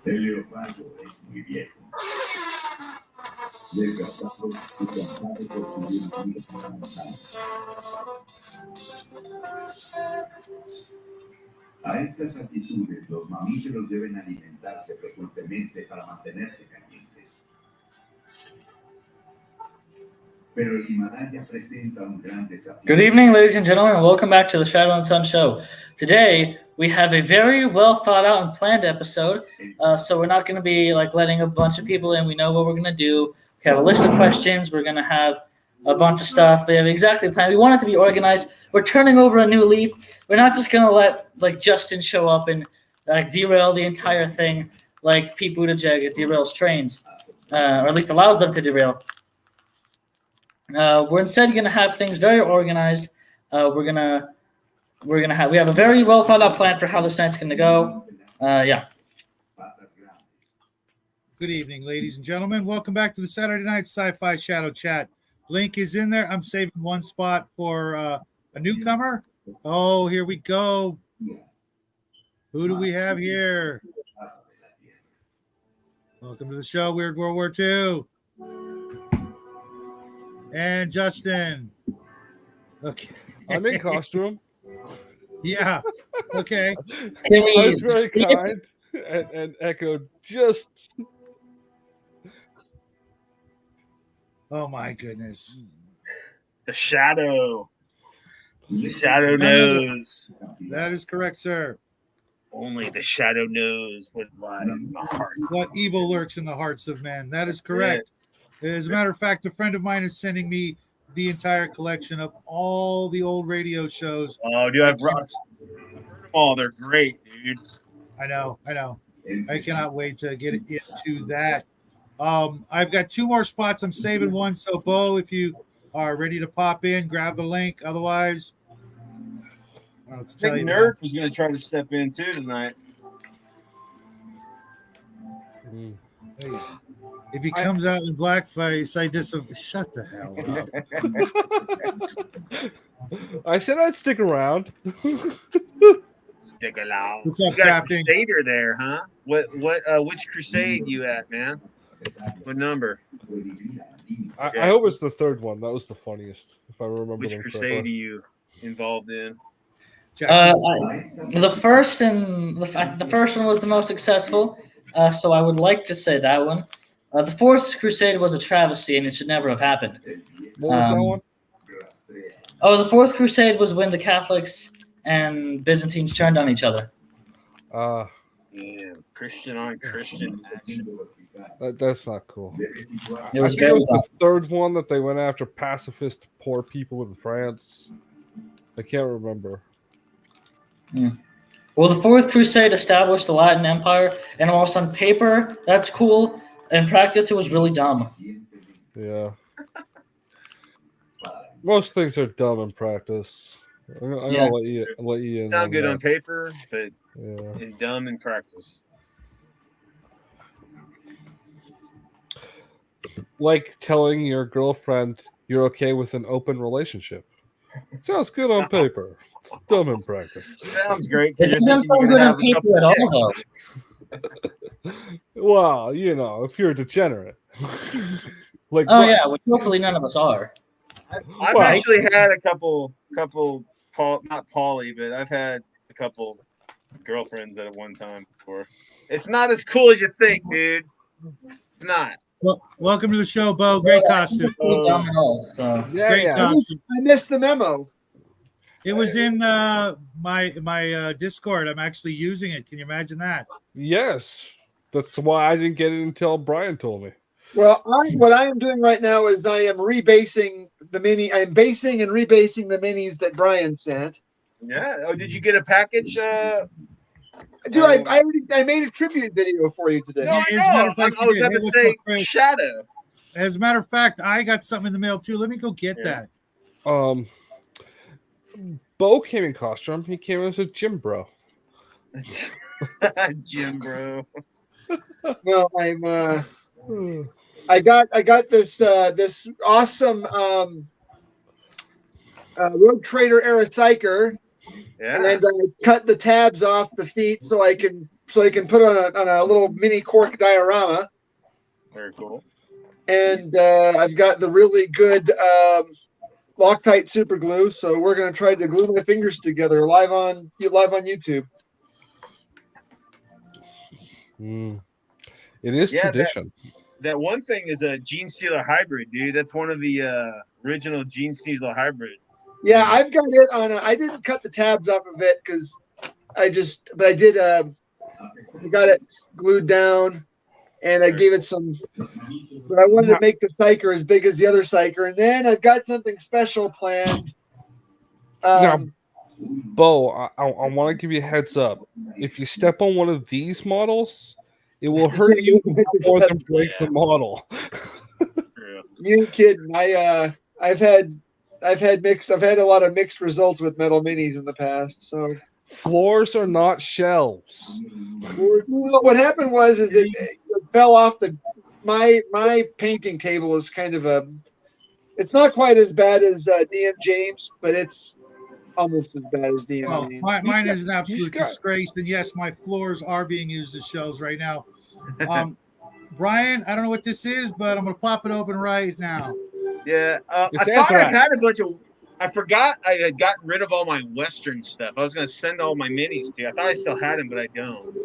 El leopardo es muy viejo. Desgastado y cansado por su vida avanzada. A estas altitudes, los mamíferos deben alimentarse frecuentemente para mantenerse calientes. Pero el Himalaya presenta un gran desafío. Good evening, ladies and gentlemen, and welcome back to the Shadow and Sun Show. Today, we have a very well thought out and planned episode, so we're not going to be like letting a bunch of people in. We know what we're going to do. We have a list of questions. We're going to have a bunch of stuff. We have exactly planned. We want it to be organized. We're turning over a new leaf. We're not just going to let like Justin show up and like derail the entire thing like Pete Buttigieg derails trains, or at least allows them to derail. We're instead going to have things very organized. We have a very well thought out plan for how this night's going to go. Yeah. Good evening, ladies and gentlemen. Welcome back to the Saturday Night Sci-Fi Shadow Chat. Link is in there. I'm saving one spot for a newcomer. Oh, here we go. Who do we have here? Welcome to the show, Weird World War II. And Justin. Okay. I'm in costume. Yeah. Okay. I was very kind and echoed just. Oh my goodness. The shadow. The shadow knows. That is correct, sir. Only the shadow knows what lies in the heart. What evil lurks in the hearts of men. That is correct. As a matter of fact, a friend of mine is sending me the entire collection of all the old radio shows. Oh, dude, I've heard them all. They're great, dude. I know. I cannot wait to get into that. I've got two more spots. I'm saving one. So, Bo, if you are ready to pop in, grab the link. Otherwise, I think Nerd was going to try to step in too tonight. If he comes out in blackface, I just shut the hell up. I said I'd stick around. Stick around. What's up, you got Captain? a Crusader there, huh? Which Crusade you at, man? What number? I hope it's the third one. That was the funniest, if I remember. Which Crusade are you involved in? The first one was the most successful, so I would like to say that one. The Fourth Crusade was a travesty, and it should never have happened. What was that one? Oh, the Fourth Crusade was when the Catholics and Byzantines turned on each other. Yeah, Christian on Christian action. That's not cool. It was the third one that they went after pacifist poor people in France. I can't remember. Well, the Fourth Crusade established the Latin Empire, and whilst on paper that's cool, in practice it was really dumb. Yeah. Most things are dumb in practice. I'm gonna let you in. Sound good on paper, but and dumb in practice. Like telling your girlfriend you're okay with an open relationship. It sounds good on paper. It's dumb in practice. Sounds great. It doesn't sound good on paper at all, though. Well, if you're a degenerate. Which hopefully none of us are. I've actually had a couple, not poly, but I've had a couple girlfriends at one time before. It's not as cool as you think, dude. It's not. Well, welcome to the show, Bo. Great costume. Great costume. I missed the memo. It was in my Discord. I'm actually using it. Can you imagine that? Yes. That's why I didn't get it until Brian told me. Well, what I am doing right now is I am rebasing the mini. I'm basing and rebasing the minis that Brian sent. Yeah. Oh, did you get a package? Dude, I made a tribute video for you today. No, I know. I was about to say Shadow. As a matter of fact, I got something in the mail too. Let me go get that. Bo came in costume. He came as a gym bro. Gym bro. Well, I got this awesome Road Trader era psyker. Yeah. And I cut the tabs off the feet so I can so you can put on a little mini cork diorama. Very cool. And I've got the really good Loctite super glue. So we're gonna try to glue my fingers together live on YouTube. It is Yeah, tradition. That one thing is a Gene Stealer hybrid, dude. That's one of the original Gene Stealer hybrid. Yeah, I've got it on. I didn't cut the tabs off of it because but I did. I got it glued down, and I gave it some. But I wanted to make the psyker as big as the other psyker, and then I've got something special planned. Now, Bo, I want to give you a heads up. If you step on one of these models, it will hurt you more than break the model. You ain't kidding. I've had a lot of mixed results with metal minis in the past. So floors are not shelves. What happened was it fell off my painting table is kind of it's not quite as bad as DM James, but it's almost as bad as DM James. Mine is an absolute disgrace, and yes, my floors are being used as shelves right now. Brian, I don't know what this is, but I'm gonna pop it open right now. Yeah, I thought I had a bunch of. I forgot I had gotten rid of all my Western stuff. I was gonna send all my minis to you. I thought I still had them, but I don't.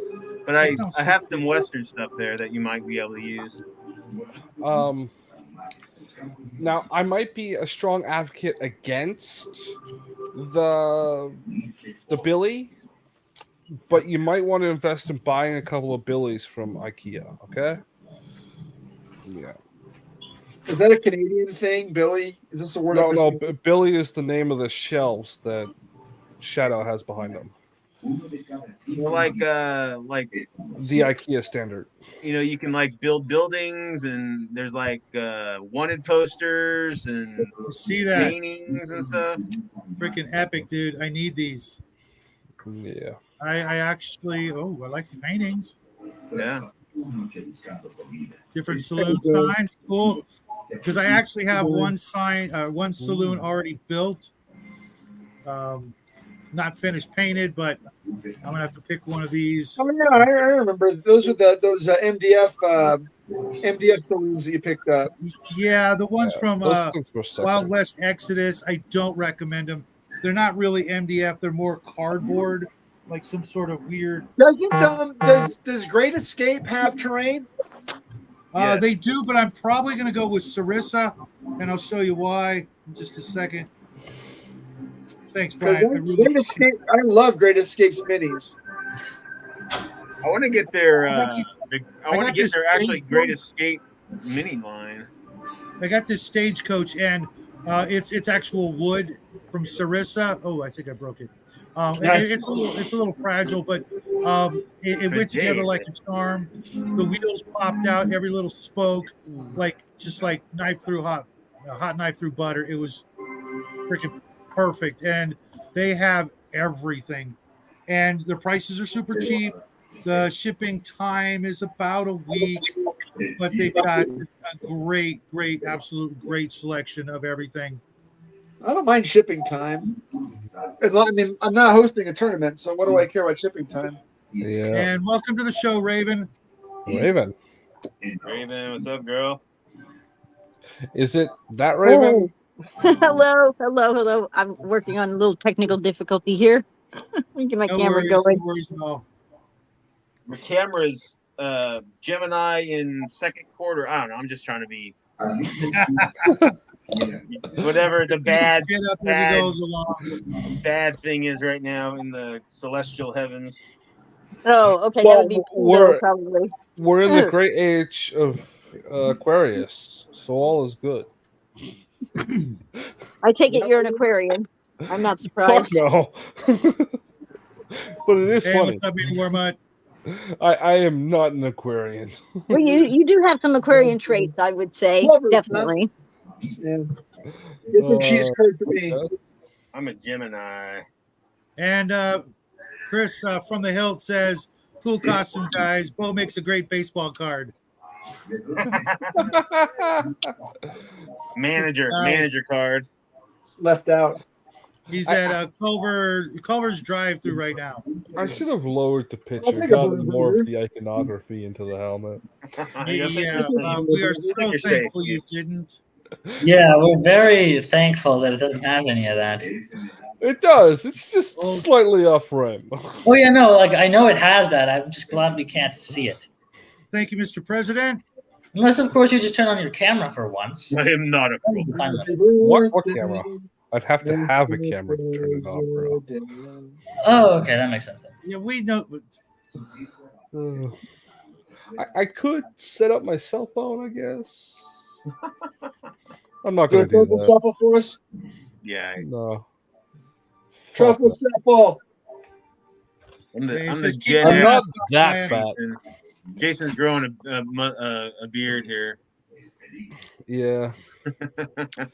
But I have some Western stuff there that you might be able to use. Now, I might be a strong advocate against the Billy, but you might want to invest in buying a couple of Billies from IKEA, okay? Yeah. Is that a Canadian thing, Billy? Is this a word? No, Billy is the name of the shelves that Shadow has behind them. Well, like the IKEA standard. You know, you can like build buildings, and there's like wanted posters and paintings and stuff. Freaking epic, dude! I need these. Yeah. I actually. Oh, I like the paintings. Yeah. Different saloon signs, cool. Because I actually have one saloon already built. Not finished painted, but I'm gonna have to pick one of these. Oh yeah, I remember those are those MDF saloons that you picked up. Yeah, the ones from Wild West Exodus. I don't recommend them. They're not really MDF. They're more cardboard, like some sort of weird. Does Great Escape have terrain? They do, but I'm probably gonna go with Sarissa, and I'll show you why in just a second. Thanks, Brian. I love Great Escape's minis. I want to get their. I want to get their actually Great Escape mini line. I got this Stagecoach, and it's actual wood from Sarissa. Oh, I think I broke it. It's a little fragile, but it went together like a charm. The wheels popped out, every little spoke, just like hot knife through butter. It was freaking perfect, and they have everything, and the prices are super cheap. The shipping time is about a week, but they've got a great, absolute great selection of everything. I don't mind shipping time. I mean, I'm not hosting a tournament, so what do I care about shipping time? Yeah. And welcome to the show, Raven. Raven, what's up, girl? Is it that Raven? Hello. I'm working on a little technical difficulty here. Let me get my camera going. No worries, no. My camera's Gemini in second quarter. I don't know. I'm just trying to be whatever the bad thing is right now in the celestial heavens. Oh, okay. That would be Pluto, probably. We're in the great age of Aquarius, so all is good. I take it you're an Aquarian. I'm not surprised. Fuck no. But it is funny. What's up, Wormut? I am not an Aquarian. Well, you do have some Aquarian traits, I would say. Definitely. Yeah. It's a cheese code for me. I'm a Gemini. And Chris from the Hilt says, "Cool costume, guys. Bo makes a great baseball card." Manager card. Left out. He's at Culver's drive-through right now. I should have lowered the I'll picture, take a gotten more of burger. the iconography into the helmet. Yeah, we are so thankful you didn't. Yeah, we're very thankful that it doesn't have any of that. It does. It's just Oh. slightly off rim. Oh yeah, no, like I know it has that. I'm just glad we can't see it. Thank you, Mr. President. Unless, of course, you just turn on your camera for once. I am not a Then you can find that. What camera? I'd have to have a camera to turn it on, bro. Oh, okay, that makes sense then. Yeah, we know. I could set up my cell phone, I guess. I'm not Do a going to do truffle that. shuffle for us. Yeah, No. Truffle shuffle. I'm Hey, the says keep Gen your I'm X. not mask on, that Ryan. fat. Jason's growing a beard here. Yeah.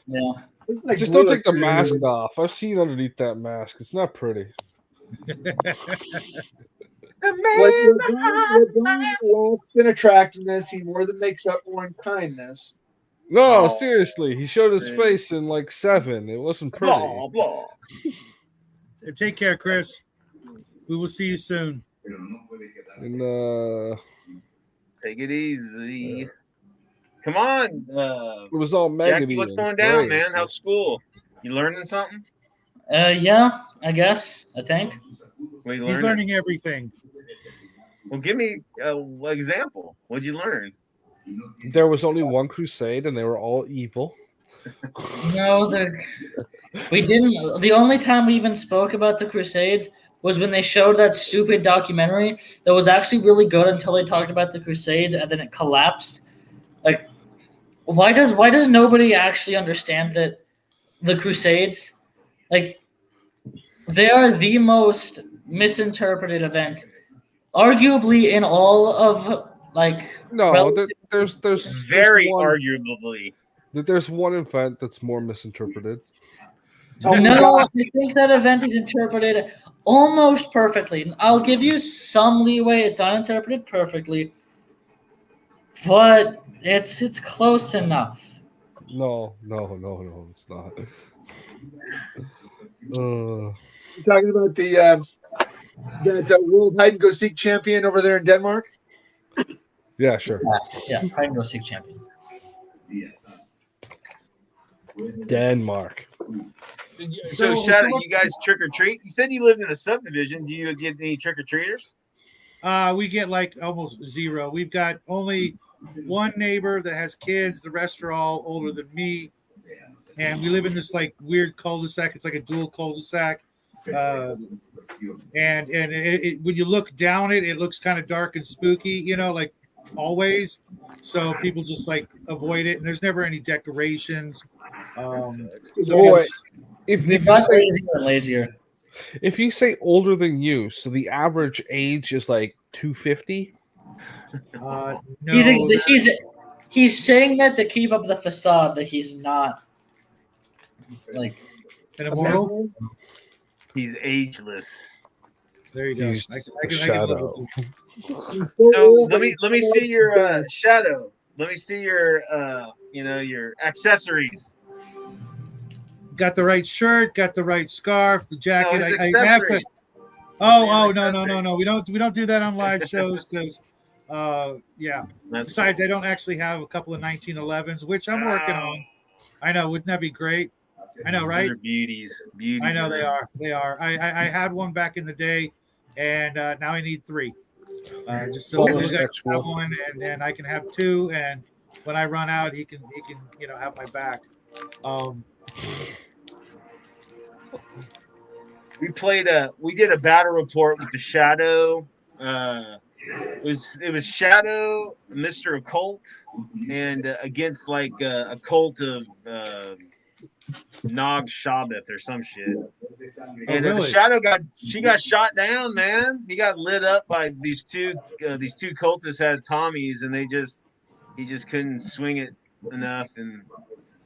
Yeah. It's like Just blue, don't take the like- mask off. I've seen underneath that mask. It's not pretty. What Don lacks in attractiveness, he more than makes up for in kindness. No, Oh. seriously. He showed his Man. face in like 7. It wasn't pretty. Blah blah. Take care, Chris. We will see you soon. And Take it easy. Come on, it was all maggoty. Jackie. What's and going down, gray. man? How's school? You learning something? Yeah, I guess. I think. What you He's learning? learning everything. Well, give me an example. What'd you learn? There was only one crusade, and they were all evil. No, we didn't. The only time we even spoke about the Crusades was when they showed that stupid documentary that was actually really good until they talked about the Crusades and then it collapsed. Like, why does nobody actually understand that the Crusades, like, they are the most misinterpreted event, arguably in all of like. No, there's Very one, arguably. there's one event that's more misinterpreted. Oh, No, I God. think that event is interpreted almost perfectly. I'll give you some leeway; it's not interpreted perfectly, but it's close enough. No, it's not. You're talking about the that world hide and go seek champion over there in Denmark. Yeah, sure. Yeah, hide and go seek champion. Denmark. So, So Shadow, what's- you guys trick or treat? You said you lived in a subdivision. Do you get any trick or treaters? We get like almost zero. We've got only one neighbor that has kids. The rest are all older than me, and we live in this like weird cul-de-sac. It's like a dual cul-de-sac, and when you look down it, it looks kind of dark and spooky. You know, like always. So people just like avoid it, and there's never any decorations. Boy, if We've you got say lazier and lazier. if you say older than you, so the average age is like 250. No, He's saying that to keep up the facade that he's not like. an immortal. He's ageless. There you go. He's I a can live shadow. with it. So let me see your Shadow. Let me see your your accessories. Got the right shirt, got the right scarf, the jacket. No, his I have to. accessories. Oh, no. We don't do that on live shows because, yeah. That's Besides, I don't actually have a couple of 1911s, which I'm working on. I know, wouldn't that be great? I know, right? Those are beauties. Beauties. I know they are. They are. I had one back in the day, and now I need 3. Just so the little guy can have one, and I can have 2. And when I run out, he can have my back. We did a battle report with the Shadow. It was Shadow, Mr. Occult, and against like a cult of Nog Shabbath or some shit. And the really? Shadow got shot down, man. He got lit up by these two cultists had Tommies, and he just couldn't swing it enough and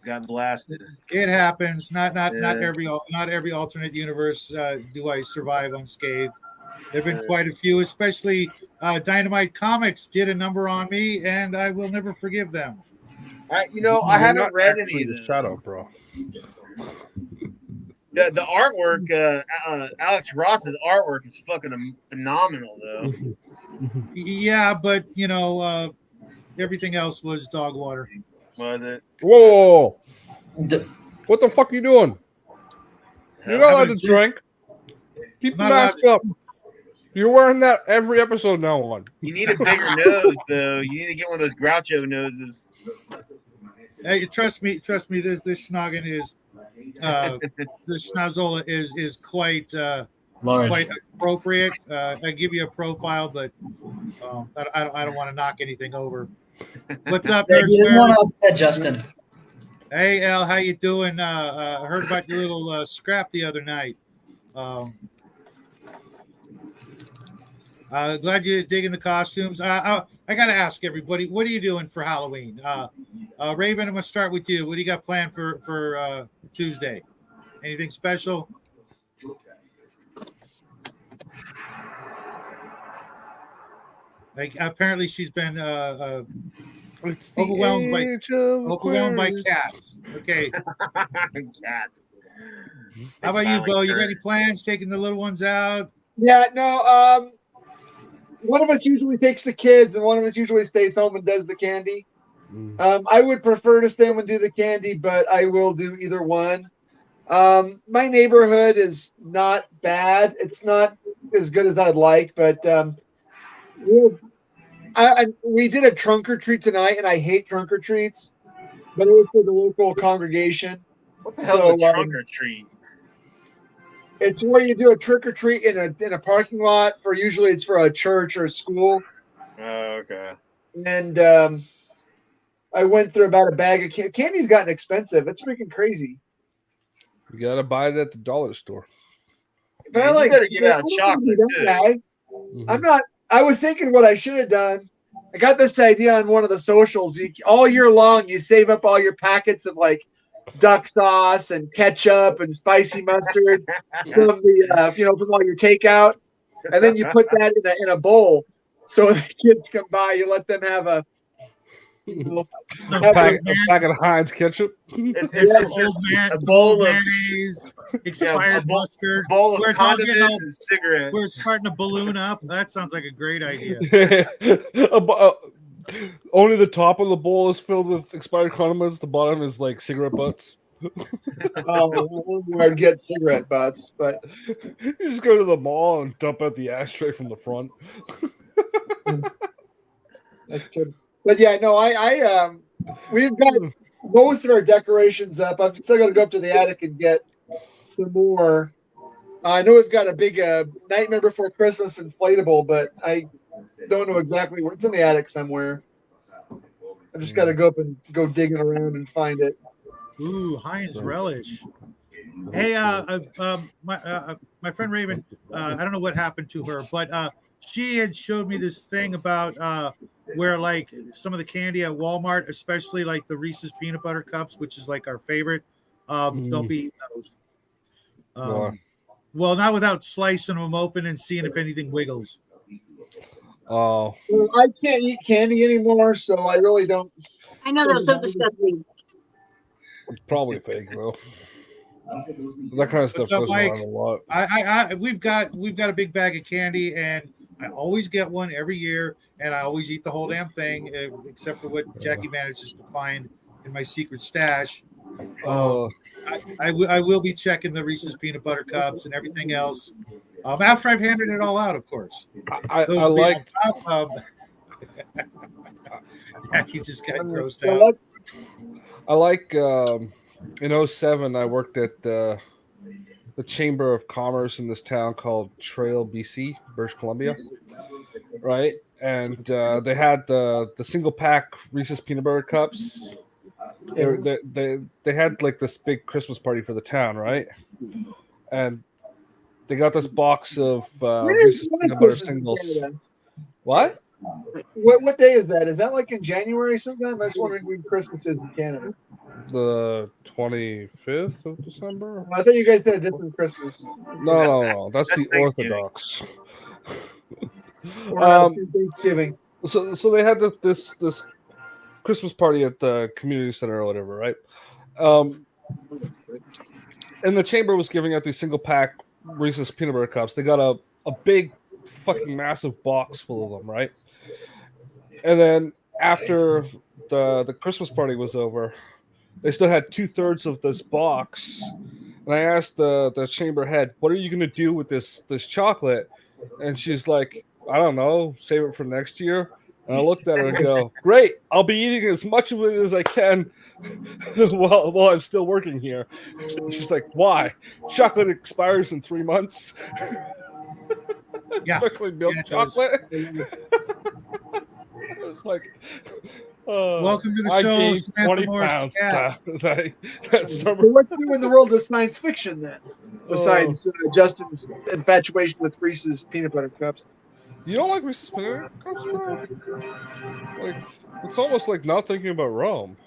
got blasted. It happens. Not Yeah. every alternate universe do I survive unscathed. There've been quite a few, especially Dynamite Comics did a number on me, and I will never forgive them. I You're haven't not read actually any of the those. shadow, bro. The artwork, Alex Ross's artwork is fucking phenomenal, though. Yeah, but everything else was dog water. Was it? Whoa! What the fuck are you doing? You're not allowed to drink. Keep the mask up. You're wearing that every episode now on. You need a bigger nose, though. You need to get one of those Groucho noses. Hey, trust me. This schnoggin is, this schnozola is quite quite appropriate. I give you a profile, but I don't want to knock anything over. What's up, He doesn't want to upset Justin. Hey, Al, how you doing? I heard about your little scrap the other night. Glad you're digging the costumes. I got to ask everybody, what are you doing for Halloween? Raven, I'm going to start with you. What do you got planned for Tuesday? Anything special? Like, apparently she's been overwhelmed by cats. Okay. Cats. How about you, Bo? You got any plans? Taking the little ones out? Yeah, no. One of us usually takes the kids, and one of us usually stays home and does the candy. I would prefer to stay home and do the candy, but I will do either one. My neighborhood is not bad. It's not as good as I'd like, but we did a trunk or treat tonight, and I hate trunk or treats, but it was for the local congregation. What the hell is a trunk or treat? It's where you do a trick or treat in a parking lot usually it's for a church or a school. Oh, okay. And I went through about a bag of candy's gotten expensive. It's freaking crazy. You gotta buy it at the dollar store. But Man, you better give out chocolate too. I'm not. I was thinking what I should have done. I got this idea on one of the socials. All year long, you save up all your packets of like duck sauce and ketchup and spicy mustard from the from all your takeout, and then you put that in a bowl. So when the kids come by, you let them have a packet of Heinz ketchup. It's just a bowl of mayonnaise, expired mustard. A bowl of condiments and cigarettes. We're starting to balloon up. That sounds like a great idea. Only the top of the bowl is filled with expired condiments. The bottom is like cigarette butts. I'd get cigarette butts, but you just go to the mall and dump out the ashtray from the front. That's true. But yeah, no, we've got most of our decorations up. I'm still going to go up to the attic and get some more. I know we've got a big Nightmare Before Christmas inflatable, but I don't know exactly where. It's in the attic somewhere. I just got to go up and go digging around and find it. Ooh, Heinz relish. Hey, my friend Raven, I don't know what happened to her, but she had showed me this thing about where like some of the candy at Walmart, especially like the Reese's peanut butter cups, which is like our favorite. Don't be eating those. Well, not without slicing them open and seeing if anything wiggles. Oh, well, I can't eat candy anymore, so I really don't. I know that was so disgusting. It's probably fake though. That kind of stuff goes around a lot. We've got a big bag of candy, and I always get one every year, and I always eat the whole damn thing, except for what Jackie manages to find in my secret stash. I will be checking the Reese's peanut butter cups and everything else after I've handed it all out, of course. I like. Jackie just got grossed out. I like. In 2007, I worked at the Chamber of Commerce in this town called Trail, BC, British Columbia, right? And they had the single pack Reese's peanut butter cups. They had like this big Christmas party for the town, right? And they got this box of Reese's peanut butter singles. What? What day is that? Is that like in January sometime? I was wondering when Christmas is in Canada. The 25th of December? I thought you guys did a different Christmas. No. That's the Orthodox. Thanksgiving. So they had this Christmas party at the community center or whatever, right? And the chamber was giving out these single pack Reese's peanut butter cups. They got a big fucking massive box full of them, right? And then after the Christmas party was over, they still had 2/3 of this box. And I asked the chamber head, "What are you going to do with this chocolate?" And she's like, "I don't know, save it for next year." And I looked at her and go, "Great, I'll be eating as much of it as I can while I'm still working here." And she's like, "Why? Chocolate expires in 3 months." Yeah. Especially milk Yeah, it does. chocolate. It's like, Welcome to the I show, gained Samantha 20 Morris. pounds Yeah. that summer. So what's new in the world of science fiction then? Besides Justin's infatuation with Reese's peanut butter cups. You don't like Reese's peanut cups, bro? Like, it's almost like not thinking about Rome.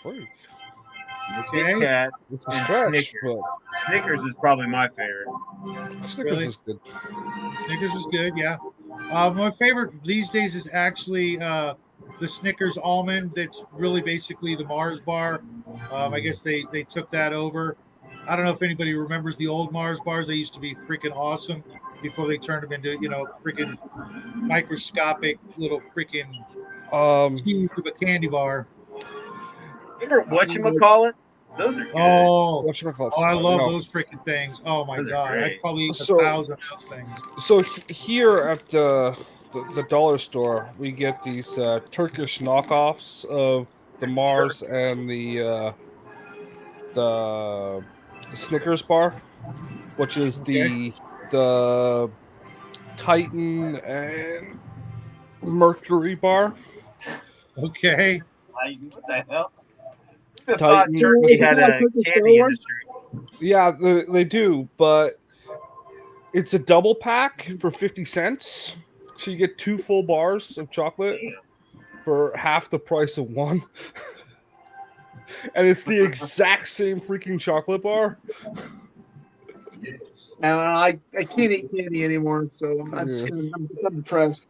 Freak. Kit Okay. Kat It's a and stretch, Snickers. Snickers is probably my favorite. but Snickers Really? is good. Snickers is good, yeah. My favorite these days is actually the Snickers almond. That's really basically the Mars bar. I guess they took that over. I don't know if anybody remembers the old Mars bars. They used to be freaking awesome before they turned them into, freaking microscopic little freaking teeth of a candy bar. Remember whatchamacallits? Those are good. Oh, Whatchamacallit? I love No. those freaking things. Oh my Those are god, I'd great. probably eat So- 1,000 of those things. So here at the dollar store, we get these Turkish knockoffs of the Mars and the Snickers bar, which is the Titan and Mercury bar. Okay. What the hell? I thought Titan. Turkey had a candy industry. Yeah, they do, but it's a double pack for 50 cents. So you get 2 full bars of chocolate for half the price of one. And it's the exact same freaking chocolate bar. And I can't eat candy anymore, so I'm depressed.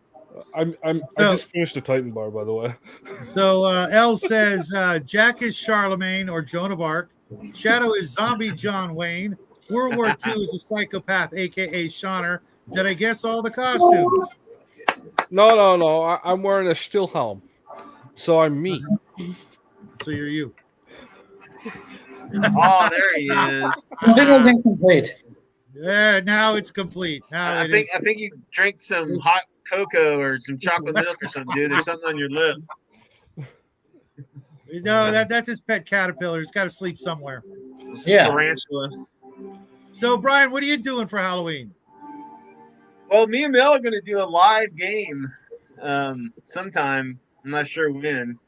I just finished a Titan bar, by the way. So L says Jack is Charlemagne or Joan of Arc. Shadow is zombie John Wayne. World War II is a psychopath, aka Shauner. Did I guess all the costumes? No. I'm wearing a Stillhelm. So I'm me. So you're you. Oh, there he is. Something was incomplete. Yeah, now it's complete. Now I think you drank some hot cocoa or some chocolate milk or something, dude. There's something on your lip. No, that's his pet caterpillar. He's got to sleep somewhere. Yeah. Tarantula. So Brian, what are you doing for Halloween? Well, me and Mel are going to do a live game sometime. I'm not sure when.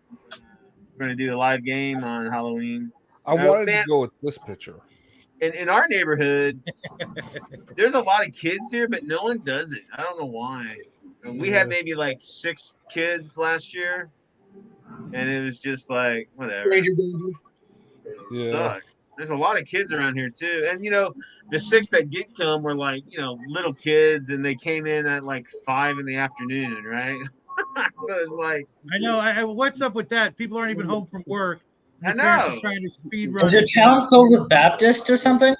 We're going to do a live game on Halloween. I wanted to go with this picture. In our neighborhood, there's a lot of kids here, but no one does it. I don't know why. We had maybe like 6 kids last year, and it was just like, whatever. Stranger danger. Yeah. Sucks. There's a lot of kids around here too, and the 6 that did come were like little kids, and they came in at like 5 in the afternoon, right? So it's like, I know. What's up with that? People aren't even home from work. I The parents know. are trying to speed run. Is your town filled with Baptists or something?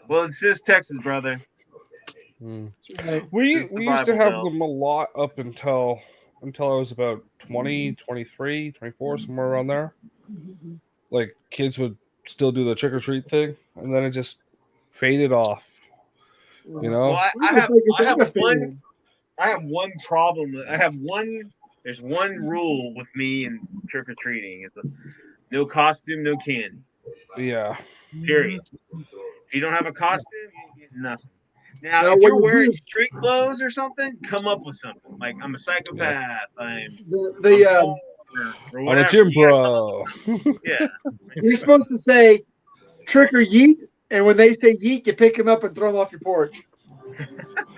Well, it's just Texas, brother. We It's the used to Bible have Belt. them a lot up until I was about 20, 23, 24, somewhere around there. Like kids would still do the trick or treat thing, and then it just faded off. Well, I have one problem. There's one rule with me and trick or treating. It's no costume, no candy. Yeah. Period. If you don't have a costume, you get nothing. Now, Now, if what you're you wearing do- street clothes or something, come up with something. Like, I'm a psychopath. I'm The poor, or I'm whatever. a gym You gotta bro. Yeah. you're supposed to say trick or yeet, and when they say yeet, you pick them up and throw them off your porch.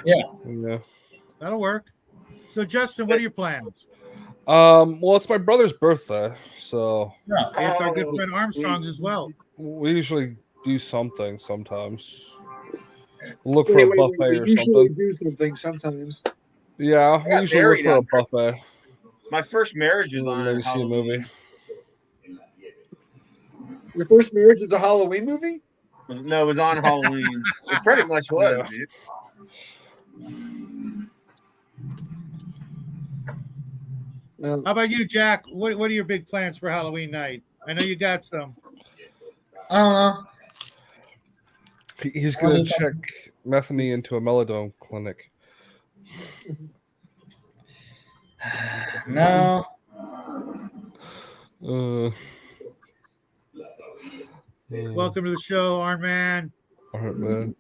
Yeah. That'll work. So Justin, what are your plans? Well, it's my brother's birthday, so No. It's our good Oh, friend Armstrong's as well. we usually do something sometimes. Look for a Wait, buffet we or usually something. do something sometimes. Yeah, we got usually look married for a on buffet. My first marriage was on Maybe see a Halloween. movie. Your first marriage is a Halloween movie? No, it was on Halloween. It pretty much was, dude. No. How about you, Jack? What are your big plans for Halloween night? I know you got some. He's going to check Methany into a melodome clinic. No. Welcome to the show, Arn Man. All right, man.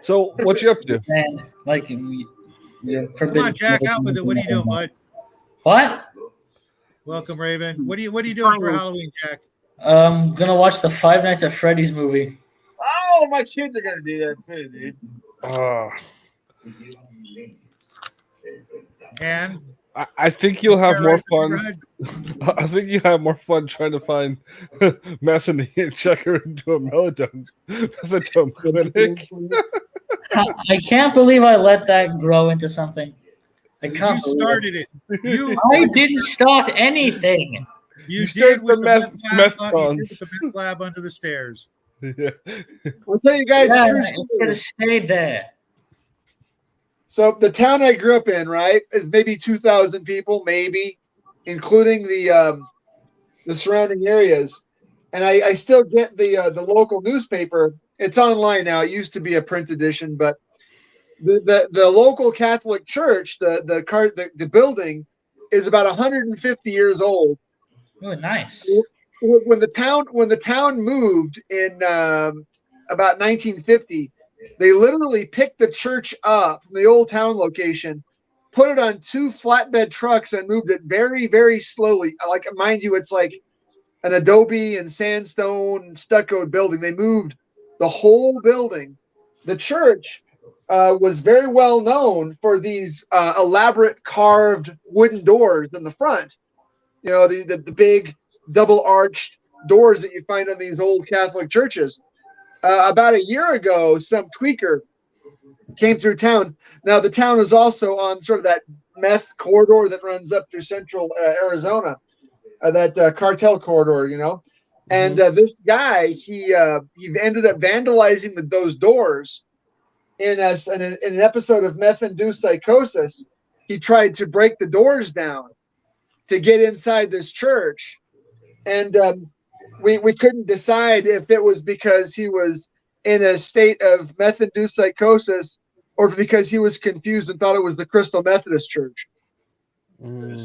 So, what you up to? Man, like, you're Come forbidden. on, Jack, out with it. What are you doing, bud? What? Welcome, Raven. What are you doing for Halloween, Jack? Gonna watch the Five Nights at Freddy's movie. Oh, my kids are gonna do that too, dude. And I think you'll have more fun. neighborhood? I think you have more fun trying to find Methany and check her into a melodome clinic. I can't believe I let that grow into something. I can't. You started it. I didn't start anything. You started did with the the meth meth lab under the stairs. Yeah. I'll tell you guys Yeah, a true it could story. have stayed there. So the town I grew up in, right, is maybe 2,000 people, maybe, including the surrounding areas. And I still get the local newspaper. It's online now. It used to be a print edition, but the local Catholic church, the building, is about 150 years old. Oh, nice. When the town moved in about 1950, they literally picked the church up from the old town location, put it on 2 flatbed trucks, and moved it very, very slowly. Like, mind you, it's like an adobe and sandstone stuccoed building. They moved the whole building. The church was very well known for these elaborate carved wooden doors in the front. You know, the big double arched doors that you find on these old Catholic churches. About a year ago, some tweaker came through town. Now, the town is also on sort of that meth corridor that runs up through central Arizona, that cartel corridor, you know. And this guy, he ended up vandalizing those doors. In an episode of meth-induced psychosis, he tried to break the doors down to get inside this church. And we couldn't decide if it was because he was in a state of meth-induced psychosis or because he was confused and thought it was the Crystal Methodist Church. But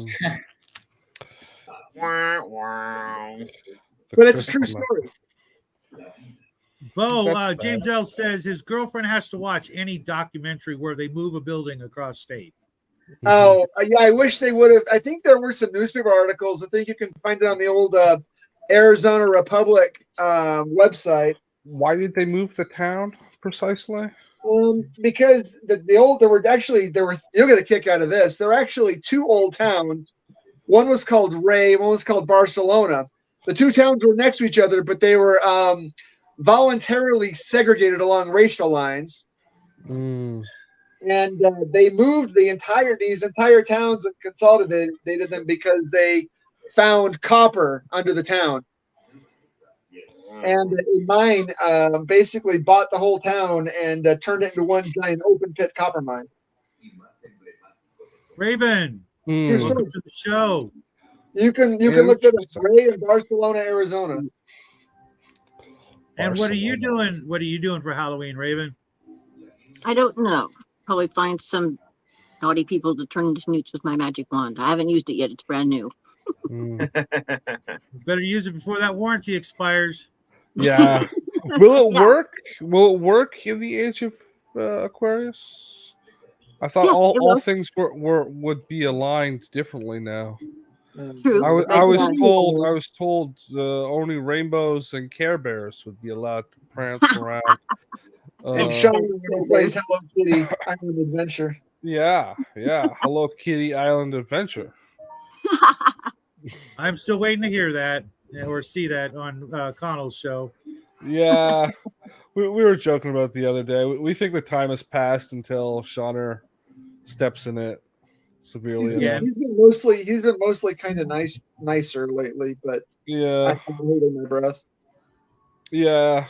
it's a true story. Bo, James L. says his girlfriend has to watch any documentary where they move a building across state. Oh, yeah, I wish they would have. I think there were some newspaper articles. I think you can find it on the old Arizona Republic website. Why did they move the town precisely? Because you'll get a kick out of this. There were actually 2 old towns. One was called Ray, one was called Barcelona. The 2 towns were next to each other, but they were voluntarily segregated along racial lines. And they moved these entire towns and consolidated them because they found copper under the town. And a mine basically bought the whole town and turned it into one giant open pit copper mine. Raven, welcome to the show. You can look at Ray in Barcelona, Arizona. And what are you doing? What are you doing for Halloween, Raven? I don't know. Probably find some naughty people to turn into newts with my magic wand. I haven't used it yet. It's brand new. Better use it before that warranty expires. Yeah. Will it work? Will it work in the age of Aquarius? I thought all things would be aligned differently now. True. I was told only rainbows and Care Bears would be allowed to prance around. And Sean plays Hello Kitty Island Adventure. Yeah. Hello Kitty Island Adventure. I'm still waiting to hear that or see that on Connell's show. Yeah. We were joking about it the other day. We think the time has passed until Shauner steps in it severely. He's been mostly kind of nicer lately, but Yeah. I'm holding my breath. Yeah.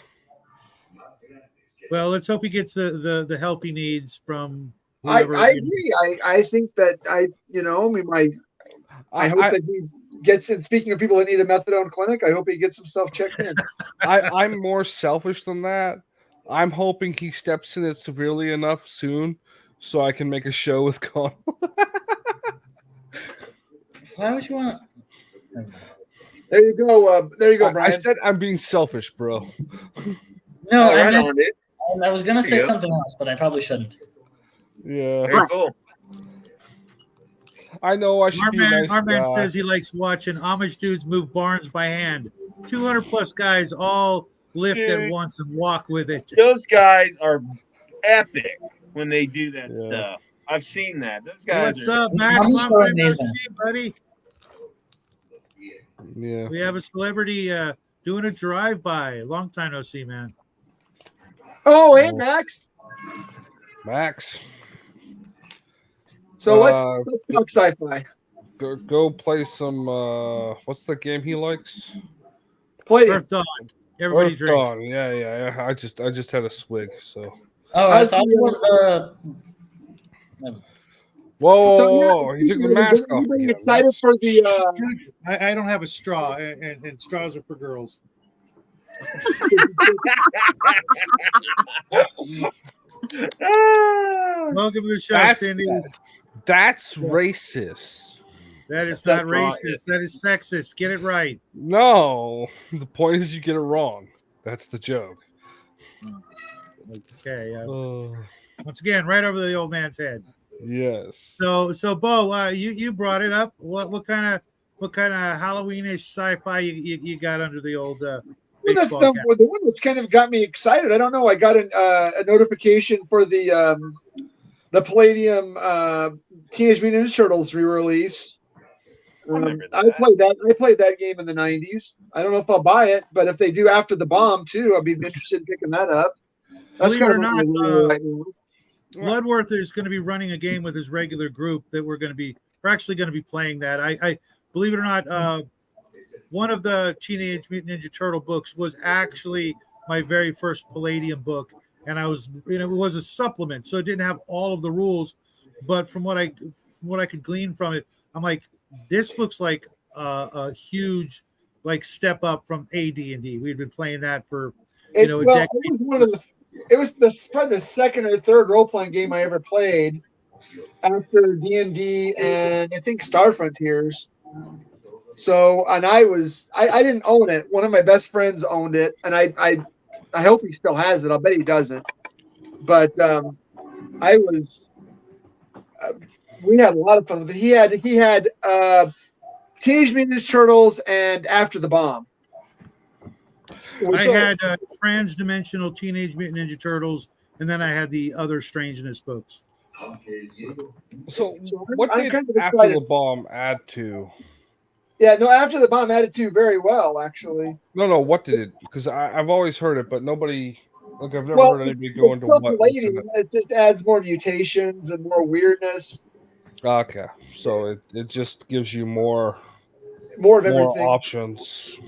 Well, let's hope he gets the help he needs from I whoever. agree. I think that I hope that he gets in. Speaking of people that need a methadone clinic, I hope he gets himself checked in. I'm more selfish than that. I'm hoping he steps in it severely enough soon so I can make a show with Connell. Why would you want? There you go. There you go, I Brian. said I'm being selfish, bro. No, Oh, I right meant, on, dude. I was gonna There say you go. something else, but I probably shouldn't. Yeah. Very cool. I know I should be a nice Our man guy. says he likes watching Amish dudes move barns by hand. 200 plus guys all lift at Dude. once and walk with it. Those guys are epic when they do that Yeah. stuff. I've seen that. Those guys What's are. up, Max? Amish Long are time no amazing. see, buddy. Yeah. We have a celebrity doing a drive-by. Long time no see, man. Oh, hey, Max. Max, So let's talk sci-fi. go play some. What's the game he likes? Play Earth Dawn. Everybody Earth drinks. Dawn. Yeah. I just had a swig. So. Oh, I How's thought it the, was the. Whoa! yeah, He took the speaking of, is mask off anybody again. excited That's- for the? Dude, I don't have a straw, and straws are for girls. Welcome to the show, That's Cindy. That's racist. That is That's not wrong. racist. That is sexist. Get it right. No, the point is you get it wrong. That's the joke. Okay. Oh, Once again, right over the old man's head. yes. So Bo, you brought it up. What kind of Halloweenish sci-fi you got under the old baseball cap? The one that's kind of got me excited. I don't know. I got a notification for the Palladium Teenage Mutant Ninja Turtles re-release. I played that game in the 90s. I don't know if I'll buy it, but if they do After the Bomb too, I'll be interested in picking that up. That's Believe it or kind of not, right now. Bloodworth is going to be running a game with his regular group that we're actually going to be playing that. I believe it or not, one of the Teenage Mutant Ninja Turtle books was actually my very first Palladium book, and it was a supplement, so it didn't have all of the rules. But from what I could glean from it, I'm like, this looks like a huge step up from AD&D. We'd been playing that for a decade. It was probably the second or third role-playing game I ever played after D&D and I think Star Frontiers. So, and I didn't own it. One of my best friends owned it, and I hope he still has it. I'll bet he doesn't. But we had a lot of fun with it. He had Teenage Mutant Ninja Turtles and After the Bomb. I had Trans-Dimensional Teenage Mutant Ninja Turtles, and then I had the other Strangeness books. So what did kind of After excited. the Bomb add to? Yeah, no, After the Bomb added to very well, actually. No, what did it? Because I've always heard it, but nobody. I've never heard anybody go into still what's in Palladium. it. It just adds more mutations and more weirdness. Okay, so it just gives you more of everything. options.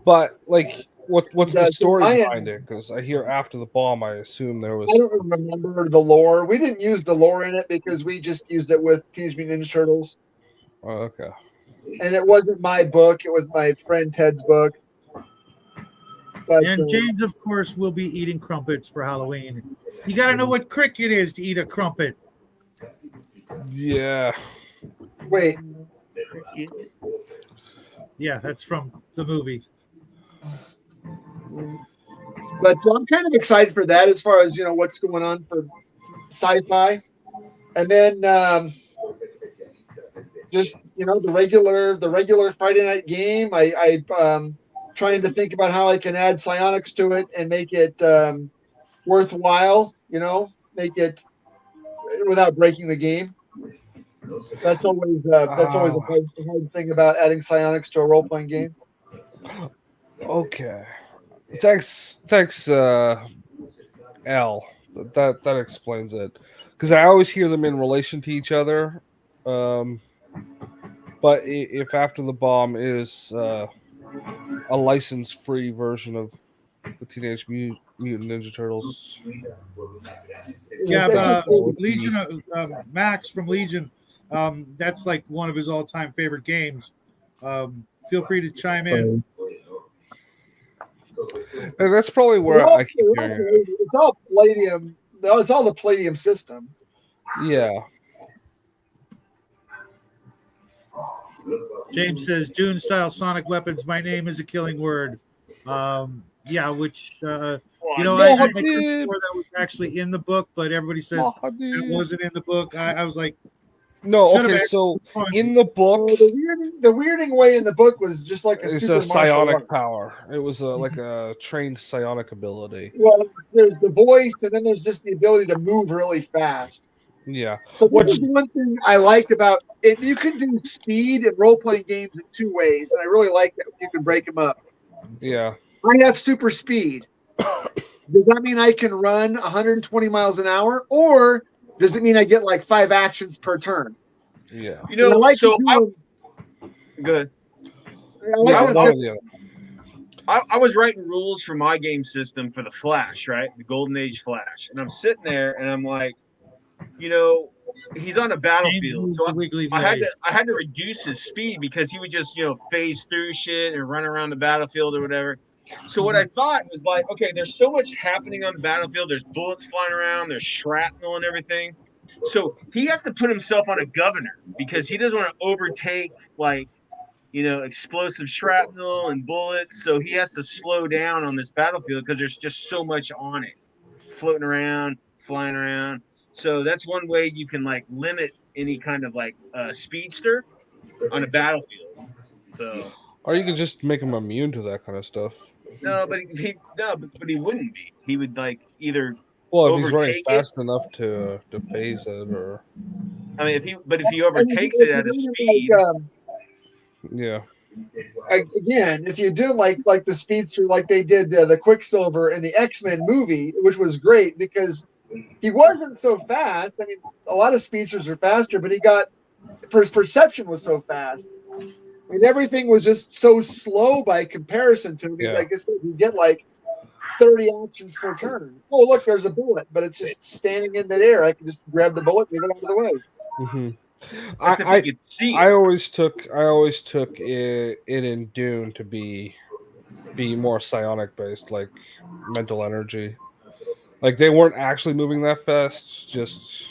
But what's the story behind it? Because I hear After the Bomb, I assume there was. I don't remember the lore. We didn't use the lore in it because we just used it with Teenage Mutant Ninja Turtles. Oh, okay. And it wasn't my book; it was my friend Ted's book. But, and James, of course, will be eating crumpets for Halloween. You got to know what cricket is to eat a crumpet. Yeah. Wait. Yeah, that's from the movie. But I'm kind of excited for that as far as what's going on for sci-fi, and then just the regular Friday night game. I trying to think about how I can add psionics to it and make it worthwhile. Make it without breaking the game. That's always a hard thing about adding psionics to a role-playing game. Okay. Thanks, Al. That explains it. Because I always hear them in relation to each other. But if After the Bomb is a license-free version of the Teenage Mutant Ninja Turtles, Yeah, It's just- Legion, Max from Legion, that's like one of his all-time favorite games. Feel free to chime in. and that's probably where I keep hearing it. It's all Palladium. No, it's all the Palladium system. Yeah. James says, Dune style sonic weapons. My name is a killing word. Yeah, which, I couldn't remember that was actually in the book, but everybody says that wasn't in the book. I was like, no, should have okay, actually so gone. in the book, The weirding way in the book was just like a it's super a psionic martial art. power. It was like a trained psionic ability. Well, there's the voice, and then there's just the ability to move really fast. Yeah. So this is one thing I liked about it. You can do speed and role playing games in two ways, and I really like that you can break them up. Yeah. I have super speed. Does that mean I can run 120 miles an hour, or does it mean I get like 5 actions per turn? Yeah. You know, like so doing, good. I I was writing rules for my game system for the Flash, right? The Golden Age Flash. And I'm sitting there and I'm like, you know, he's on a battlefield. So I had to reduce his speed because he would just, phase through shit and run around the battlefield or whatever. So what I thought was like, okay, there's so much happening on the battlefield. There's bullets flying around, there's shrapnel and everything. So he has to put himself on a governor because he doesn't want to overtake explosive shrapnel and bullets. So he has to slow down on this battlefield because there's just so much on it, floating around, flying around. So that's one way you can limit any kind of speedster on a battlefield. So, or you could just make him immune to that kind of stuff. No, but he wouldn't be. He would either. Well, if he's running fast enough to phase it, or I mean, if he overtakes it at a speed, yeah. Again, if you do like the speedster, like they did the Quicksilver in the X-Men movie, which was great because he wasn't so fast. I mean, a lot of speedsters are faster, but his perception was so fast. I mean, everything was just so slow by comparison to me. Yeah. Like I said, you get 30 actions per turn. Oh, look, there's a bullet, but it's just standing in midair. I can just grab the bullet and get it out of the way. Mm-hmm. I always took it in Dune to be more psionic based, like mental energy. Like they weren't actually moving that fast, just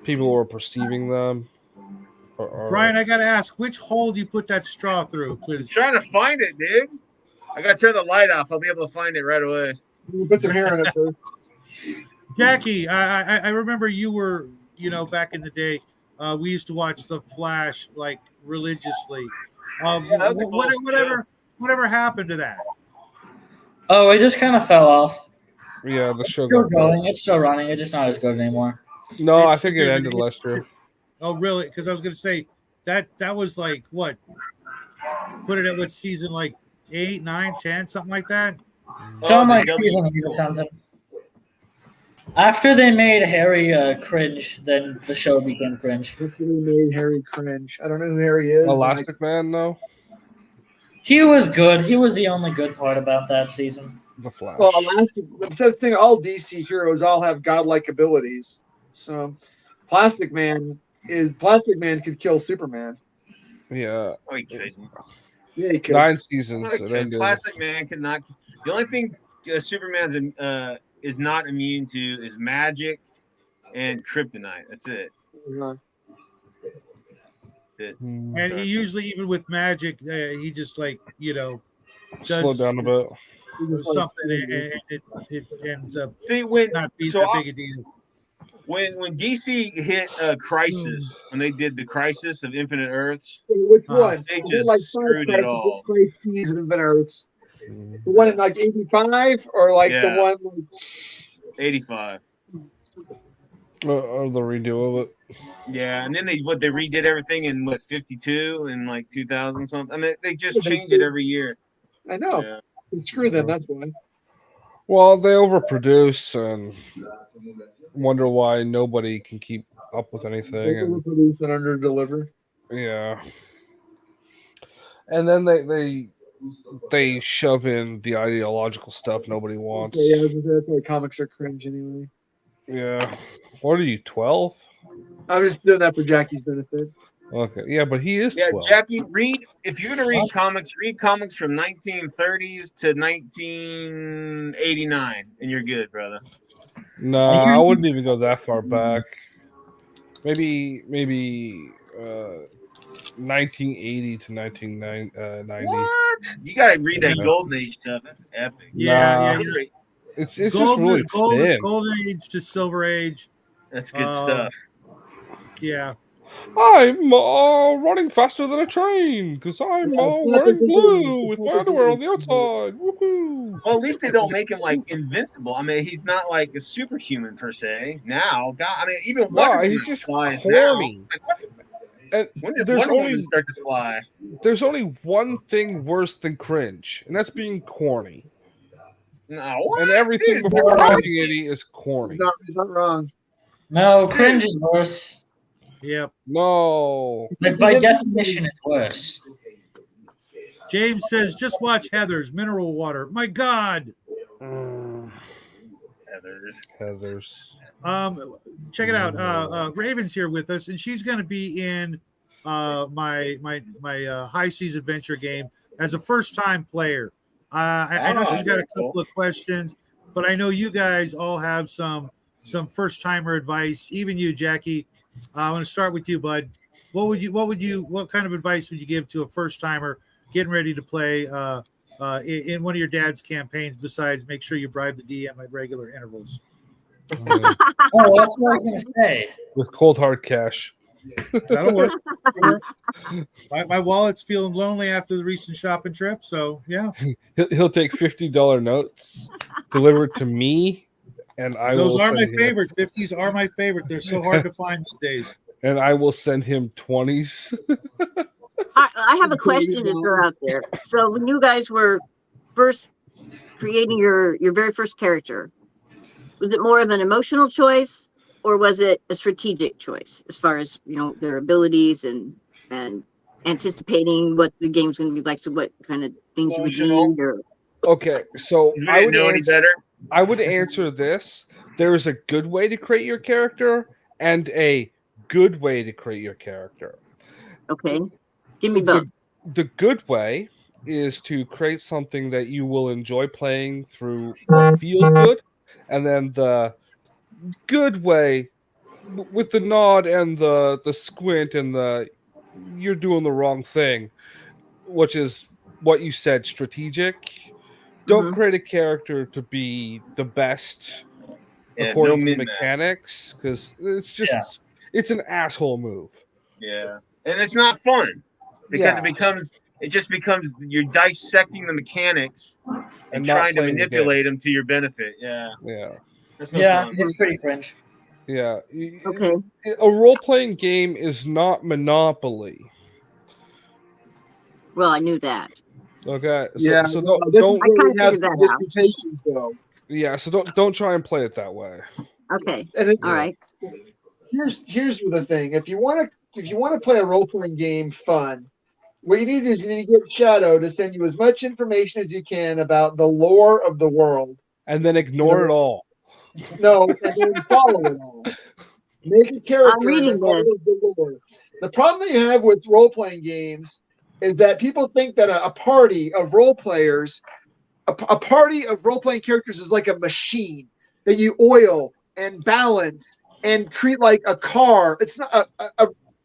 people were perceiving them. Brian, I gotta ask, which hole do you put that straw through? I'm trying to find it, dude. I gotta turn the light off. I'll be able to find it right away. You put some hair in it first. Jackie, I remember you were, back in the day, we used to watch The Flash religiously. Whatever happened to that? Oh, it just kind of fell off. Yeah, the show It's still going. It's still running. It's just not as good anymore. No, I think it ended last year. Oh, really? Because I was going to say that was what? Put it at what season? 8, 9, 10, something like that. Something season 8 or something. After they made Harry cringe, then the show became cringe. After they made Harry cringe. I don't know who Harry is. Elastic Man, no. He was good. He was the only good part about that season. The Flash. Well, the thing, all DC heroes all have godlike abilities. So, Plastic Man could kill Superman. Yeah. Oh, he couldn't. Yeah, he could. 9 seasons. Plastic Man could not. The only thing Superman's is not immune to is magic and kryptonite. That's it. And he usually, even with magic, he just does slow down a bit. Something, and it ends up not being so that big a deal. When DC hit Crisis, when they did the Crisis of Infinite Earths, which one? They just screwed it all. Crises of Infinite Earths. The one in 85 or the one 85. Or the redo of it. Yeah, and then they redid everything in 52 and 2000 something. I mean, they just change it every year. I know. Yeah. Screw them. That's why. Well, they overproduce and wonder why nobody can keep up with anything. Overproduce and underdeliver. Yeah. And then they shove in the ideological stuff nobody wants. Okay, yeah, that's why comics are cringe anyway. Yeah. What are you, 12? I'm just doing that for Jackie's benefit. Okay. Yeah, but he is Yeah, 12. Jackie, if you're gonna read comics from 1930s to 1989, and you're good, brother. No, I wouldn't even go that far back. Maybe 1980 to 1990. What? You gotta read that Golden Age stuff. That's epic. Yeah. It's just really thin. Golden Age to Silver Age. That's good stuff. Yeah. I'm running faster than a train because I'm wearing blue with my underwear on the outside. Woohoo! Well, at least they don't make him like invincible. I mean, he's not like a superhuman per se. Now, God, I mean, even Wonder Woman he's just flies corny. now. Like, when did there's Wonder only Woman start to fly? There's only one thing worse than cringe, and that's being corny. No, what? And everything Dude, before 1980 is corny. He's not wrong. No, cringe is worse. Yep. No. Like by definition, it's worse. James says, just watch Heather's mineral water. My God. Heather's. Check it out. Raven's here with us, and she's going to be in my High Seas Adventure game as a first-time player. I know she's got a couple of questions, but I know you guys all have some first-timer advice. Even you, Jackie. I'm going to start with you, bud. What kind of advice would you give to a first-timer getting ready to play in one of your dad's campaigns? Besides, make sure you bribe the DM at regular intervals. Oh, that's what I was going to say. With cold hard cash. That'll work. My wallet's feeling lonely after the recent shopping trip, so yeah. He'll take $50 notes delivered to me, and Those are my favorite. 50s are my favorite. They're so hard to find these days. And I will send him 20s. I have a question to throw out there. So when you guys were first creating your very first character, was it more of an emotional choice, or was it a strategic choice as far as their abilities and anticipating what the game's going to be like? So what kind of things you would need? Or... Okay, so I would answer this. There is a good way to create your character and a good way to create your character. Okay, give me both. The good way is to create something that you will enjoy playing through or feel good, and then the good way with the nod and the squint and the you're doing the wrong thing, which is what you said, strategic. Don't create a character to be the best according to the mechanics, because it's just it's an asshole move. Yeah, and it's not fun because it just becomes you're dissecting the mechanics and trying to manipulate them to your benefit. Yeah. That's no fun. It's pretty cringe. Yeah. Okay. A role-playing game is not Monopoly. Well, I knew that. Okay. So don't have some disputations though. Yeah, so don't try and play it that way. Okay. All right. Here's the thing. If you want to play a role-playing game fun, what you need to do is you need to get Shadow to send you as much information as you can about the lore of the world. And then ignore it all. No, and then follow it all. Make a character. I'm reading the lore. The problem that you have with role-playing games is that people think that a party of role players, a party of role-playing characters is like a machine that you oil and balance and treat like a car. It's not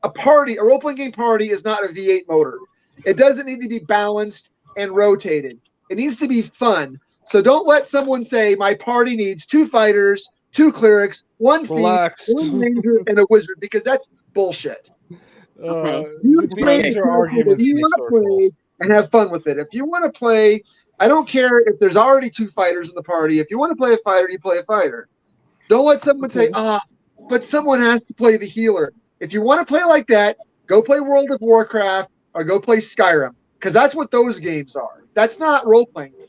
a party. A role-playing game party is not a V8 motor. It doesn't need to be balanced and rotated. It needs to be fun. So don't let someone say my party needs 2 fighters, 2 clerics, 1 thief, 1 ranger, and a wizard, because that's bullshit. You play the character that you want to play and have fun with it. If you want to play, I don't care if there's already 2 fighters in the party. If you want to play a fighter, you play a fighter. Don't let someone say, but someone has to play the healer. If you want to play like that, go play World of Warcraft or go play Skyrim, because that's what those games are. That's not role-playing games.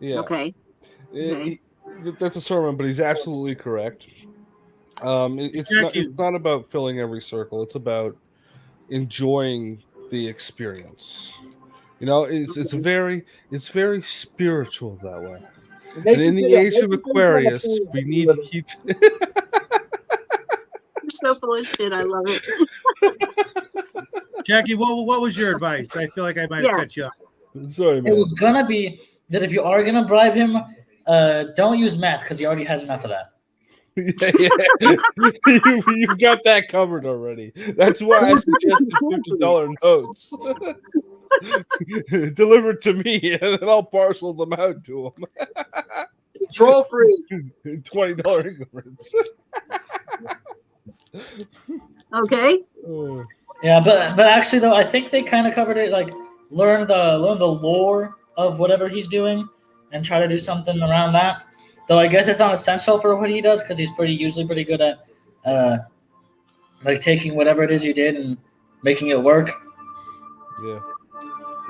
Yeah. Okay. That's a sermon, but he's absolutely correct. It's not about filling every circle. It's about enjoying the experience. You know, it's very spiritual that way. Make And in it the good. age Make of it good on the Aquarius, planet we that we need live to in. keep. You're so full of shit. I love it. Jackie, what was your advice? I feel like I might have Yeah. cut you off. Sorry, It man. was gonna be that if you are gonna bribe him, don't use math because he already has enough of that. Yeah. You've got that covered already. That's why I suggested $50 notes. Delivered to me, and then I'll parcel them out to him. Troll free. $20 increments. Okay. Yeah, but actually though, I think they kind of covered it. Like learn the lore of whatever he's doing, and try to do something around that. Though I guess it's not essential for what he does because he's usually pretty good at like taking whatever it is you did and making it work. Yeah.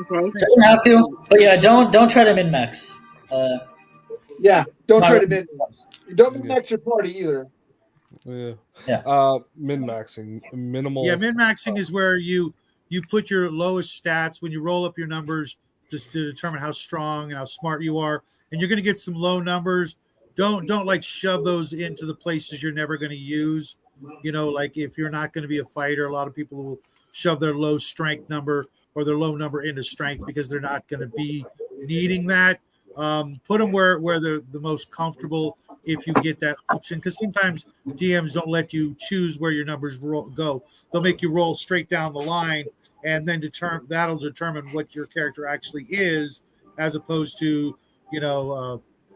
Okay. Doesn't have to, but yeah, don't try to min max. Yeah, don't Not try to really. min-max. Don't min-max your party either. Yeah. Yeah. Min-maxing. Minimal. Yeah, min-maxing is where you put your lowest stats when you roll up your numbers just to determine how strong and how smart you are, and you're going to get some low numbers. Don't like shove those into the places you're never going to use. You know, like if you're not going to be a fighter, a lot of people will shove their low strength number or their low number into strength because they're not going to be needing that. Put them where they're the most comfortable if you get that option, because sometimes DMs don't let you choose where your numbers go. They'll make you roll straight down the line, and then that'll determine what your character actually is, as opposed to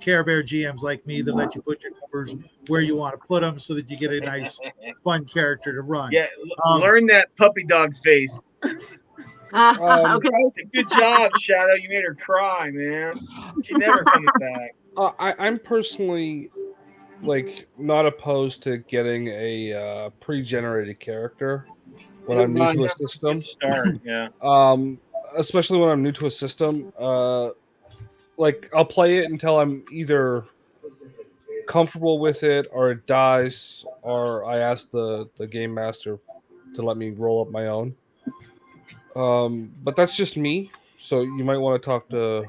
Care Bear GMs like me that let you put your numbers where you want to put them so that you get a nice, fun character to run. Yeah, learn that puppy dog face. Okay. Good job, Shadow. You made her cry, man. She's never coming back. I'm personally not opposed to getting a pre-generated character when I'm new to a system. Good start, yeah. Especially when I'm new to a system. I'll play it until I'm either comfortable with it, or it dies, or I ask the game master to let me roll up my own. But that's just me. So you might want to talk to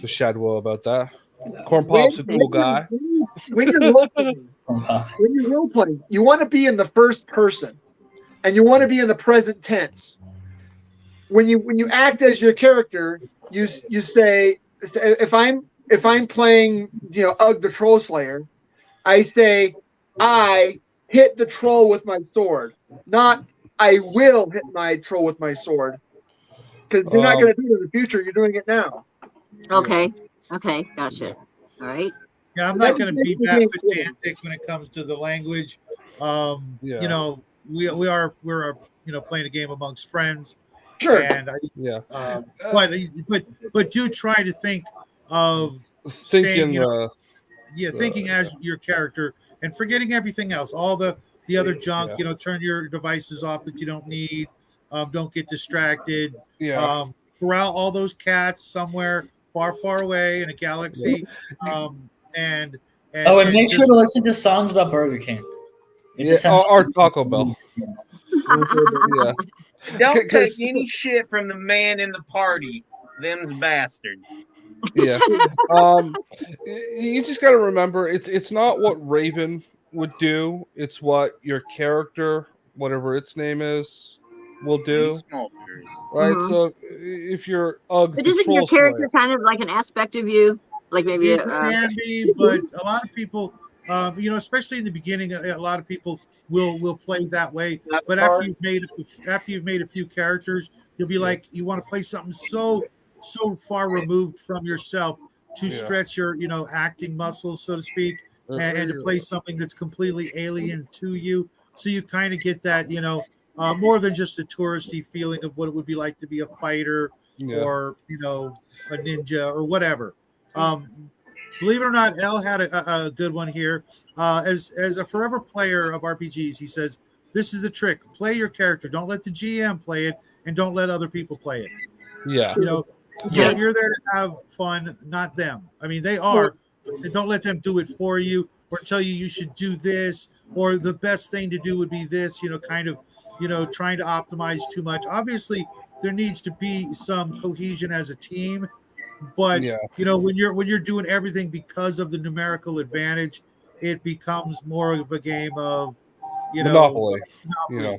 Shadwell about that. Corn Pop's a cool guy. When you're role playing, you want to be in the first person, and you want to be in the present tense. When you act as your character, you say, if I'm playing Ugg the Troll Slayer, I say I hit the troll with my sword, not I will hit my troll with my sword, because you're not going to do it in the future. You're doing it now. Okay. Okay. Gotcha. All right. Yeah, I'm not going to be that pedantic when it comes to the language. Yeah. You know, we're playing a game amongst friends. Sure. And but do try to think of thinking as your character and forgetting everything else, all the other junk. Yeah. Turn your devices off that you don't need. Don't get distracted. Yeah. Corral all those cats somewhere far away in a galaxy. And make sure to listen to songs about Burger King. Or Taco Bell. Yeah. Don't take any shit from the man in the party. Them's bastards. Yeah. You just got to remember, it's not what Raven would do. It's what your character, whatever its name is, will do. Right. Mhm. So if you're Ugg, But isn't your character kind of like an aspect of you? Like maybe it can be, but a lot of people, especially in the beginning, a lot of people will play that way. But after you've made a few characters, you'll be like, you want to play something so far removed from yourself to stretch your acting muscles, so to speak, and to play something that's completely alien to you. So you kind of get that more than just a touristy feeling of what it would be like to be a fighter or a ninja or whatever. Believe it or not, Elle had a good one here. As a forever player of RPGs, he says, this is the trick. Play your character. Don't let the GM play it, and don't let other people play it. Yeah. You're there to have fun, not them. I mean, they are. Don't let them do it for you. or tell you should do this, or the best thing to do would be this, kind of, trying to optimize too much. Obviously, there needs to be some cohesion as a team, but Yeah. when you're doing everything because of the numerical advantage, it becomes more of a game of Monopoly.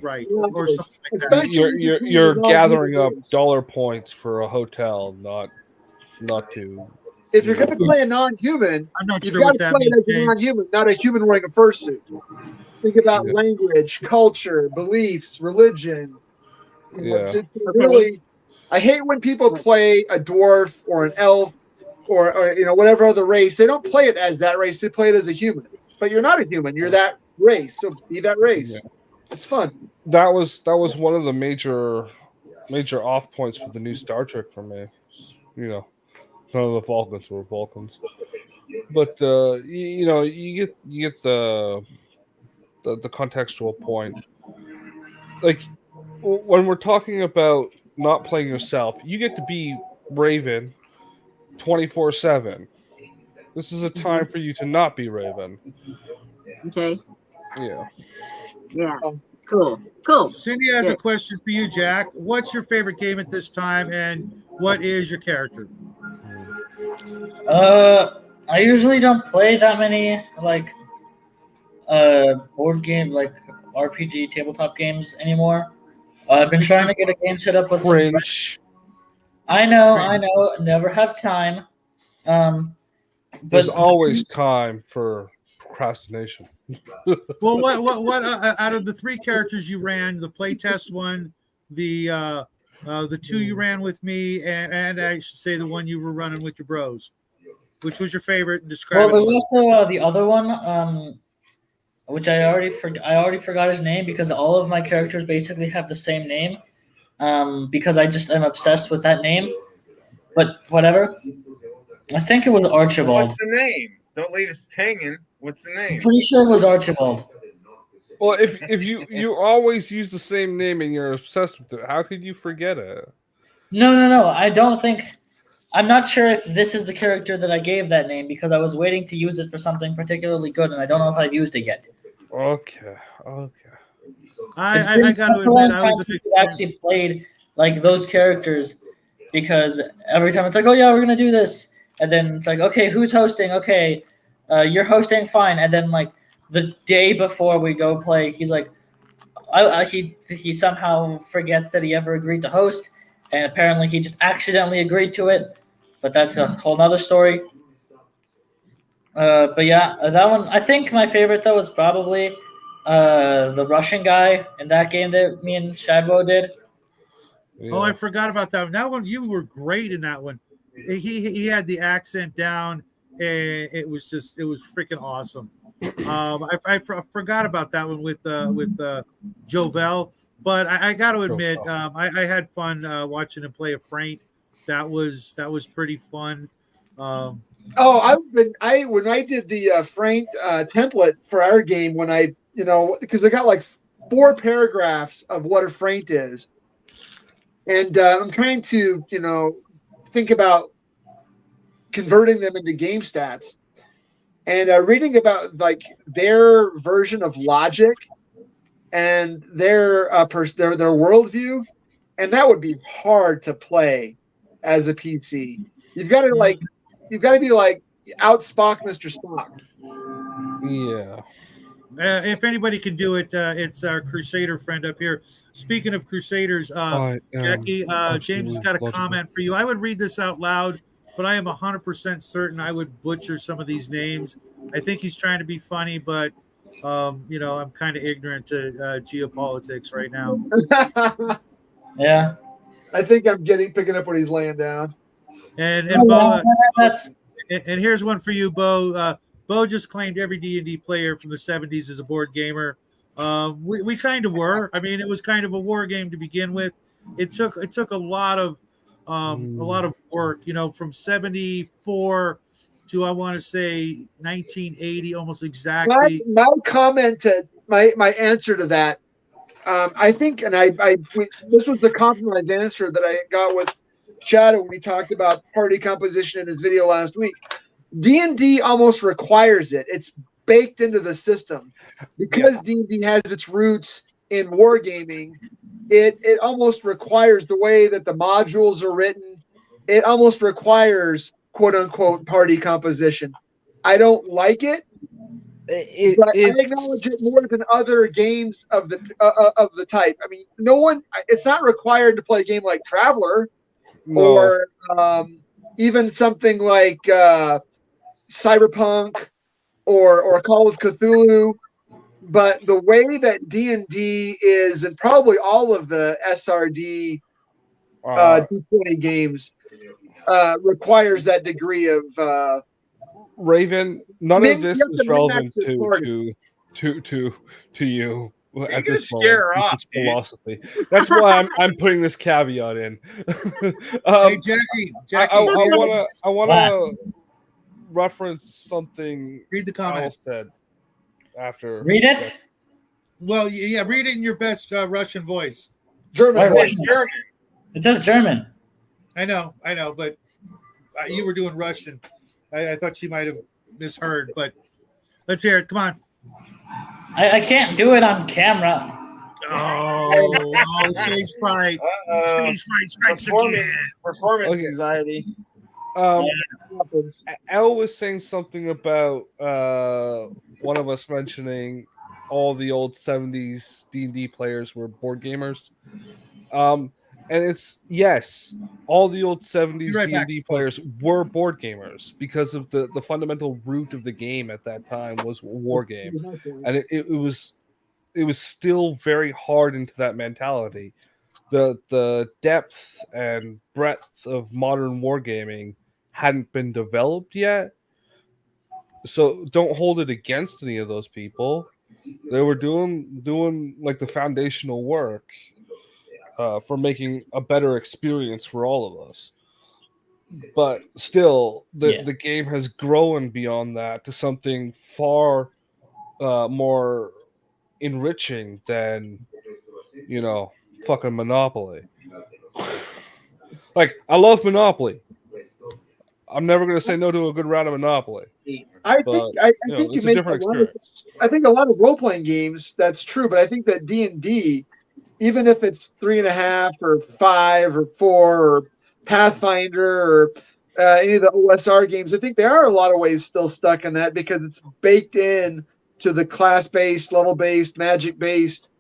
right, Yeah, or something like that. especially You're with gathering up non-human dollar points for a hotel, not to. If you're going to play a non-human, I'm not you've sure got what to that play it means, as a James. non-human, not a human wearing a fursuit. Think about Yeah. language, culture, beliefs, religion. Yeah. To really, I hate when people play a dwarf or an elf or whatever other race. They don't play it as that race. They play it as a human. But you're not a human. You're that race. So be that race. Yeah. It's fun. That was one of the major off points for the new Star Trek for me. None of the Vulcans were Vulcans, but you get the contextual point. Like when we're talking about not playing yourself, you get to be Raven 24/7. This is a time for you to not be Raven. Okay. Yeah. Yeah. Cool. Cindy has a Good. question for you, Jack. What's your favorite game at this time, and what is your character? I usually don't play that many board game RPG tabletop games anymore. I've been trying to get a game set up with some friends. Cringe. I know, never have time. There's But always time for procrastination. Well, what out of the 3 characters you ran, the playtest one, the 2 you ran with me, and I should say the one you were running with your bros, which was your favorite? Describe well, it. there's also the other one, which I already forgot his name because all of my characters basically have the same name. Because I just am obsessed with that name. But whatever. I think it was Archibald. What's the name? Don't leave us hanging. What's the name? Pretty sure it was Archibald. Well, if you always use the same name and you're obsessed with it, how could you forget it? No. I don't think. I'm not sure if this is the character that I gave that name because I was waiting to use it for something particularly good, and I don't know if I've used it yet. Okay. I It's been got such to a long admit, I time was a since big we actually played those characters because every time it's like, oh yeah, we're gonna do this, and then it's like, okay, who's hosting? Okay, you're hosting, fine, and then the day before we go play, he's like, he somehow forgets that he ever agreed to host, and apparently he just accidentally agreed to it, but that's a whole nother story. But yeah, that one, I think my favorite though is probably the Russian guy in that game that me and Shadwo did. Yeah. Oh, I forgot about that one. That one, you were great in that one. He had the accent down, and it was freaking awesome. I forgot about that one with Joe Bell, but I got to admit, I had fun watching him play a Frank. That was pretty fun. When I did the Frank template for our game, when I because I got 4 paragraphs of what a Frank is, and I'm trying to think about converting them into game stats, and reading about their version of logic and their worldview, and that would be hard to play as a PC. You've got to be out Spock, Mr. Spock. Yeah. If anybody can do it, it's our Crusader friend up here. Speaking of Crusaders, Jackie, James has got a comment for you. I would read this out loud, but I am 100% certain I would butcher some of these names. I think he's trying to be funny, but I'm kind of ignorant to geopolitics right now. Yeah. I think I'm picking up what he's laying down. And Bo, and here's one for you, Bo. Bo just claimed every D&D player from the 70s is a board gamer. We kind of were. I mean, it was kind of a war game to begin with. It took a lot of work, from 74 to, I want to say, 1980, almost exactly. My comment to my answer to that, I think, and this was the compromise answer that I got with Shadow when he talked about party composition in his video last week. D&D almost requires it. It's baked into the system because D&D has its roots in wargaming. It almost requires the way that the modules are written. It almost requires quote unquote party composition. I don't like it, but I acknowledge it more than other games of the type. I mean, no one. It's not required to play a game like Traveler or even something like Cyberpunk or Call of Cthulhu. But the way that D&D is, and probably all of the SRD D20 games, requires that degree of Raven. None of this is relevant to you at this moment. It's philosophy. That's why I'm putting this caveat in. Hey, Jackie, I wanna reference something. Read the comment. Al said after. Read it. Well, yeah, read it in your best Russian voice. German. It says German. I know, but you were doing Russian. I thought she might have misheard, but let's hear it. Come on. I can't do it on camera. Oh, stage fright. Stage fright strikes again. Performance anxiety. Al was saying something about one of us mentioning all the old 70s D&D players were board gamers. And it's, yes, all the old 70s D&D players were board gamers because of the fundamental root of the game at that time was war game. And it was still very hard into that mentality. The depth and breadth of modern wargaming hadn't been developed yet. So don't hold it against any of those people. They were doing like the foundational work for making a better experience for all of us. But still, the game has grown beyond that to something far more enriching than, fucking Monopoly. Like, I love Monopoly. I'm never going to say no to a good round of Monopoly. I think you make a lot of role playing games. That's true, but I think that D&D, even if it's 3.5 or 5 or 4 or Pathfinder or any of the OSR games, I think there are a lot of ways still stuck in that because it's baked in to the class based, level based, magic based.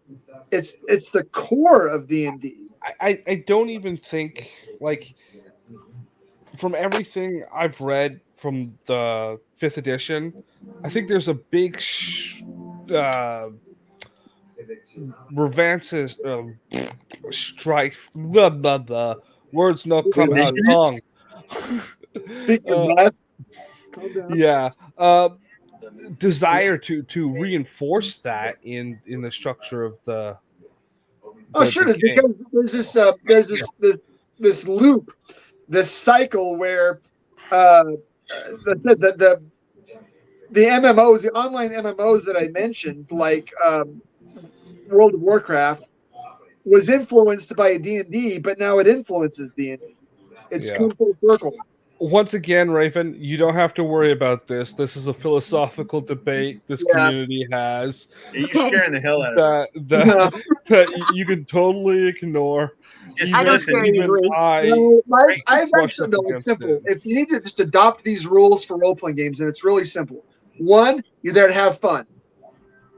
It's the core of D&D. I don't even think, like, from everything I've read from the 5th edition, I think there's a big strife. Blah, blah, blah. Words not come out of tongue. Speaking of that, yeah. Desire to reinforce that in the structure of the. Sure, because there's this loop, this cycle where the MMOs, the online MMOs that I mentioned, like World of Warcraft, was influenced by D&D, but now it influences D&D. It's come full circle. Once again, Raven, you don't have to worry about this. This is a philosophical debate this community has. You're scaring the hell out of that you can totally ignore. Just I don't scare easily. I've actually done it simple. If you need to just adopt these rules for role-playing games, then it's really simple. 1, you're there to have fun.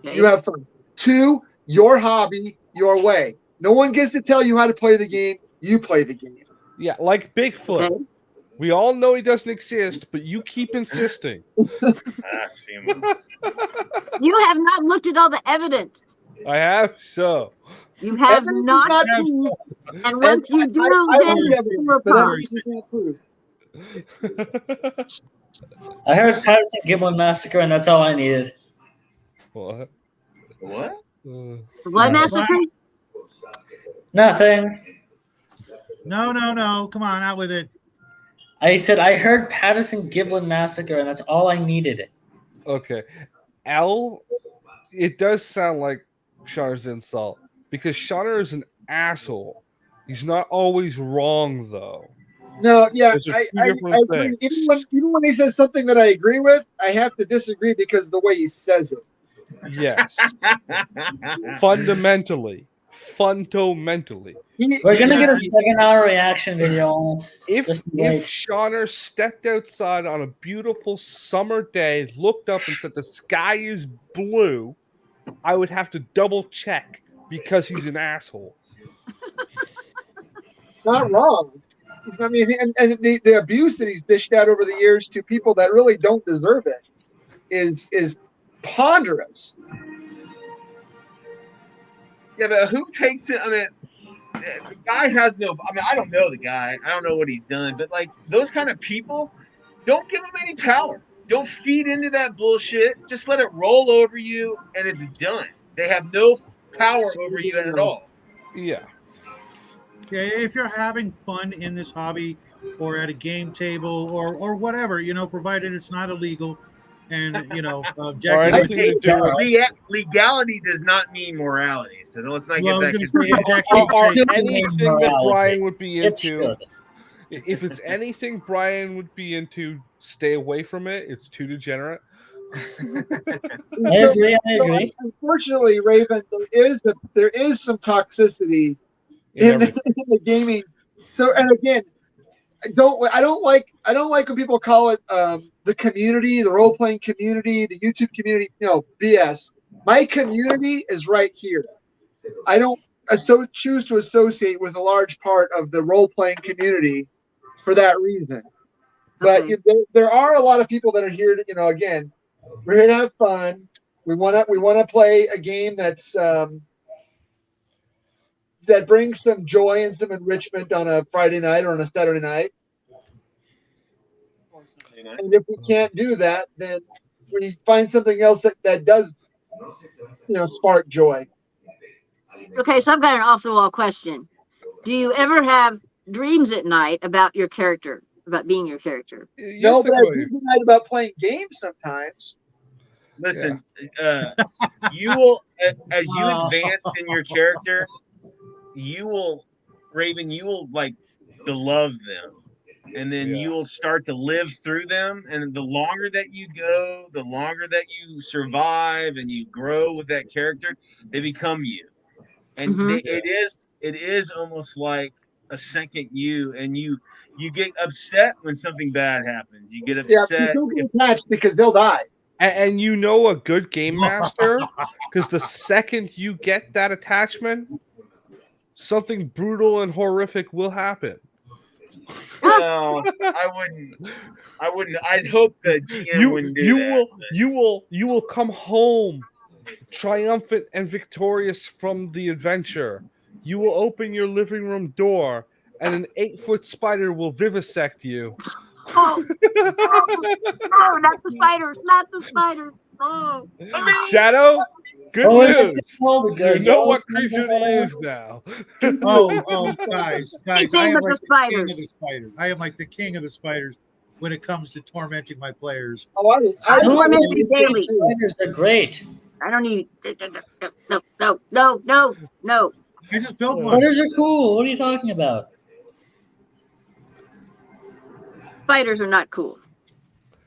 Okay. You have fun. 2, your hobby, your way. No one gets to tell you how to play the game. You play the game. Yeah, like Bigfoot. Okay. We all know he doesn't exist, but you keep insisting. You have not looked at all the evidence. I have so. You have not. And once you do, then I heard Patterson Gibbon Massacre, and that's all I needed. What? What massacre? Nothing. No. Come on, out with it. I said I heard Patterson Gibbon Massacre, and that's all I needed. Okay. Al, it does sound like Shauner's insult because Shauner is an asshole. He's not always wrong, though. No, yeah, Those are I two different agree. things. Even when he says something that I agree with, I have to disagree because of the way he says it. Yes. Fundamentally. We're gonna get a 7-hour reaction video on this. If Just wait. Shauner stepped outside on a beautiful summer day, looked up and said the sky is blue, I would have to double check because he's an asshole. Not wrong. I mean, and the abuse that he's dished out over the years to people that really don't deserve it is ponderous. Yeah, but who takes it? I mean, the guy has no. I mean, I don't know the guy. I don't know what he's done. But like those kind of people, don't give them any power. Don't feed into that bullshit. Just let it roll over you, and it's done. They have no power over you at all. Yeah. Yeah, if you're having fun in this hobby or at a game table or whatever, provided it's not illegal, and Or anything to do with legality does not mean morality. So let's not Well, I get was that. going to say, Jack or keeps saying, anything that Brian would be It into. should. If it's anything Brian would be into, stay away from it. It's too degenerate. I agree. Unfortunately, Raven, there is some toxicity in the gaming. So, and again, I don't like when people call it the community, the role playing community, the YouTube community. No, BS. My community is right here. I don't choose to associate with a large part of the role playing community for that reason. But there are a lot of people that are here to, again, we're here to have fun. We want to play a game that's that brings some joy and some enrichment on a Friday night or on a Saturday night. And if we can't do that, then we find something else that does, spark joy. Okay, so I've got an off-the-wall question. Do you ever have dreams at night about your character, about being your character? No, but I dream at night about playing games sometimes. Listen, you will, as you advance in your character, you will, Raven, you will like beloved them. And then you will start to live through them. And the longer that you go, the longer that you survive and you grow with that character, they become you. And it is almost like a second you. And you get upset when something bad happens. You get upset. Yeah, don't get attached because they'll die. And a good game master, because the second you get that attachment, something brutal and horrific will happen. No, I wouldn't. I'd hope the GM wouldn't do that. You will come home triumphant and victorious from the adventure. You will open your living room door, and an 8-foot spider will vivisect you. Oh, no, not the spiders, not the spiders. Oh. Shadow, good news. You know what creature creature to use now. Oh, guys, I am like the king of spiders. the spiders. I am like the king of the spiders when it comes to tormenting my players. Oh, I torment you daily. Spiders are great. I don't need no. I just built one. Spiders are cool. What are you talking about? Spiders are not cool.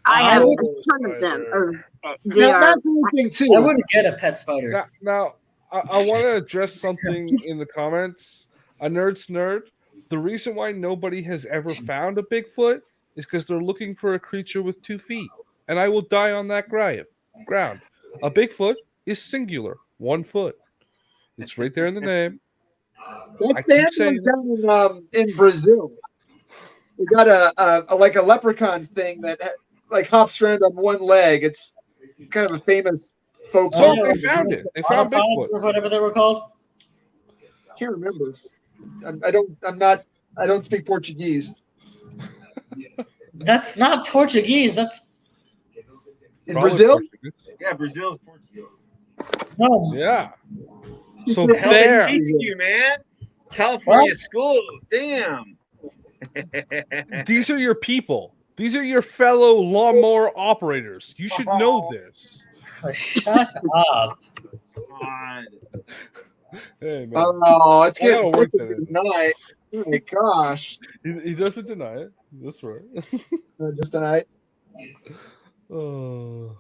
I have a ton of them. They are. That's the thing too. I wouldn't get a pet spider. Now I want to address something in the comments. A nerd's nerd. The reason why nobody has ever found a Bigfoot is because they're looking for a creature with 2 feet. And I will die on that ground. A Bigfoot is singular, 1 foot. It's right there in the name. That's down in Brazil. We got a like a leprechaun thing that like hops around on one leg. It's kind of a famous folk. So they found it. They found Bigfoot. Or whatever they were called. I can't remember. I don't speak Portuguese. That's not Portuguese. That's in Brazil. Yeah, Brazil's Portuguese. no. Yeah. So Hell, there. they teach you, man. California schools. Damn. These are your people. These are your fellow lawnmower operators. You should know this. Shut up. God. Hey, man. Oh, it's I gotta getting work freaking today. tonight. Oh my gosh. He doesn't deny it. That's right. Just tonight. Oh.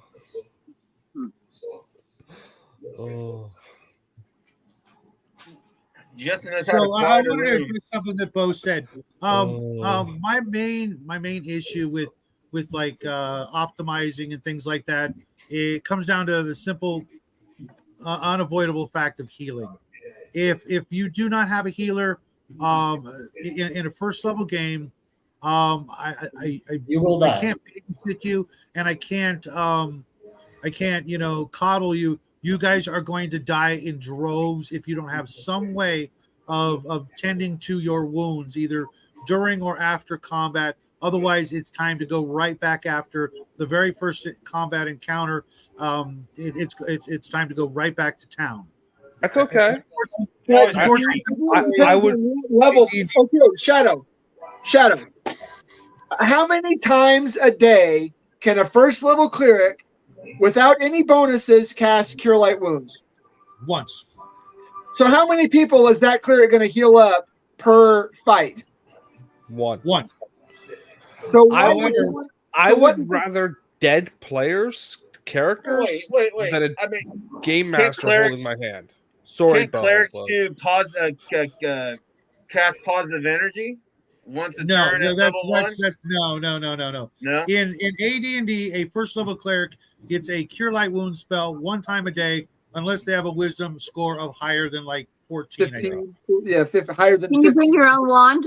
Oh. Justin knows how to So I quiet a wanted to room. address something that Bo said. My main issue with like optimizing and things like that, it comes down to the simple, unavoidable fact of healing. If you do not have a healer, in a first level game, You will I die. can't babysit you, and I can't coddle you. You guys are going to die in droves if you don't have some way of tending to your wounds, either during or after combat. Otherwise, it's time to go right back after the very first combat encounter. It's time to go right back to town. That's okay. I would level. Okay, Shadow. How many times a day can a first level cleric, without any bonuses, cast Cure Light Wounds? Once. So how many people is that cleric going to heal up per fight? One. So I would rather dead players, characters, Wait. than a I mean, game master holding my hand. Sorry, can't Bo, clerics but- do cast positive energy once a No, turn no, at that's level 1? no. No. In AD&D, a first level cleric gets a Cure Light Wound spell one time a day, unless they have a Wisdom score of higher than like 14. I think. 15, yeah, 50, higher than Can you 15. bring your own wand?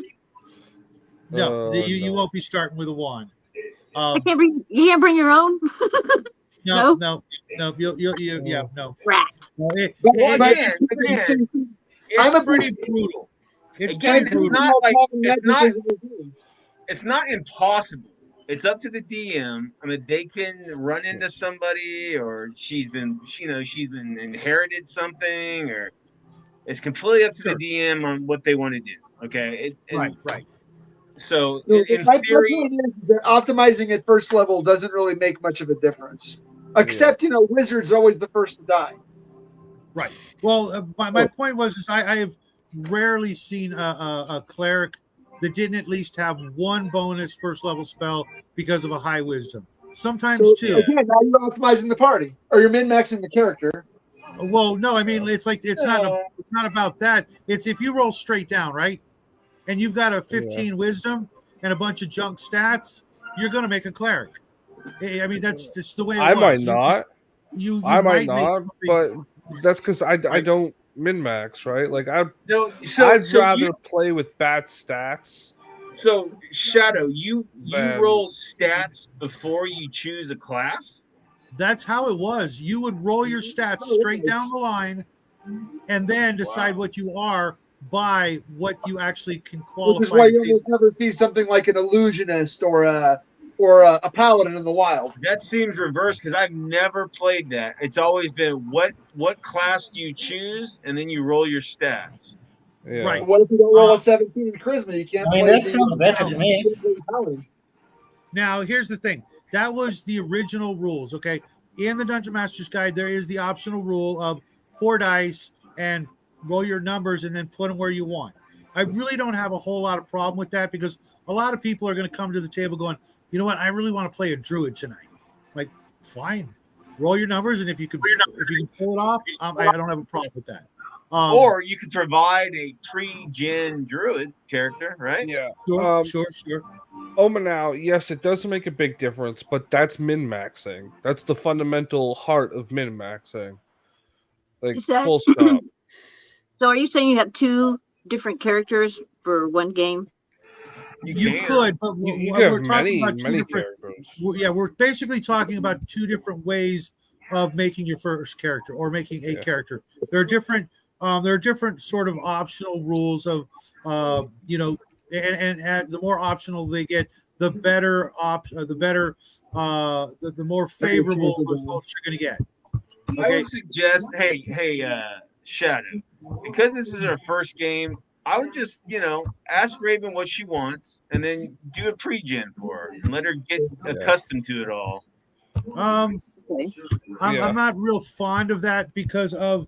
No, you no. won't be starting with a wand. You can't bring your own? No. No? Yeah, no. Rat. No, Well, But- again, it's pretty brutal. It's Again, pretty it's brutal. not like That's because of the game. it's not impossible. It's up to the DM. I mean, they can run into somebody, or she's been inherited something, or it's completely up to Sure. the DM on what they want to do. Okay, Right. So No, in my theory, point is that optimizing at first level doesn't really make much of a difference. Except, Wizard's always the first to die. Well, my point was is I have rarely seen a cleric that didn't at least have one bonus first level spell because of a high wisdom. Sometimes So, two. again, now you're optimizing the party, or you're min-maxing the character. Well, no, I mean it's No. not about that. It's if you roll straight down, right? And you've got a 15 wisdom and a bunch of junk stats, you're going to make a cleric. I mean that's just the way it I was. might not. You I might make not, something- but that's because I don't min max, right? Like I'd no. rather play with bad stats. So Shadow, you Then- roll stats before you choose a class. That's how it was. You would roll your stats straight down the line, and then decide what you are by what you actually can qualify. Which is why you to. almost never see something like an illusionist or a paladin in the wild. That seems reversed because I've never played that. It's always been what class do you choose, and then you roll your stats. Yeah. Right. What if you don't roll a 17 in charisma? You can't I mean, play that sounds better to me. paladin. Now, here's the thing. That was the original rules, okay? In the Dungeon Master's Guide, there is the optional rule of 4 dice and roll your numbers and then put them where you want. I really don't have a whole lot of problem with that because a lot of people are going to come to the table going, you know what? I really want to play a druid tonight. Like, fine. Roll your numbers, and if you can pull it off, I don't have a problem with that. Or you could provide a pre-gen druid character, right? Yeah. Sure. Now, yes, it does make a big difference, but that's min-maxing. That's the fundamental heart of min-maxing. Like, Is that- full stop. So are you saying you have 2 different characters for one game? You can. could, but You we're have talking many, about two many different. characters. Yeah, we're basically talking about 2 different ways of making your first character or making a character. There are different sort of optional rules of and the more optional they get, the better the more favorable results you're going to get. I would suggest, hey, Shadow, because this is her first game, I would just, ask Raven what she wants, and then do a pre-gen for her, and let her get accustomed to it all. Okay. I'm not real fond of that because of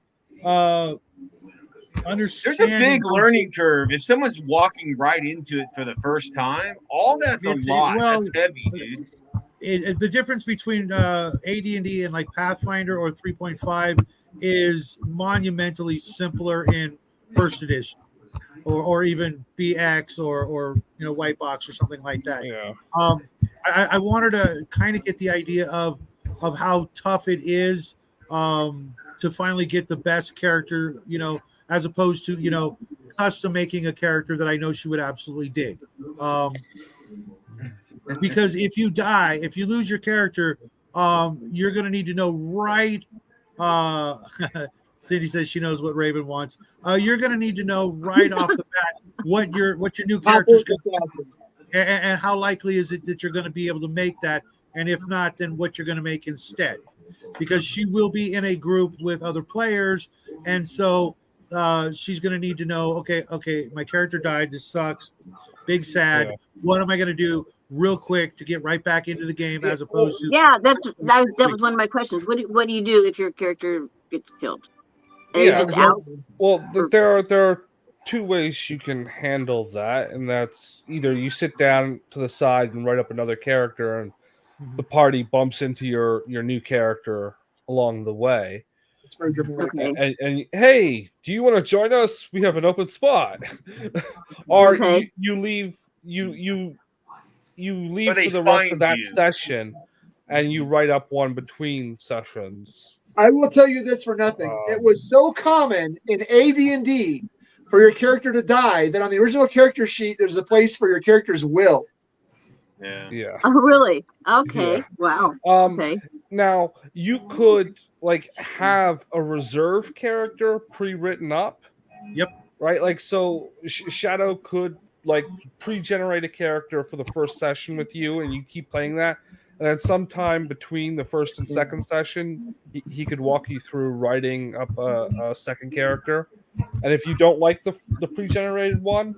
understanding. There's a big learning curve. If someone's walking right into it for the first time, all that's a lot. That's heavy, dude. The difference between AD&D and like Pathfinder or 3.5 is monumentally simpler in first edition, or even BX or White Box or something like that. Yeah. I wanted to kind of get the idea of how tough it is to finally get the best character, as opposed to custom making a character that I know she would absolutely dig. Because if you lose your character, you're going to need to know right. Cindy says she knows what Raven wants. You're going to need to know right off the bat what your new character is going to be, and how likely is it that you're going to be able to make that, and if not, then what you're going to make instead, because she will be in a group with other players, and so she's going to need to know. Okay, my character died. This sucks. Big sad. Yeah. What am I going to do real quick to get right back into the game, as opposed to that was one of my questions. What do you do if your character gets killed? Well, there are two ways you can handle that, and that's either you sit down to the side and write up another character, and the party bumps into your new character along the way. Okay. And hey, do you want to join us? We have an open spot. Or you leave for the rest of that session, and you write up one between sessions. I will tell you this for nothing. It was so common in AD&D for your character to die that on the original character sheet, there's a place for your character's will. Yeah. Oh, really? Okay. Yeah. Wow. Okay. Now you could have a reserve character pre-written up. Yep. Right. So Shadow could pre-generate a character for the first session with you, and you keep playing that. And then sometime between the first and second session, he could walk you through writing up a second character. And if you don't like the pre-generated one,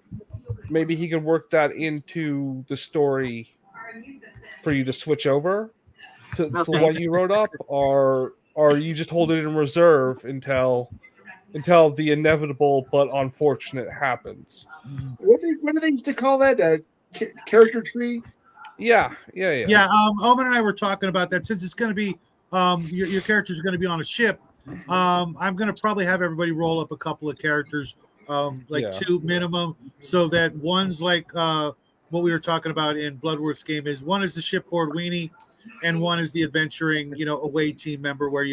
maybe he could work that into the story for you to switch over to what you wrote up, or you just hold it in reserve until the inevitable but unfortunate happens. What do they used to call that? A character tree? Yeah. Omen and I were talking about that. Since it's going to be your characters are going to be on a ship, I'm going to probably have everybody roll up a couple of characters, two minimum, so that one's like what we were talking about in Bloodworth's game is one is the shipboard weenie, and one is the adventuring, away team member where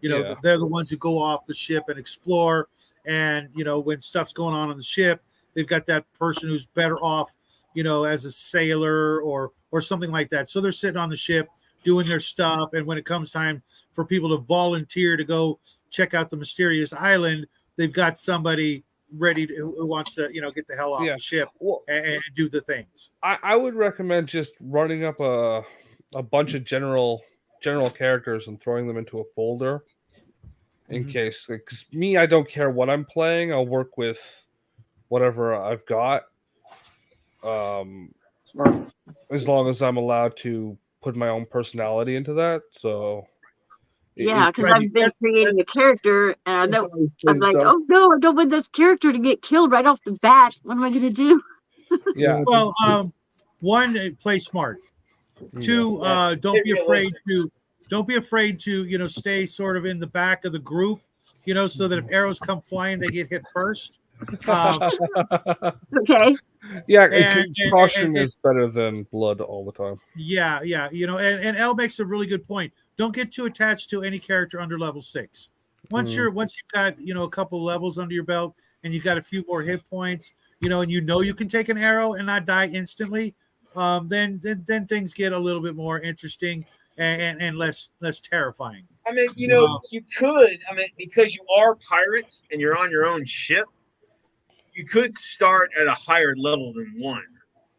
they're the ones who go off the ship and explore, and when stuff's going on the ship, they've got that person who's better off, as a sailor or something like that. So they're sitting on the ship doing their stuff, and when it comes time for people to volunteer to go check out the mysterious island, they've got somebody ready who wants to get the hell off the ship and do the things. I would recommend just running up a bunch of general characters and throwing them into a folder in case. Because me, I don't care what I'm playing. I'll work with whatever I've got. As long as I'm allowed to put my own personality into that. So because I've been creating a character, and I'm like, oh no, I don't want this character to get killed right off the bat. What am I going to do? Yeah. Well, one, play smart. Two, don't be afraid to stay sort of in the back of the group, so that if arrows come flying, they get hit first. Okay. Yeah, caution is better than blood all the time. Yeah, and Elle makes a really good point. Don't get too attached to any character under level 6. Once you've got a couple levels under your belt, and you've got a few more hit points, and you can take an arrow and not die instantly, then things get a little bit more interesting and less terrifying. I mean, you could. I mean, because you are pirates and you're on your own ship, you could start at a higher level than 1.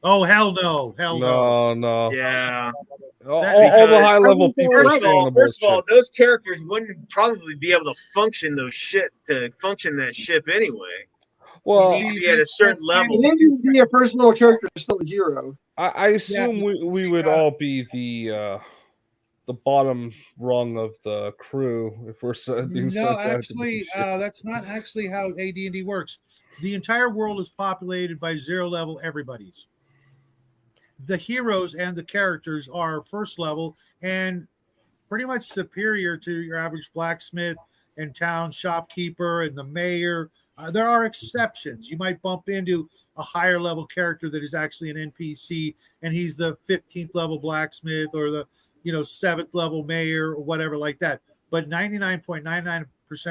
Oh, hell no. No. Yeah. All the high level people. First of all, those characters wouldn't probably be able to function that ship anyway. Well, you need to be at a certain level. You need to be a first level character, still a hero. I assume we would all be the the bottom rung of the crew. If we're being No, sent out to do actually, shit. that's not actually how AD&D works. The entire world is populated by 0 level everybody's. The heroes and the characters are first level and pretty much superior to your average blacksmith and town shopkeeper and the mayor. There are exceptions. You might bump into a higher level character that is actually an NPC, and he's the 15th level blacksmith or the 7th level mayor or whatever like that. But 99.99%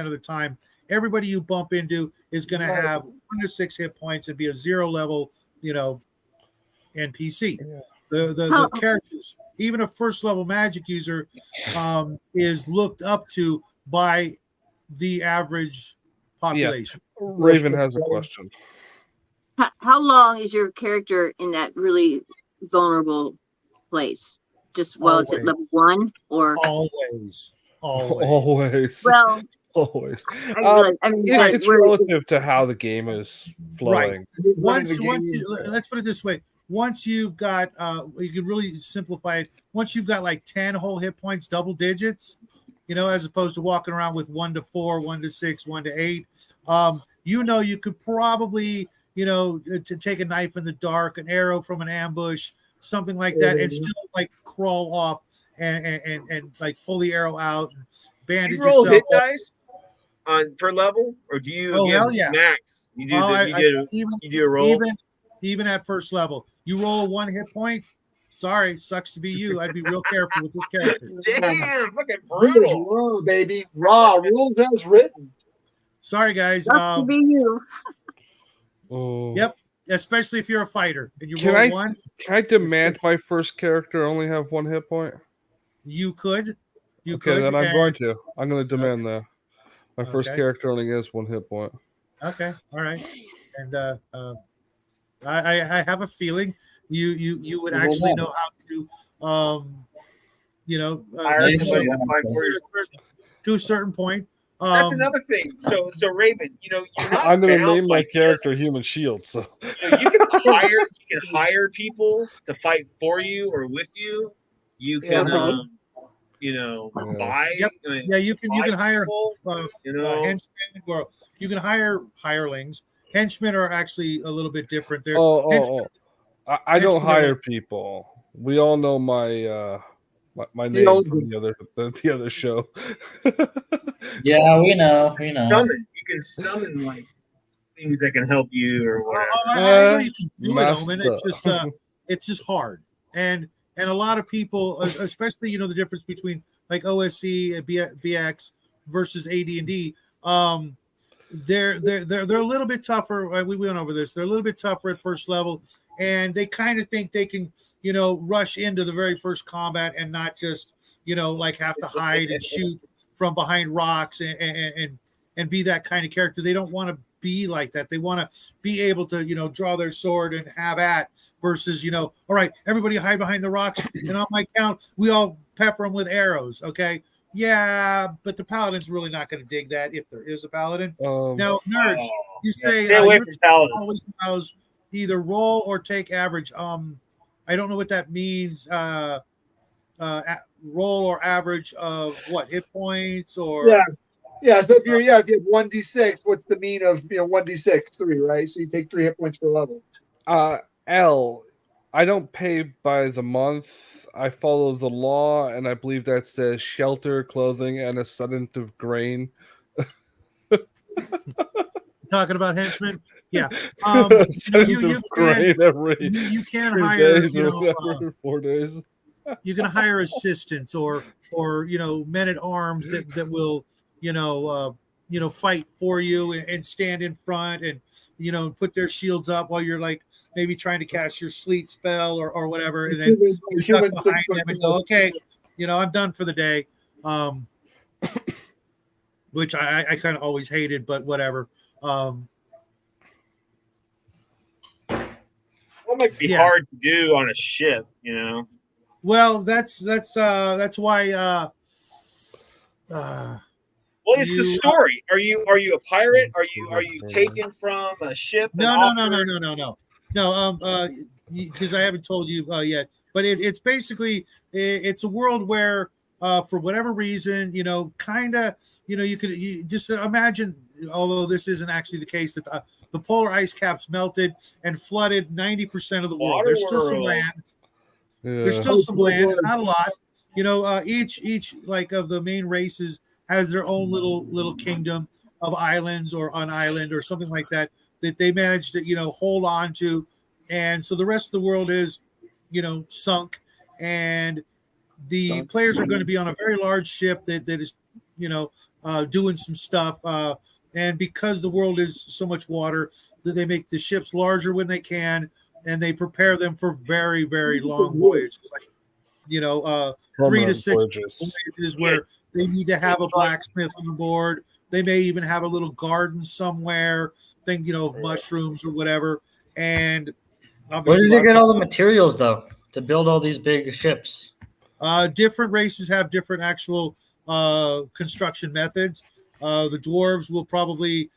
of the time, everybody you bump into is going to have 1 to 6 hit points and be a 0 level, NPC. Yeah. The characters, even a first level magic user, is looked up to by the average population. Raven has a question. How long is your character in that really vulnerable place? Just while it's at level 1, or always? Well, always. It's relative to how the game is flowing. Right. Let's put it this way. Once you've got, you can really simplify it. Once you've got like 10 whole hit points, double digits, as opposed to walking around with 1 to 4, 1 to 6, 1 to 8, you could probably, to take a knife in the dark, an arrow from an ambush, something like that, and still like crawl off and like pull the arrow out and bandage you roll yourself hit up. dice per level, or do you give max? You do you do a roll even at first level. You roll a 1 hit point. Sorry, sucks to be you. I'd be real careful with this character. Damn, fucking brutal. Whoa, baby. Raw rules as written. Sorry, guys. Sucks to be you. Yep. Especially if you're a fighter and you Can roll I- 1. Can I demand my first character only have 1 hit point? You could. Okay, then I'm going to demand that. My first character only has 1 hit point. Okay. All right. And I have a feeling you would actually know how to hire somebody to fight for you. to a certain point. That's another thing. So Raven, you're not I'm going to bound name my by character Human Shield. So you can hire people to fight for you or with you. You can buy. Yep. You can hire people, henchmen, or you can hire hirelings. Henchmen are actually a little bit different. They're I don't hire people. We all know my my name from the other show. Yeah, we know. You can summon like things that can help you or whatever. I know you can do it, Omen. It's just hard, and a lot of people, especially the difference between like OSC and BX versus AD&D. They're a little bit tougher. We went over this. They're a little bit tougher at first level, and they kind of think they can, rush into the very first combat and not just, like have to hide and shoot from behind rocks and be that kind of character. They don't want to be like that. They want to be able to, draw their sword and have at versus, all right, everybody hide behind the rocks, and on my count, we all pepper them with arrows. Okay. Yeah, but the paladin's really not going to dig that if there is a paladin. Now, nerds, you say stay away from paladins. Always allows either roll or take average. I don't know what that means. Roll or average of what, hit points or yeah. So if you have 1d6, what's the mean of 1d6? 3, right? So you take 3 hit points per level. I don't pay by the month. I follow the law, and I believe that says shelter, clothing, and a sedative grain. Talking about henchmen, yeah. Sedative grain every you can 3 hire days or whatever, 4 days. You can hire assistants or men at arms that will fight for you and stand in front and put their shields up while you're like maybe trying to cast your sleep spell or whatever, and then you duck behind them and go, okay, I'm done for the day. Which I kind of always hated, but whatever. That might be hard to do on a ship, Well, that's why. Well, it's the story. Are you a pirate? Are you taken from a ship? No. Because I haven't told you yet. But it's basically it's a world where for whatever reason, kind of, you just imagine, although this isn't actually the case, that the polar ice caps melted and flooded 90% of the world. There's still some land. There's still some land, not a lot. Each like of the main races has their own little kingdom of islands or an island or something like that they managed to hold on to, and so the rest of the world is sunk, and the players are going to be on a very large ship that is doing some stuff, and because the world is so much water, that they make the ships larger when they can, and they prepare them for very, very long voyages, like 3 to 6 voyages where they need to have a blacksmith on board. They may even have a little garden somewhere, of mushrooms or whatever. And where do they get all the materials though to build all these big ships? Different races have different actual construction methods. The dwarves will probably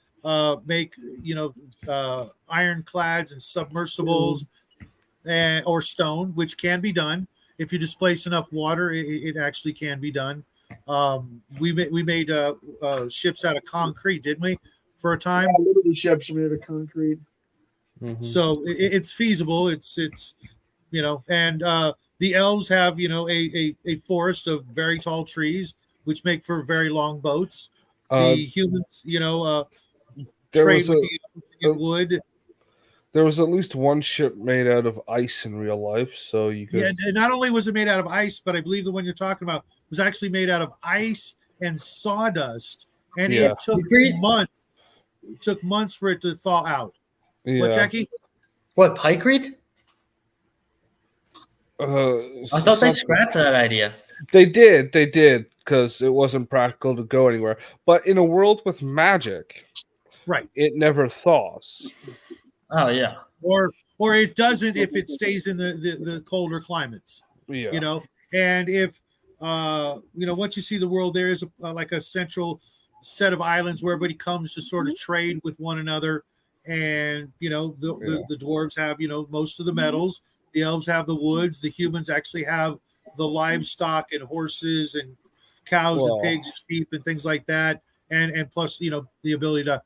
make ironclads and submersibles, or stone, which can be done if you displace enough water. It actually can be done. We made ships out of concrete, didn't we, for a time? Yeah, literally ships made out of concrete. Mm-hmm. So it's feasible. It's and the elves have a forest of very tall trees, which make for very long boats. The humans trade with the elves to get wood. There was at least one ship made out of ice in real life, so you could. Yeah, and not only was it made out of ice, but I believe the one you're talking about was actually made out of ice and sawdust, and it took months. It took months for it to thaw out. Yeah. What, Jackie? What, pykrete? I thought they scrapped that idea. They did, because it wasn't practical to go anywhere. But in a world with magic, right, it never thaws. Oh yeah. Or it doesn't if it stays in the colder climates. Yeah. And if once you see the world, there is like a central set of islands where everybody comes to sort of trade with one another. And the dwarves have most of the metals. The elves have the woods. The humans actually have the livestock and horses and cows and pigs and sheep and things like that. And plus the ability to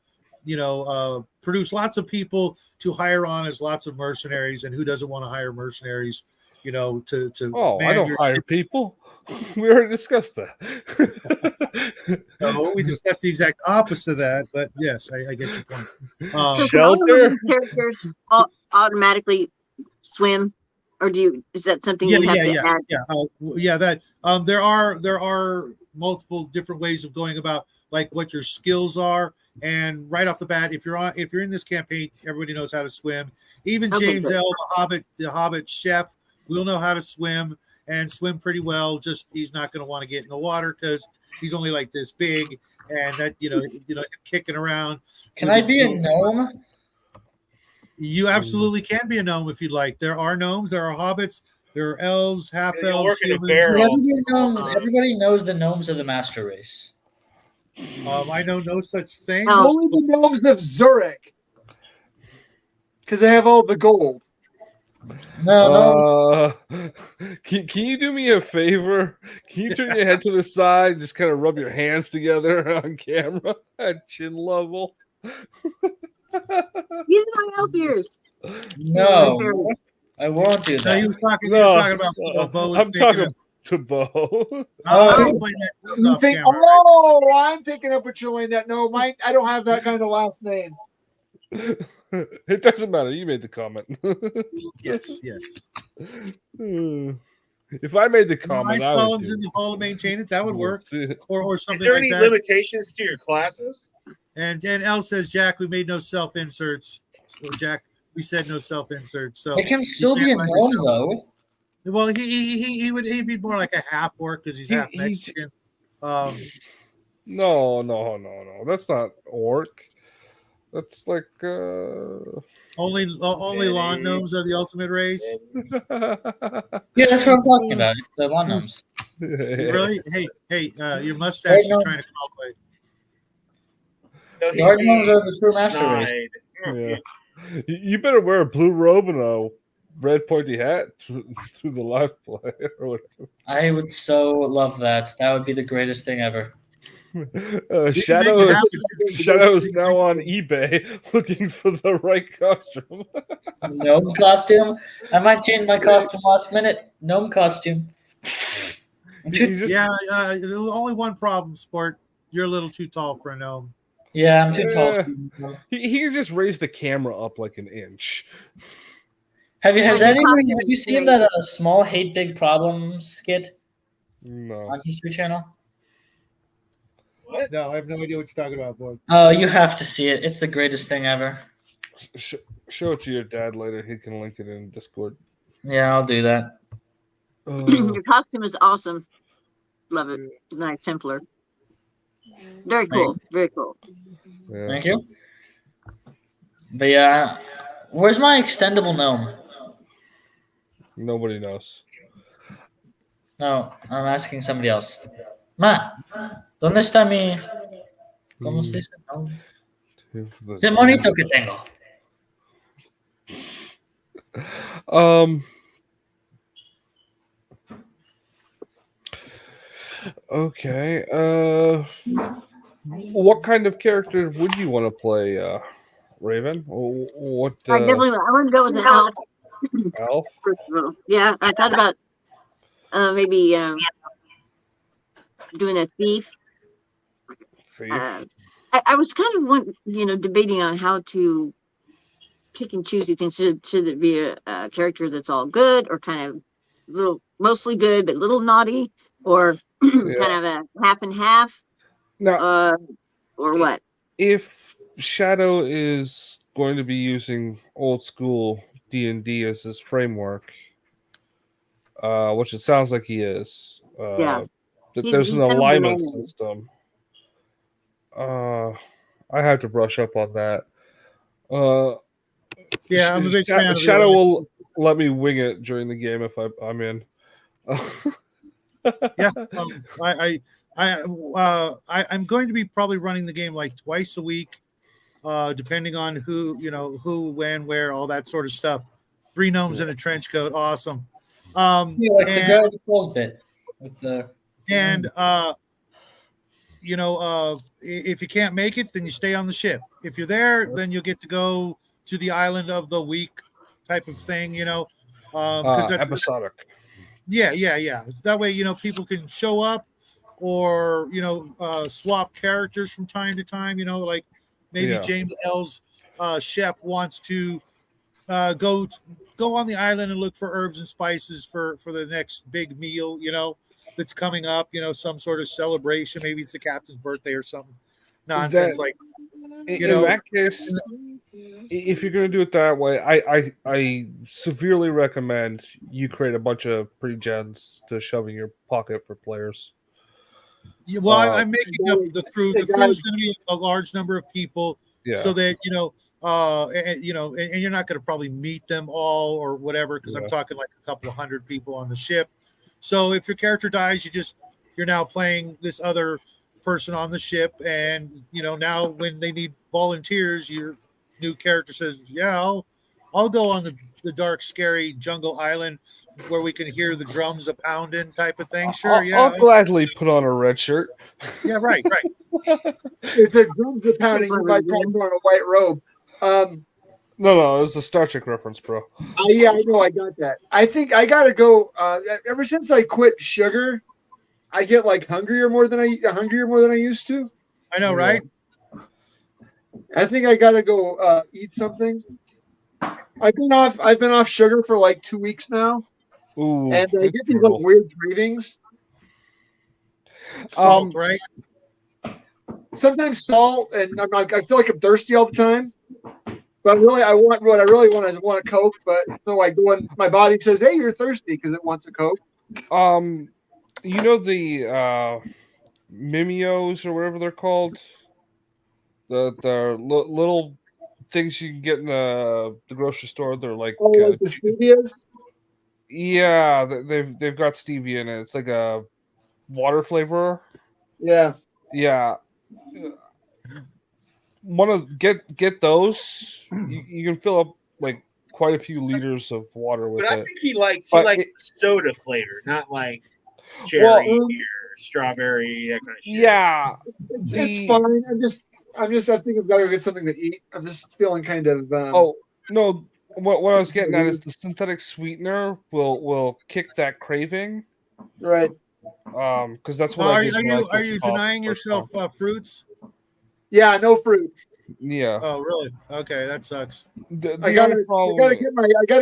produce lots of people to hire on as lots of mercenaries. And who doesn't want to hire mercenaries? I don't hire people. We already discussed that. No, we discussed the exact opposite of that, but yes, I get your point. So can all of the characters automatically swim, or is that something you have to add? There are multiple different ways of going about like what your skills are, and right off the bat, if you're in this campaign, everybody knows how to swim. Even James L., the Hobbit chef, will know how to swim and swim pretty well. Just he's not going to want to get in the water because he's only like this big, and that kicking around. Can I be a gnome? You absolutely can be a gnome if you'd like. There are gnomes, there are hobbits, there are elves, half elves, humans. Everybody knows the gnomes are the master race. I know no such thing. Only the gnomes of Zurich, because they have all the gold. No. Can you do me a favor? Can you turn your head to the side and just kind of rub your hands together on camera at chin level? These are my elf ears. No, I won't do that. No, he was talking about Bo. I'm talking to Bo. I'm thinking of Patrolling. No, I don't have that kind of last name. It doesn't matter. You made the comment. Yes. If I made the comment, nice columns in the hall to maintain it. That would work, or something. Is there like any that. limitations to your classes? And L says, Jack, we made no self inserts. So Jack, we said no self inserts. So it can still be a gnome though. Well, he'd be more like a half orc because he's half Mexican. No. That's not orc. That's like only lawn gnomes are the ultimate race. Yeah, that's what I'm talking about. The lawn gnomes. Really? Hey, your mustache is trying to call away. The gnomes are the true master race. Yeah. You better wear a blue robe and a red pointy hat through the live play or whatever. I would so love that. That would be the greatest thing ever. Shadow is now on eBay looking for the right costume. Gnome costume. I might change my costume last minute. Gnome costume. Yeah, only one problem, Sport. You're a little too tall for a gnome. Yeah, I'm too tall. He can just raise the camera up like an inch. Have you seen that small hate big problems skit No. on History Channel? What? No, I have no idea what you're talking about, boy. Oh, you have to see it. It's the greatest thing ever. Show it to your dad later. He can link it in Discord. Yeah, I'll do that. Your costume is awesome. Love it. Nice Templar. Very cool. Very cool. Yeah. Thank you. But yeah, where's my extendable gnome? Nobody knows. No, I'm asking somebody else. Ma, ¿dónde está mi? ¿Cómo se dice? Ese monito que tengo. Okay. What kind of character would you want to play, Raven? What? I want to go with an elf. Elf? Yeah, I thought about maybe doing a thief. I was kind of debating on how to pick and choose these things. Should it be a character that's all good, or kind of mostly good but little naughty, or kind of a half and half? Now, or what? If Shadow is going to be using old school D&D as his framework, which it sounds like he is, that there's an alignment system. I have to brush up on that. Yeah, I'm a big fan of Shadow will let me wing it during the game if I'm in. Yeah, I'm going to be probably running the game like twice a week, depending on who, when, where, all that sort of stuff. 3 gnomes in a trench coat, awesome. Yeah, like the girl with the bit with the. And if you can't make it, then you stay on the ship. If you're there, then you'll get to go to the island of the week type of thing. Because that's episodic. Yeah. That way, people can show up or, swap characters from time to time, like maybe James L's chef wants to go on the island and look for herbs and spices for the next big meal, that's coming up, some sort of celebration. Maybe it's the captain's birthday or something nonsense in that case. If you're going to do it that way, I severely recommend you create a bunch of pre-gens to shove in your pocket for players. Yeah, well, I'm making up the crew. The crew is going to be a large number of people, so that and you're not going to probably meet them all or whatever, because I'm talking like a couple of hundred people on the ship. So if your character dies, you're now playing this other person on the ship, and now when they need volunteers, your new character says, I'll go on the dark, scary jungle island where we can hear the drums a pounding type of thing. Sure, I'll gladly put on a red shirt. Yeah, right. If the drums are pounding, you might try to put on a white robe. No, it was a Star Trek reference, bro. Yeah, I know, I got that. I think I gotta go. Ever since I quit sugar, I get like hungrier more than I used to. I know, right? I think I gotta go eat something. I've been off sugar for like 2 weeks now. Ooh, and I get these like weird cravings. Salt, right? Sometimes salt, and I feel like I'm thirsty all the time. But really, I really want is a Coke. But so I go and my body says, "Hey, you're thirsty," because it wants a Coke. The Mimios or whatever they're called, the little things you can get in the grocery store. They're like like the stevias. Yeah, they've got stevia in it. It's like a water flavor. Yeah. Want to get those? You can fill up like quite a few liters of water with But I it. think he likes But the soda flavor, not like cherry Well, or strawberry, that kind of shit. Yeah, It's fine. I think I've got to get something to eat. I'm just feeling kind of. Oh no! What I was getting at is the synthetic sweetener will kick that craving, right. Because that's what Are I did. when I you took the coffee denying first yourself time. fruits? Yeah, no fruit. Yeah. Oh, really? Okay, that sucks. The I only problem. gotta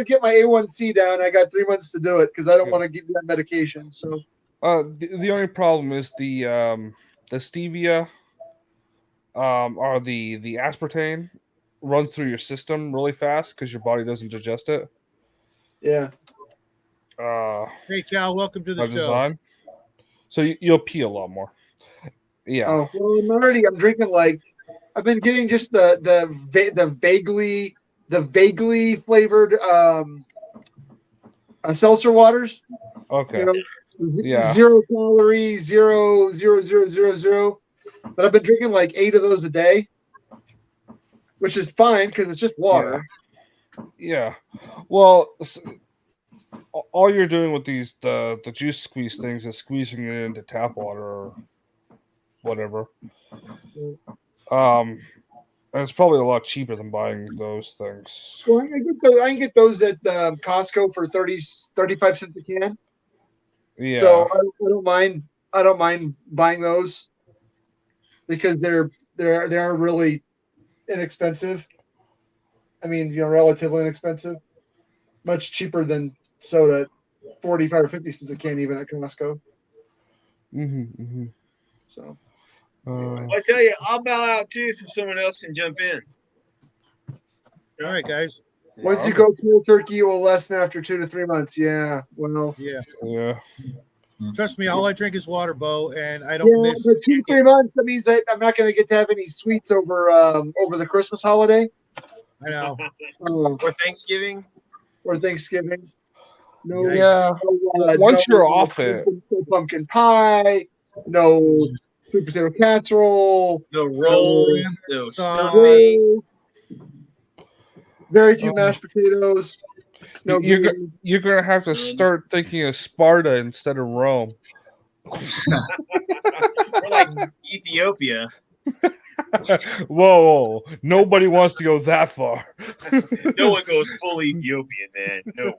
get my A1C down. I got 3 months to do it because I don't want to give you that medication. So The only problem is the stevia, or the aspartame runs through your system really fast because your body doesn't digest it. yeah. Hey, Cal, welcome to the By show. design. So you'll pee a lot more. Yeah. Oh well, I'm drinking I've been getting just the vaguely flavored seltzer waters. Okay. You know, Yeah. 0 calories, 0. But I've been drinking 8 of those a day, which is fine because it's just water. Yeah. Well, all you're doing with the juice squeeze things is squeezing it into tap water or whatever. And it's probably a lot cheaper than buying those things. Well, I can get those at Costco for 35 cents a can. Yeah. So I don't mind. I don't mind buying those because they are really inexpensive. I mean, relatively inexpensive, much cheaper than soda, 45 or 50 cents a can even at Costco. So. I tell you, I'll bow out too, so someone else can jump in. All right, guys. Once you go cold turkey, it will lessen after 2 to 3 months. Yeah. Well. Yeah. Trust me, all I drink is water, Bo, and I don't miss. But 2 to 3 months, that means that I'm not going to get to have any sweets over the Christmas holiday. I know. Or Thanksgiving. No. Yeah. Once you're off it. No pumpkin pie. No sweet potato casserole. No rolls. No snow. Very few mashed potatoes. No. You're gonna have to start thinking of Sparta instead of Rome. Or like Ethiopia. Whoa! Nobody wants to go that far. No one goes full Ethiopian, man. No.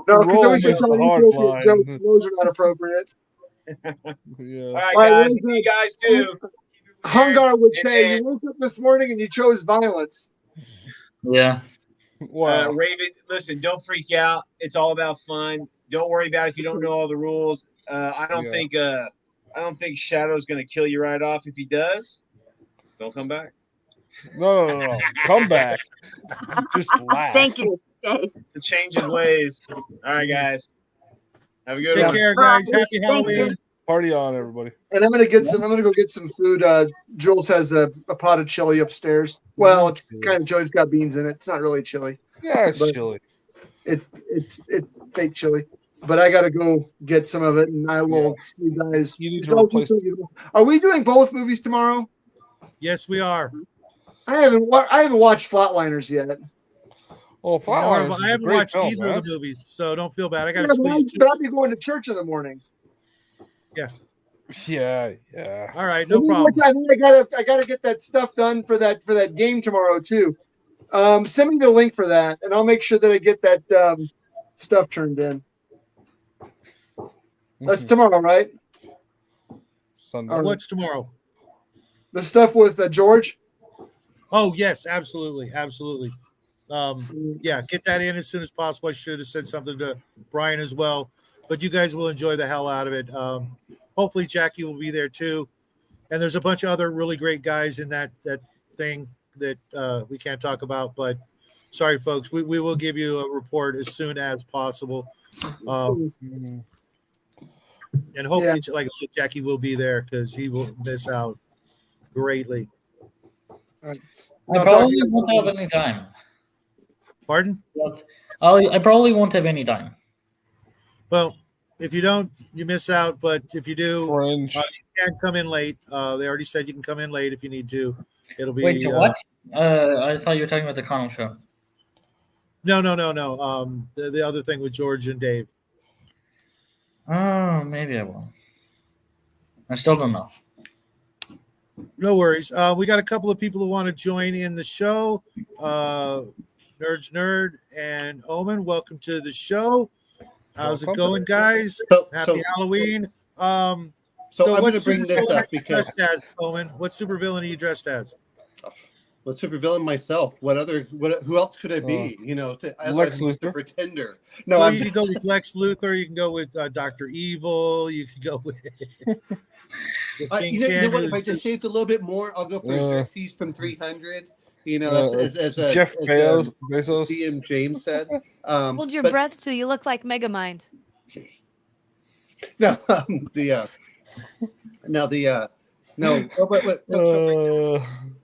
Rome is the hard line. Jokes. Those are not appropriate. Yeah. All right, guys. What do you guys do? Hungar would say, "You woke up this morning and you chose violence." Yeah. Wow. Raven, listen, don't freak out. It's all about fun. Don't worry about it if you don't know all the rules. I don't think Shadow's going to kill you right off. If he does, don't come back. No. Come back. Just laugh. Thank you. Okay. To change his ways. All right, guys. Have a good Take one. care, guys. Bye. Happy Thank you. Halloween. Party on, everybody. And I'm gonna go get some food. Jules has a pot of chili upstairs. Well, it's kind of chili. It's got beans in it. It's not really chili. Yeah, it's But chili. It's fake chili. But I gotta go get some of it, and I will see you guys. You need to replace. Are we doing both movies tomorrow? Yes, we are. I haven't watched Flatliners yet. Oh, Flatliners. I haven't watched either of the movies, so don't feel bad. I got to squeeze. But I'll be going to church in the morning. Yeah. All right, no problem. I gotta get that stuff done for that game tomorrow too. Send me the link for that, and I'll make sure that I get that stuff turned in. That's tomorrow, right? Sunday. What's tomorrow? The stuff with George. Oh yes, absolutely. Yeah, get that in as soon as possible. I should have said something to Brian as well, but you guys will enjoy the hell out of it. Hopefully Jackie will be there too, and there's a bunch of other really great guys in that thing that we can't talk about. But sorry, folks, we will give you a report as soon as possible. And hopefully, like I said, Jackie will be there because he will miss out greatly. I probably won't have any time. Pardon? I probably won't have any time. Well, if you don't, you miss out. But if you do, you Fringe. can come in late. They already said you can come in late if you need to. It'll be. Wait, to what? I thought you were talking about the Connell show. No. The other thing with George and Dave. Oh, maybe I will. I still don't know. No worries. We got a couple of people who want to join in the show. Nerds Nerd and Omen, welcome to the show. How's it going, guys? Happy Halloween. So I'm going to bring this up because Omen, what supervillain are you dressed as? What supervillain myself? Who else could I be? Lex Luthor, Luthor. Pretender. No, Well, you can go with Lex Luthor. You can go with Dr. Evil. You could go with. You know what? If I just saved a little bit more, I'll go for Xerxes from 300. As Jeff Bezos. DM James said. Hold your breath till you look like Megamind. No,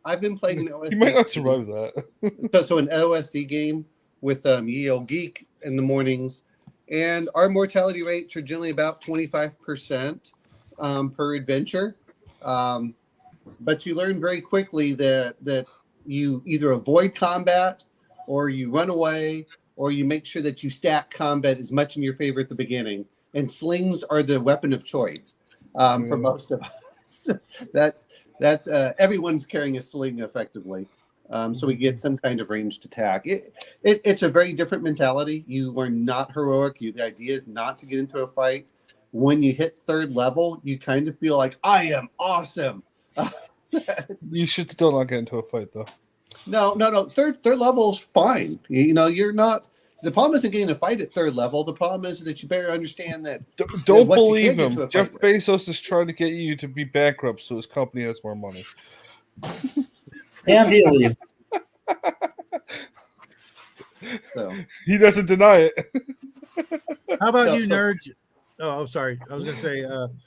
I've been playing an OSC. You might not survive that. So an OSC game with Yale Geek in the mornings, and our mortality rates are generally about 25% per adventure. But you learn very quickly that you either avoid combat, or you run away, or you make sure that you stack combat as much in your favor at the beginning. And slings are the weapon of choice for most of us. That's everyone's carrying a sling effectively. So we get some kind of ranged attack. It's a very different mentality. You are not heroic. The idea is not to get into a fight. When you hit 3rd level, you kind of feel like, I am awesome. You should still not get into a fight, though. No. Third level is fine. You're not. The problem isn't getting a fight at 3rd level. The problem is that you better understand that. Don't believe him. Jeff Bezos is trying to get you to be bankrupt so his company has more money. Damn deal. So. He doesn't deny it. How about you, nerds? Oh, I'm sorry. I was going to say,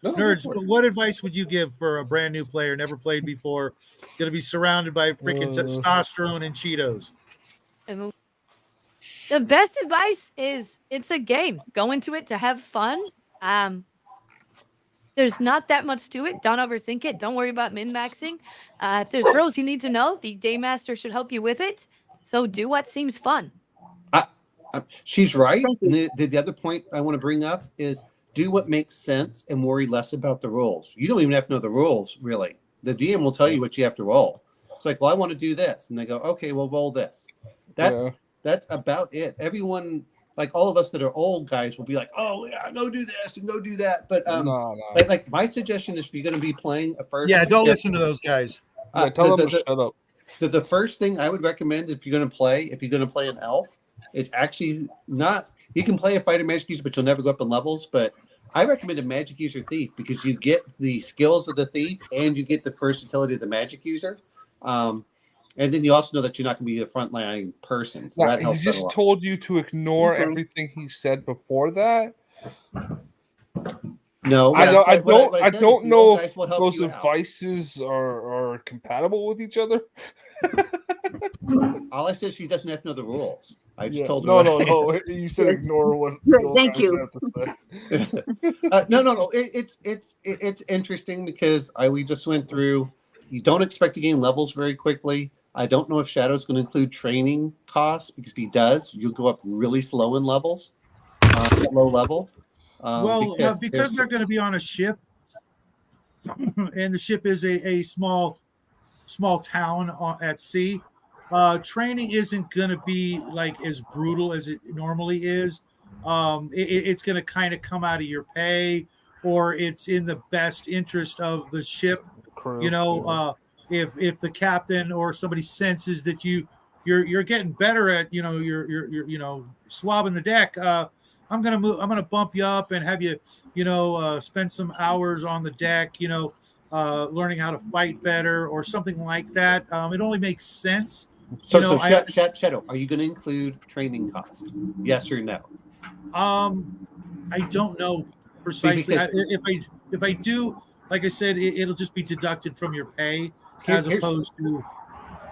nerds, what advice would you give for a brand new player, never played before, going to be surrounded by freaking testosterone and Cheetos? The best advice is it's a game. Go into it to have fun. There's not that much to it. Don't overthink it. Don't worry about min-maxing. If there's rules you need to know, the Day Master should help you with it. So do what seems fun. She's right. And the other point I want to bring up is do what makes sense and worry less about the rules. You don't even have to know the rules, really. The DM will tell you what you have to roll. It's like, well, I want to do this. And they go, okay, well, roll this. That's about it. Everyone, like all of us that are old guys, will be like, oh, yeah, go do this and go do that. But no. Like my suggestion is if you're going to be playing a first. Yeah, don't listen to those guys. Tell them to shut up. The first thing I would recommend if you're going to play an elf, is actually not. You can play a fighter magic user, but you'll never go up in levels. But I recommend a magic user thief because you get the skills of the thief and you get the versatility of the magic user. And then you also know that you're not going to be a frontline person. So that helps. He just told you to ignore everything he said before that. No, I don't know if those advices are compatible with each other. All I said is she doesn't have to know the rules. I just told her. No. You said ignore what. Thank you. Have to say. No. It's interesting because we just went through. You don't expect to gain levels very quickly. I don't know if Shadow's going to include training costs because if he does, you'll go up really slow in levels, low level. Because they're going to be on a ship, and the ship is a small town at sea. Training isn't going to be like as brutal as it normally is. It's going to kind of come out of your pay, or it's in the best interest of the ship. If the captain or somebody senses that you're getting better at you're swabbing the deck, I'm gonna bump you up and have you spend some hours on the deck, learning how to fight better or something like that. It only makes sense. Shadow, are you going to include training cost? Yes or no? I don't know precisely. If I do, like I said, it'll just be deducted from your pay as opposed to.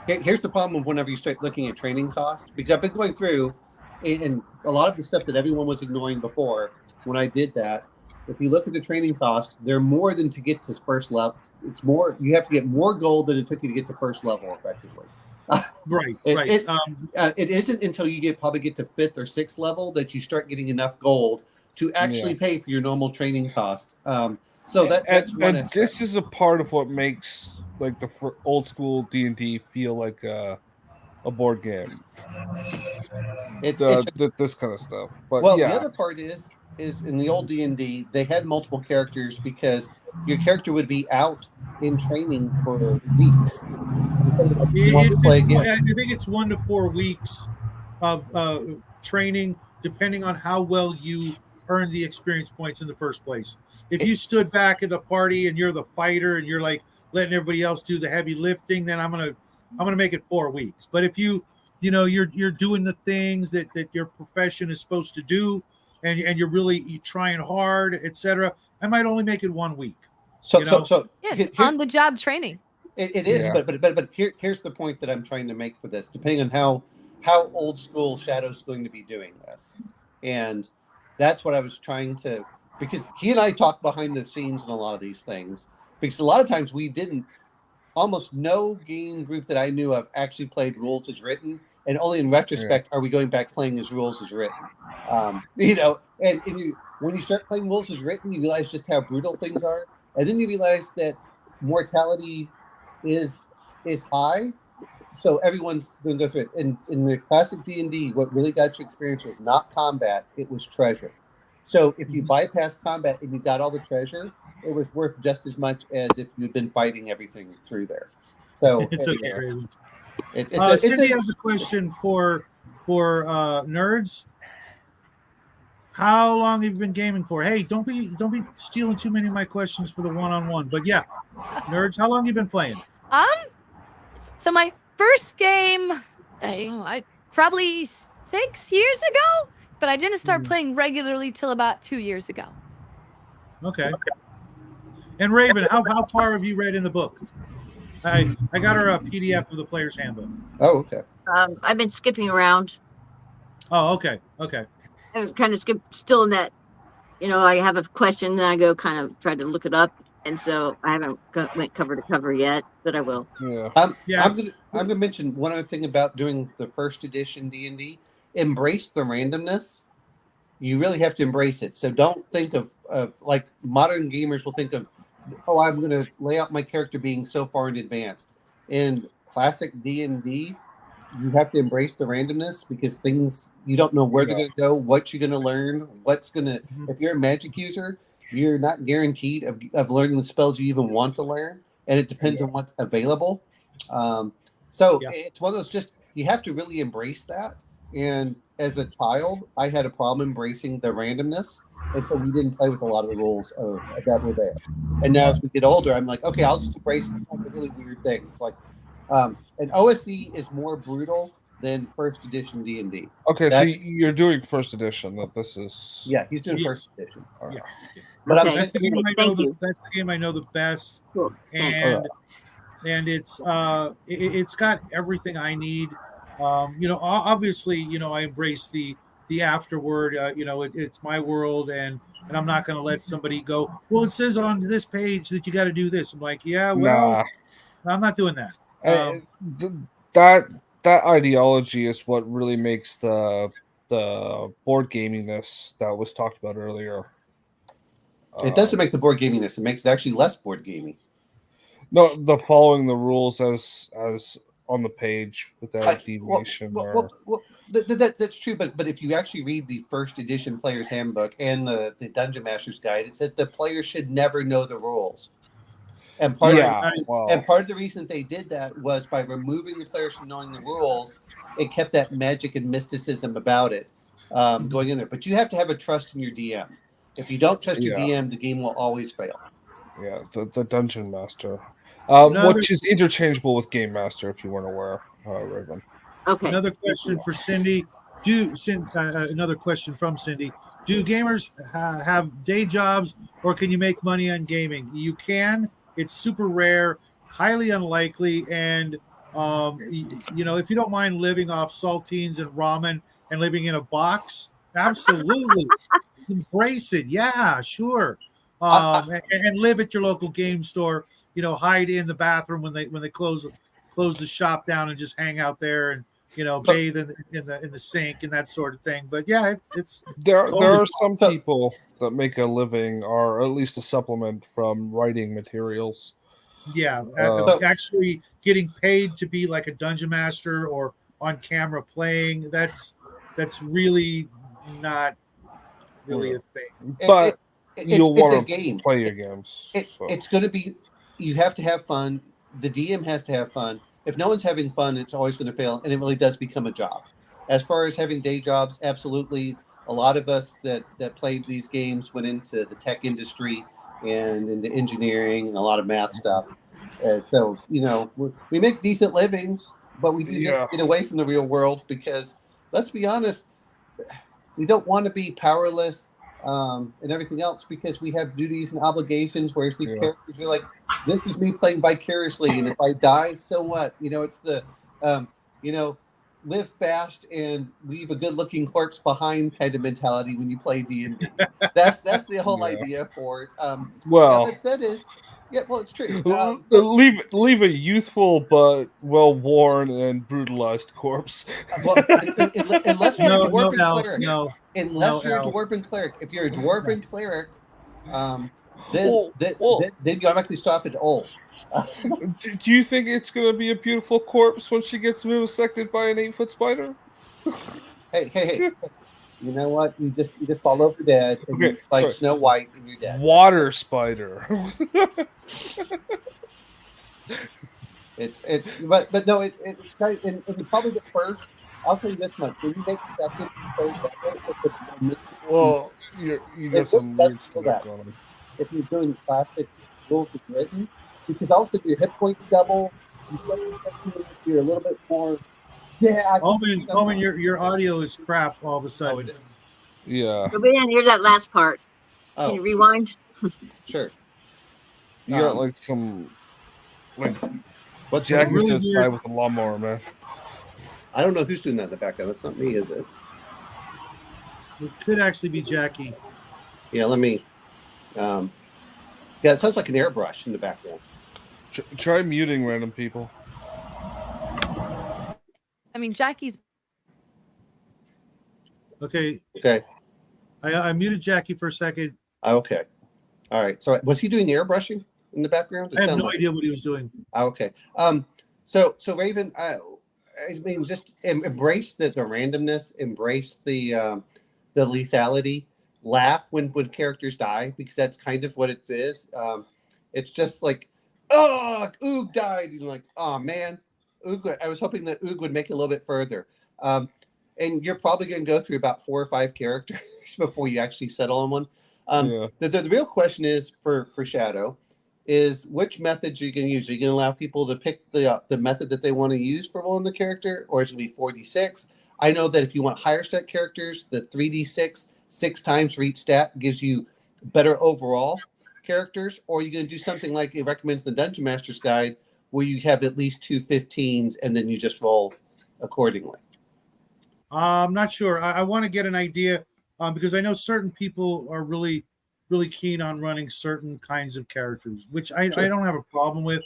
Here's the problem of whenever you start looking at training cost, because I've been going through, and a lot of the stuff that everyone was ignoring before when I did that. If you look at the training cost, they're more than to get to first level. It's more. You have to get more gold than it took you to get to first level effectively. Right. It isn't until you probably get to 5th or 6th level that you start getting enough gold to actually pay for your normal training cost. So that's one aspect. This is a part of what makes like the old school D&D feel like a board game. This kind of stuff. But the other part is in the old D&D they had multiple characters because your character would be out in training for weeks. I think it's 1 to 4 weeks of training, depending on how well you earn the experience points in the first place. If you stood back at the party and you're the fighter and you're like letting everybody else do the heavy lifting, then I'm gonna make it 4 weeks. But if you're doing the things that your profession is supposed to do, and you're really trying hard, etc., I might only make it 1 week. It's on the job training. It is, but here's the point that I'm trying to make for this. Depending on how old school Shadow's going to be doing this, and that's what I was trying to, because he and I talked behind the scenes on a lot of these things, because a lot of times we didn't. Almost no game group that I knew of actually played rules as written, and only in retrospect are we going back playing as rules as written. And when you start playing rules as written, you realize just how brutal things are, and then you realize that mortality is high, so everyone's going to go through it. In the classic D&D, what really got you experience was not combat, it was treasure. So if you bypassed combat and you got all the treasure, it was worth just as much as if you'd been fighting everything through there. So Cindy has a question for nerds. How long have you been gaming for? Hey, don't be stealing too many of my questions for the one-on-one. But yeah, nerds, how long have you been playing? So my first game, I probably 6 years ago, but I didn't start playing regularly till about 2 years ago. Okay. And Raven, how far have you read in the book? I got her a PDF of the Player's Handbook. Oh, okay. I've been skipping around. Oh, okay. I kind of still in that, I have a question, then I go kind of try to look it up. And so I haven't went cover to cover yet, but I will. Yeah. I'm gonna mention one other thing about doing the first edition D&D. Embrace the randomness. You really have to embrace it. So don't think of like modern gamers will think of, I'm going to lay out my character being so far in advance. In classic D&D, you have to embrace the randomness because things you don't know where they're going to go, what you're going to learn, if you're a magic user, you're not guaranteed of learning the spells you even want to learn, and it depends on what's available. It's one of those, you have to really embrace that. And as a child, I had a problem embracing the randomness, and so we didn't play with a lot of the rules that were there. And now as we get older, I'm like, okay, I'll just embrace the really weird things. Like, and OSE is more brutal than first edition D&D. Okay, so you're doing first edition. This is he's doing first edition. Yeah. But that's the game I know the best. Cool. And it's got everything I need. Obviously, I embrace the afterward. It's my world, and I'm not going to let somebody go, well, it says on this page that you got to do this. I'm like, I'm not doing that. That ideology is what really makes the board gaminess that was talked about earlier. It doesn't make the board gaminess. It makes it actually less board gaming. No, the following the rules as on the page without deviation. That's true. But if you actually read the first edition Player's Handbook and the Dungeon Master's Guide, it said the player should never know the rules. And part of the reason they did that was by removing the players from knowing the rules, it kept that magic and mysticism about it going in there. But you have to have a trust in your DM. If you don't trust your DM, the game will always fail. Yeah, the Dungeon Master, which is interchangeable with Game Master, if you weren't aware, Raven. Okay. Another question for Cindy. Another question from Cindy. Do gamers have day jobs, or can you make money on gaming? You can. It's super rare, highly unlikely, and if you don't mind living off saltines and ramen and living in a box, absolutely embrace it. Yeah, sure. And live at your local game store. Hide in the bathroom when they close close the shop down and just hang out there and bathe in the sink and that sort of thing. But yeah, it's there totally are some people that make a living or at least a supplement from writing materials. yeah, actually getting paid to be like a dungeon master or on camera playing. That's really not really a thing. But It's a game. Play your games. It's going to be. You have to have fun. The DM has to have fun. If no one's having fun, it's always going to fail, and it really does become a job. As far as having day jobs, absolutely. A lot of us that played these games went into the tech industry and into engineering and a lot of math stuff. So we make decent livings, but we do have to get away from the real world because, let's be honest, we don't want to be powerless and everything else because we have duties and obligations. Whereas the characters are like, this is me playing vicariously, and if I die, so what? It's the live fast and leave a good-looking corpse behind kind of mentality when you play D&D. That's the whole idea for it. Well, that said is. Yeah, well, it's true. Leave a youthful but well-worn and brutalized corpse. Well, unless you're a dwarven cleric. Unless you're a dwarven cleric. If you're a dwarven cleric, then you automatically stop at old. Do you think it's going to be a beautiful corpse when she gets vivisected by an 8-foot spider? Hey. You know what? You just fall over dead, and you like Snow White, and you're dead. Water spider. But no, it's kind of, and probably the first. I'll tell you this much: when you make the second, well, you got some weird stuff going on. If you're doing classic rules of written, because also your hit points double, you're a little bit more. Yeah, Omen, your audio is crap all of a sudden. Yeah. So we didn't hear that last part. Can you rewind? Sure. You got like some what's Jackie really says weird with a lawnmower, man. I don't know who's doing that in the background. That's not me, is it? It could actually be Jackie. Yeah, let me. Yeah, it sounds like an airbrush in the background. Try muting random people. I mean, Jackie's. Okay. I muted Jackie for a second. Okay. All right. So was he doing airbrushing in the background? I have no idea what he was doing. Okay. So Raven, I mean, just embrace the randomness, embrace the lethality. Laugh when characters die because that's kind of what it is. It's just like, oh, Oog died. And you're like, oh man, Oog. I was hoping that Oog would make it a little bit further. And you're probably going to go through about 4 or 5 characters before you actually settle on one. The real question is for Shadow is which methods are you going to use? Are you going to allow people to pick the method that they want to use for rolling the character, or is it going to be 4d6? I know that if you want higher stat characters, the 3d6, 6 times for each stat gives you better overall characters, or are you going to do something like it recommends the Dungeon Master's Guide, where you have at least 2 15s and then you just roll accordingly? I'm not sure. I want to get an idea because I know certain people are really, really keen on running certain kinds of characters, which I don't have a problem with.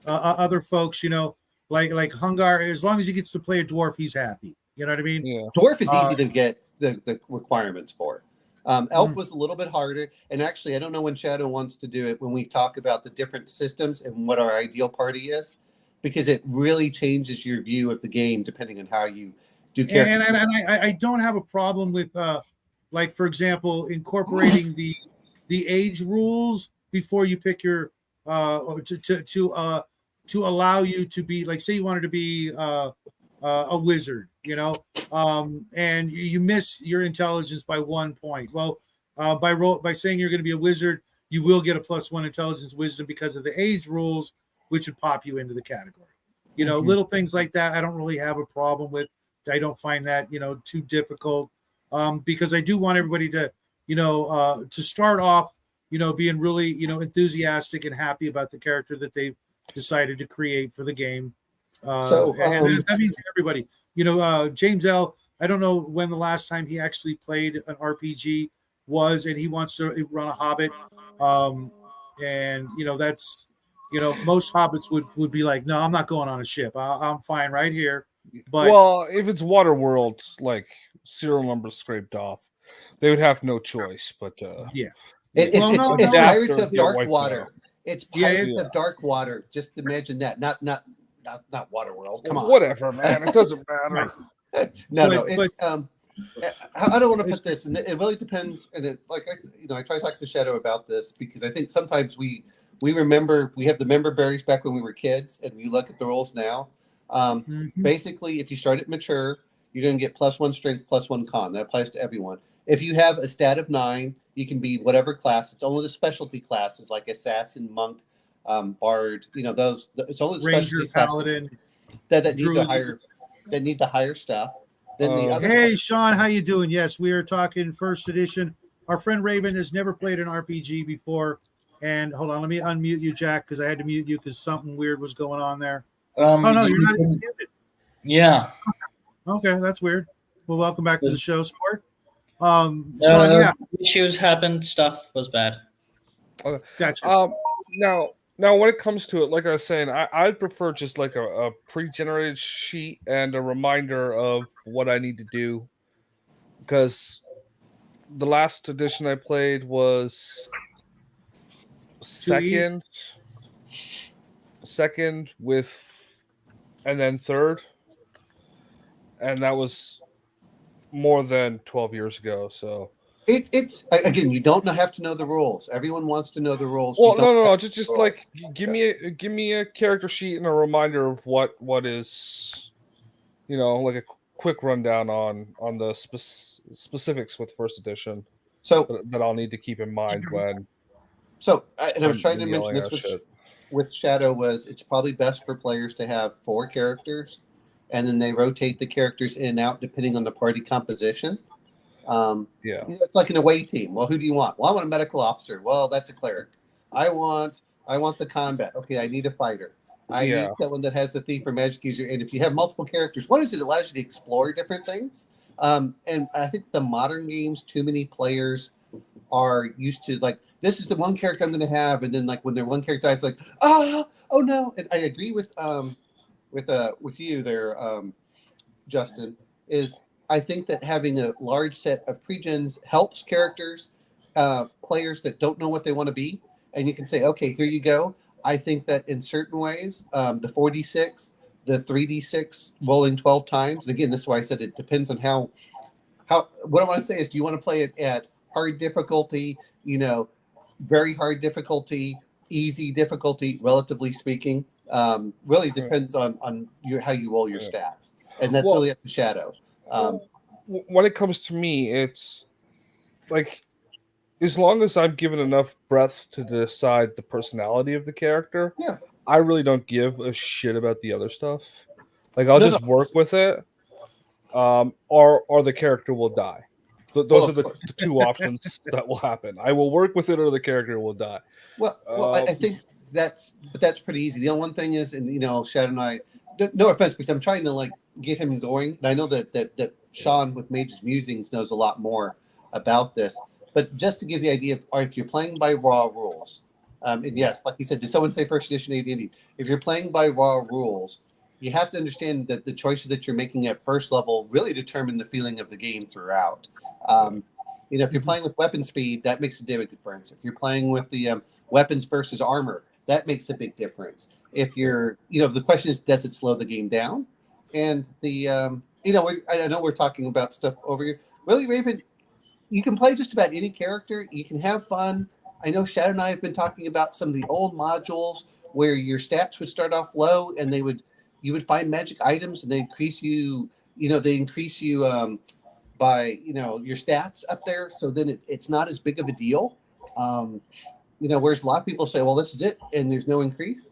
Other folks, like Hungar, as long as he gets to play a dwarf, he's happy. You know what I mean? Yeah. Dwarf is easy to get the requirements for. Elf was a little bit harder. And actually, I don't know when Shadow wants to do it when we talk about the different systems and what our ideal party is, because it really changes your view of the game depending on how you do characters. And I don't have a problem with, like, for example, incorporating the age rules before you pick your to allow you to be, like, say you wanted to be a wizard, and you miss your intelligence by 1 point. Well, by saying you're going to be a wizard, you will get a +1 intelligence wisdom because of the age rules, which would pop you into the category. Little things like that, I don't really have a problem with. I don't find that too difficult, because I do want everybody to to start off being really enthusiastic and happy about the character that they've decided to create for the game. And that means everybody. James L., I don't know when the last time he actually played an RPG was, and he wants to run a Hobbit. And that's most hobbits would be like, no, I'm not going on a ship. I'm fine right here. But well, if it's Waterworld, like serial number scraped off, they would have no choice. But yeah, It's no. Pirates of Get Dark wiped Water. out. It's Yeah, Pirates of Dark Water. Just imagine that. Not Waterworld. Come on. Whatever, man. It doesn't matter. No. But- It's I don't want to put this, and it really depends. And I try to talk to Shadow about this because I think sometimes we remember we have the member berries back when we were kids, and you look at the rules now. Basically, if you start at mature, you're going to get +1 strength, +1 con. That applies to everyone. If you have a stat of 9, you can be whatever class. It's only the specialty classes like assassin, monk, bard. Those. It's only the Ranger, specialty paladin, that need druid. the higher stuff. Then the other. Hey, Sean, how you doing? Yes, we are talking first edition. Our friend Raven has never played an RPG before. And hold on, let me unmute you, Jack, because I had to mute you because something weird was going on there. Oh no, you're not even muted. Yeah. Okay, that's weird. Well, welcome back to the show, Sport. Sean, yeah, Issues happened. Stuff was bad. Okay. Gotcha. Now, when it comes to it, like I was saying, I'd prefer just like a pre-generated sheet and a reminder of what I need to do. Because the last edition I played was second with, and then third, and that was more than 12 years ago. So. It's again, you don't have to know the rules. Everyone wants to know the rules. Well, no. Just like give me a character sheet and a reminder of what is, like a quick rundown on the specifics with first edition. So that I'll need to keep in mind when. So, and I was trying to mention this with Shadow was it's probably best for players to have 4 characters, and then they rotate the characters in and out depending on the party composition. It's like an away team. Well, who do you want? Well, I want a medical officer. Well, that's a cleric. I want the combat. Okay, I need a fighter. I need someone that has the thief or magic user. And if you have multiple characters, one is it allows you to explore different things. And I think the modern games, too many players are used to like this is the one character I'm going to have, and then like when their one character dies, like oh no. And I agree with you there, Justin. Is I think that having a large set of pre-gens helps characters, players that don't know what they want to be, and you can say, okay, here you go. I think that in certain ways, the 4d6, the 3d6 rolling 12 times. And again, this is why I said it depends on how. What I want to say is, do you want to play it at hard difficulty, very hard difficulty, easy difficulty, relatively speaking? Really depends on how you roll your stats, and that's really up to Shadow. When it comes to me, it's like as long as I'm given enough breadth to decide the personality of the character, I really don't give a shit about the other stuff. Like I'll just work with it, or the character will die. Those are the 2 options that will happen. I will work with it, or the character will die. Well, I think that's pretty easy. The only one thing is, and Shadow and I, no offense, because I'm trying to like get him going. And I know that Sean with Mage's Musings knows a lot more about this. But just to give the idea of if you're playing by raw rules, and yes, like you said, did someone say first edition AD&D? If you're playing by raw rules, you have to understand that the choices that you're making at first level really determine the feeling of the game throughout. If you're playing with weapon speed, that makes a big difference. If you're playing with the weapons versus armor, that makes a big difference. If you're, the question is, does it slow the game down? And the, I know we're talking about stuff over here. Really, Raven, you can play just about any character. You can have fun. I know Shadow and I have been talking about some of the old modules where your stats would start off low, and you would find magic items, and they increase you. By your stats up there. So then it's not as big of a deal. Whereas a lot of people say, well, this is it, and there's no increase.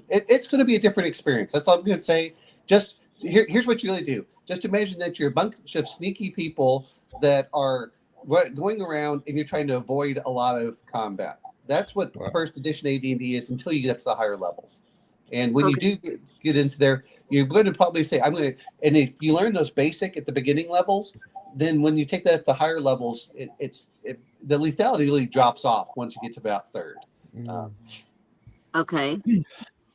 It's going to be a different experience. That's all I'm going to say. Just here's what you really do. Just imagine that you're a bunch of sneaky people that are going around, and you're trying to avoid a lot of combat. That's what first edition AD&D is until you get up to the higher levels. And when you do get into there, you're going to probably say, and if you learn those basic at the beginning levels, then when you take that up to higher levels, the lethality really drops off once you get to about third. Okay.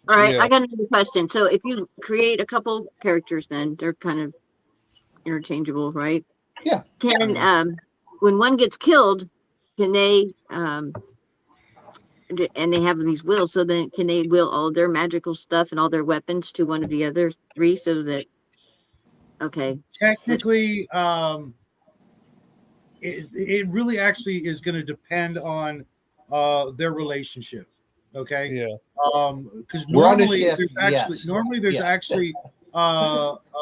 All right. Yeah. I got another question. So if you create a couple characters, then they're kind of interchangeable, right? Yeah. Can when one gets killed, can they and they have these wills, so then can they will all their magical stuff and all their weapons to one of the other three so that okay. Technically, it really actually is going to depend on their relationship. Okay. Yeah. Because We're on a normally ship, there's actually yes.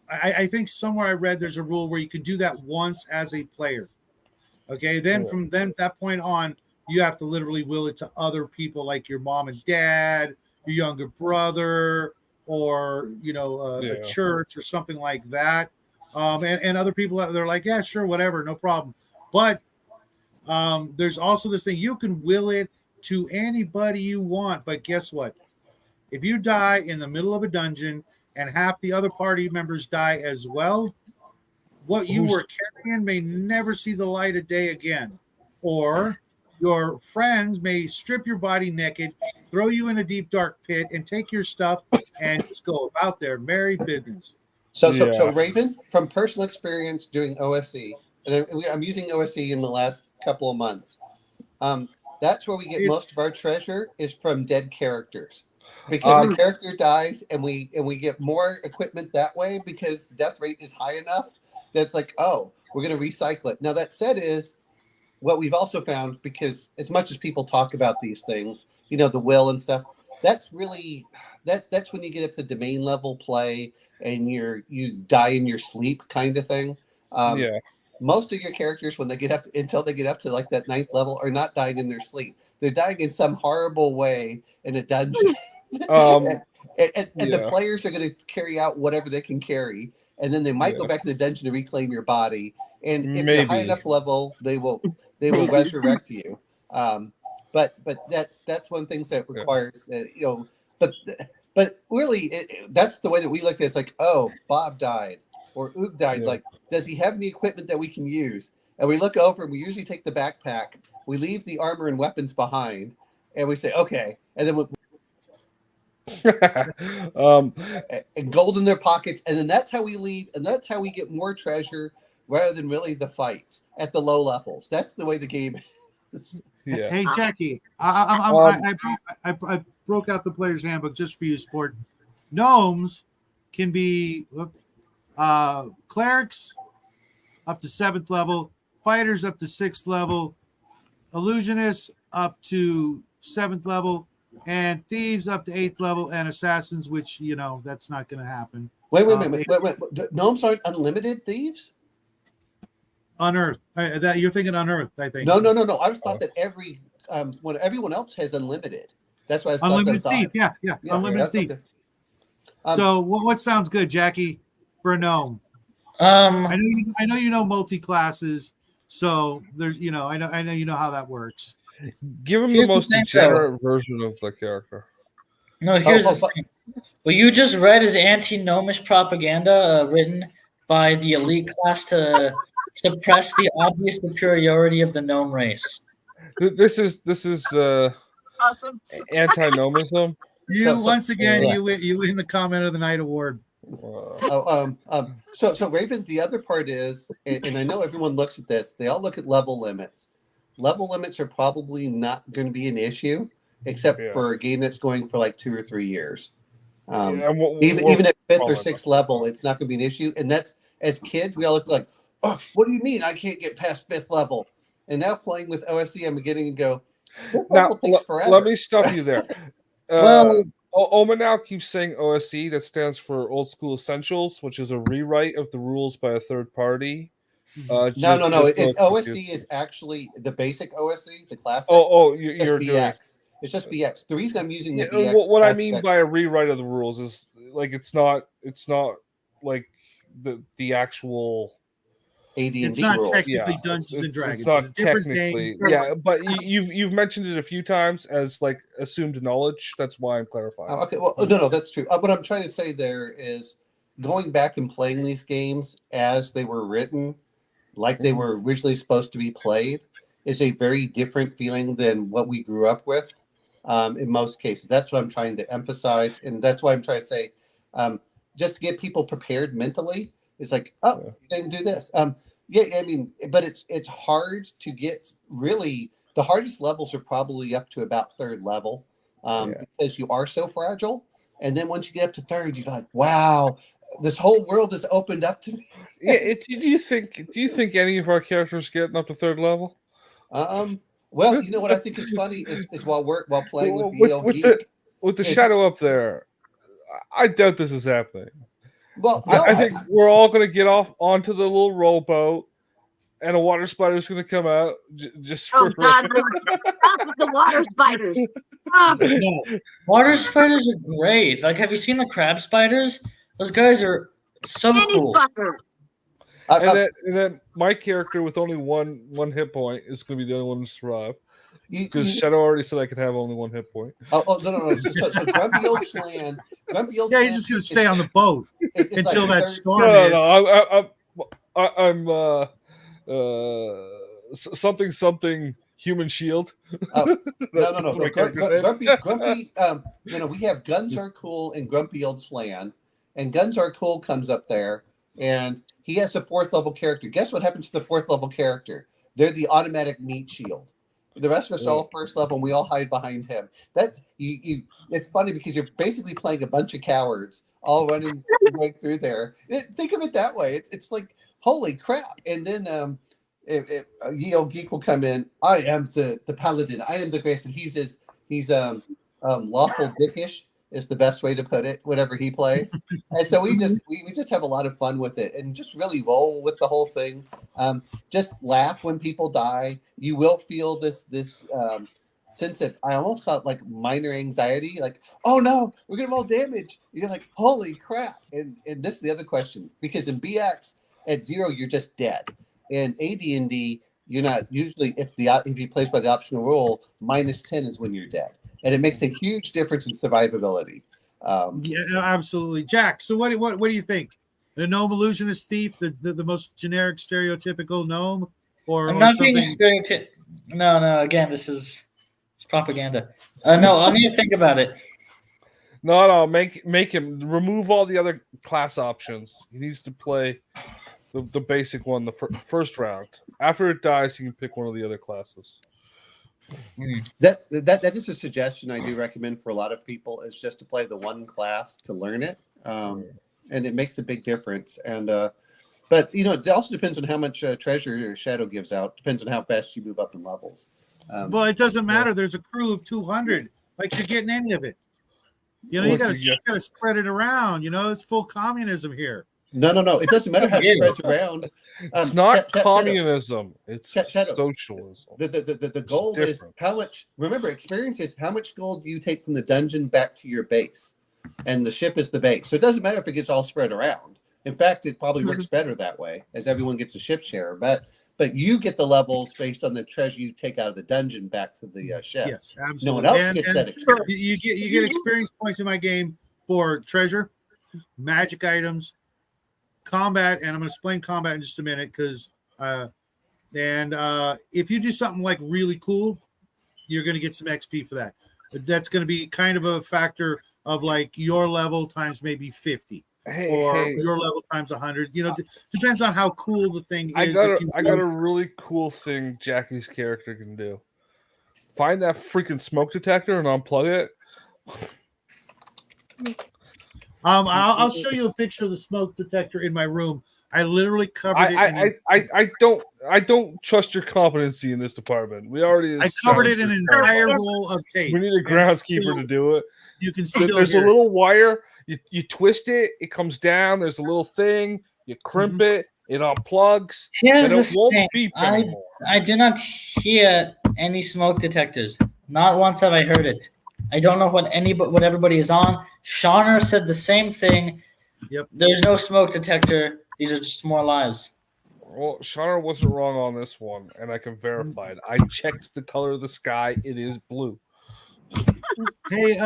I think somewhere I read there's a rule where you can do that once as a player. Okay, then from then that point on, you have to literally will it to other people like your mom and dad, your younger brother, or a church or something like that. And other people they're like, yeah, sure, whatever, no problem. But there's also this thing you can will it to anybody you want. But guess what? If you die in the middle of a dungeon and half the other party members die as well, what you were carrying may never see the light of day again. Or your friends may strip your body naked, throw you in a deep, dark pit, and take your stuff and just go about their merry business. So Raven, from personal experience doing OSE, and I'm using OSE in the last couple of months, that's where we get most of our treasure is from dead characters. Because the character dies and we get more equipment that way because the death rate is high enough that's like, oh, we're going to recycle it. Now, that said is what we've also found, because as much as people talk about these things, the will and stuff, that's really, that's when you get up to domain level play and you die in your sleep kind of thing. Most of your characters, when they get up until they get up to like that 9th level, are not dying in their sleep. They're dying in some horrible way in a dungeon. And the players are going to carry out whatever they can carry, and then they might go back to the dungeon to reclaim your body. And if you're high enough level, they will resurrect you. But that's one thing that requires But really, that's the way that we looked at it. It's like, oh, Bob died or Oog died. Like, does he have any equipment that we can use? And we look over and we usually take the backpack. We leave the armor and weapons behind, and we say, okay, and then and gold in their pockets, and then that's how we leave, and that's how we get more treasure rather than really the fights at the low levels. That's the way the game is. Yeah. Hey Jackie, I broke out the player's handbook just for you, sport. Gnomes can be clerics up to 7th level, fighters up to 6th level, illusionists up to 7th level, and thieves up to 8th level, and assassins, which that's not going to happen. Wait. Gnomes aren't unlimited thieves? Unearthed. That you're thinking unearthed, I think. No. I was thought that when everyone else has unlimited. That's why I was unlimited thief. Yeah, unlimited thief. Okay. So what sounds good, Jackie, for a gnome? I know you know multi-classes, so there's I know you know how that works. Give him the most degenerate version of the character. No, here's the thing. What you just read is anti-gnomish propaganda written by the elite class to suppress the obvious superiority of the gnome race. This is awesome. Anti-gnomism. Once again, you win the Comment of the Night award. So Raven, the other part is, and I know everyone looks at this, they all look at level limits. Level limits are probably not going to be an issue, except for a game that's going for like 2 or 3 years. Even at 5th or 6th level, it's not going to be an issue. And that's, as kids, we all look like, oh, what do you mean I can't get past 5th level? And now playing with OSE, I'm beginning to go, 5th level takes forever. Let me stop you there. Oma now keeps saying OSE. That stands for Old School Essentials, which is a rewrite of the rules by a third party. No. OSE is actually the basic OSE, the classic. You're BX. It's just BX. The reason I'm using the BX. What I mean by a rewrite of the rules is like it's not like the actual AD&D it's not rules. technically Dungeons and Dragons. It's not technically, but you've mentioned it a few times as like assumed knowledge. That's why I'm clarifying. Okay, well, no, that's true. What I'm trying to say there is going back and playing these games as they were written, like they were originally supposed to be played, is a very different feeling than what we grew up with. in most cases. That's what I'm trying to emphasize, and that's why I'm trying to say, just to get people prepared mentally. It's like, oh, you didn't do this. Yeah, I mean, but it's hard to get. Really, the hardest levels are probably up to about 3rd level, because you are so fragile. And then once you get up to 3rd, you're like, wow, this whole world has opened up to me. Do you think any of our characters getting up to 3rd level? Well, you know what I think is funny is while playing with the shadow up there, I doubt this is happening. Well, no, I think we're all going to get off onto the little rowboat, and a water spider is going to come out just for. Oh God! Stop with the water spiders. Water spiders are great. Like, have you seen the crab spiders? Those guys are so cool. And then my character with only one hit point is going to be the only one to survive. Because Shadow already said I could have only 1 hit point. Oh no! So Grumpy Old Slan. Yeah, he's just going to stay on the boat until that storm hits. No, I'm something human shield. No. Grumpy. We have Guns Are Cool and Grumpy Old Slan, and Guns Are Cool comes up there, and he has a 4th level character. Guess what happens to the 4th level character? They're the automatic meat shield. The rest of us are all 1st level, and we all hide behind him. That's you. It's funny because you're basically playing a bunch of cowards all running right through there. Think of it that way. It's like, holy crap! And then Ye Old Geek will come in. I am the paladin. I am the grace, and he's lawful dickish is the best way to put it. Whatever he plays, and so we just have a lot of fun with it, and just really roll with the whole thing. Just laugh when people die. You will feel this sense of, I almost call it like minor anxiety, like, oh no, we're gonna roll damage. You're like, holy crap! And this is the other question, because in BX at 0 you're just dead. In AD&D you're not usually, if you plays by the optional rule, -10 is when you're dead, and it makes a huge difference in survivability. Yeah, absolutely, Jack. So what do you think? The gnome illusionist thief, the most generic stereotypical gnome, or something? No. Again, this is propaganda. No, I need to think about it. No. Make him remove all the other class options. He needs to play the basic one, the first round. After it dies, you can pick one of the other classes. That is a suggestion I do recommend for a lot of people, is just to play the one class to learn it, and it makes a big difference. And but it also depends on how much treasure your Shadow gives out. Depends on how fast you move up in levels. Well, it doesn't matter. There's a crew of 200. Like, you're getting any of it. You got to spread it around. It's full communism here. No. It doesn't matter how it spreads around. It's not communism. It's socialism. The goal is how much. Remember, experience is how much gold do you take from the dungeon back to your base, and the ship is the base. So it doesn't matter if it gets all spread around. In fact, it probably works better that way, as everyone gets a ship share. But you get the levels based on the treasure you take out of the dungeon back to the ship. Yes, absolutely. No one else gets that experience. You get experience points in my game for treasure, magic items, combat, and I'm going to explain combat in just a minute, because if you do something like really cool, you're going to get some XP for that. That's going to be kind of a factor of like your level times maybe 50. Your level times 100. Depends on how cool the thing is. I got a really cool thing Jackie's character can do. Find that freaking smoke detector and unplug it. I'll show you a picture of the smoke detector in my room. I literally covered it. I don't trust your competency in this department. I covered it in an entire roll of tape. We need a groundskeeper to do it. You can still. There's a little wire. You twist it, it comes down. There's a little thing. You crimp it, it unplugs, and it won't beep anymore. I do not hear any smoke detectors. Not once have I heard it. I don't know what everybody is on. Shauner said the same thing. Yep. There's no smoke detector. These are just more lies. Well, Shauner wasn't wrong on this one, and I can verify it. I checked the color of the sky. It is blue. Hey,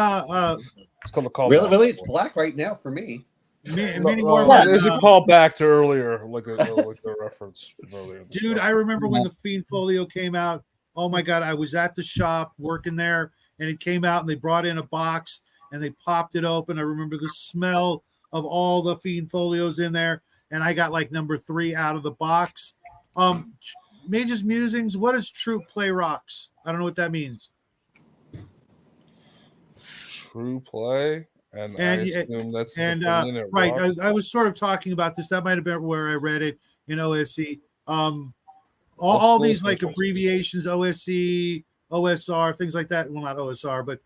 it's called a call. Really, it's black right now for me. There's a call back to earlier, like the reference earlier. Dude, I remember when the Fiend Folio came out. Oh my God, I was at the shop working there, and it came out, and they brought in a box, and they popped it open. I remember the smell of all the Fiend Folios in there, and I got like number 3 out of the box. Mage's Musings, what is Troop Play Rocks? I don't know what that means. True play, and I assume that's his opinion. It right. rocks. I was sort of talking about this. That might have been where I read it in OSC. All these like abbreviations, OSC, OSR, things like that. Well, not OSR, but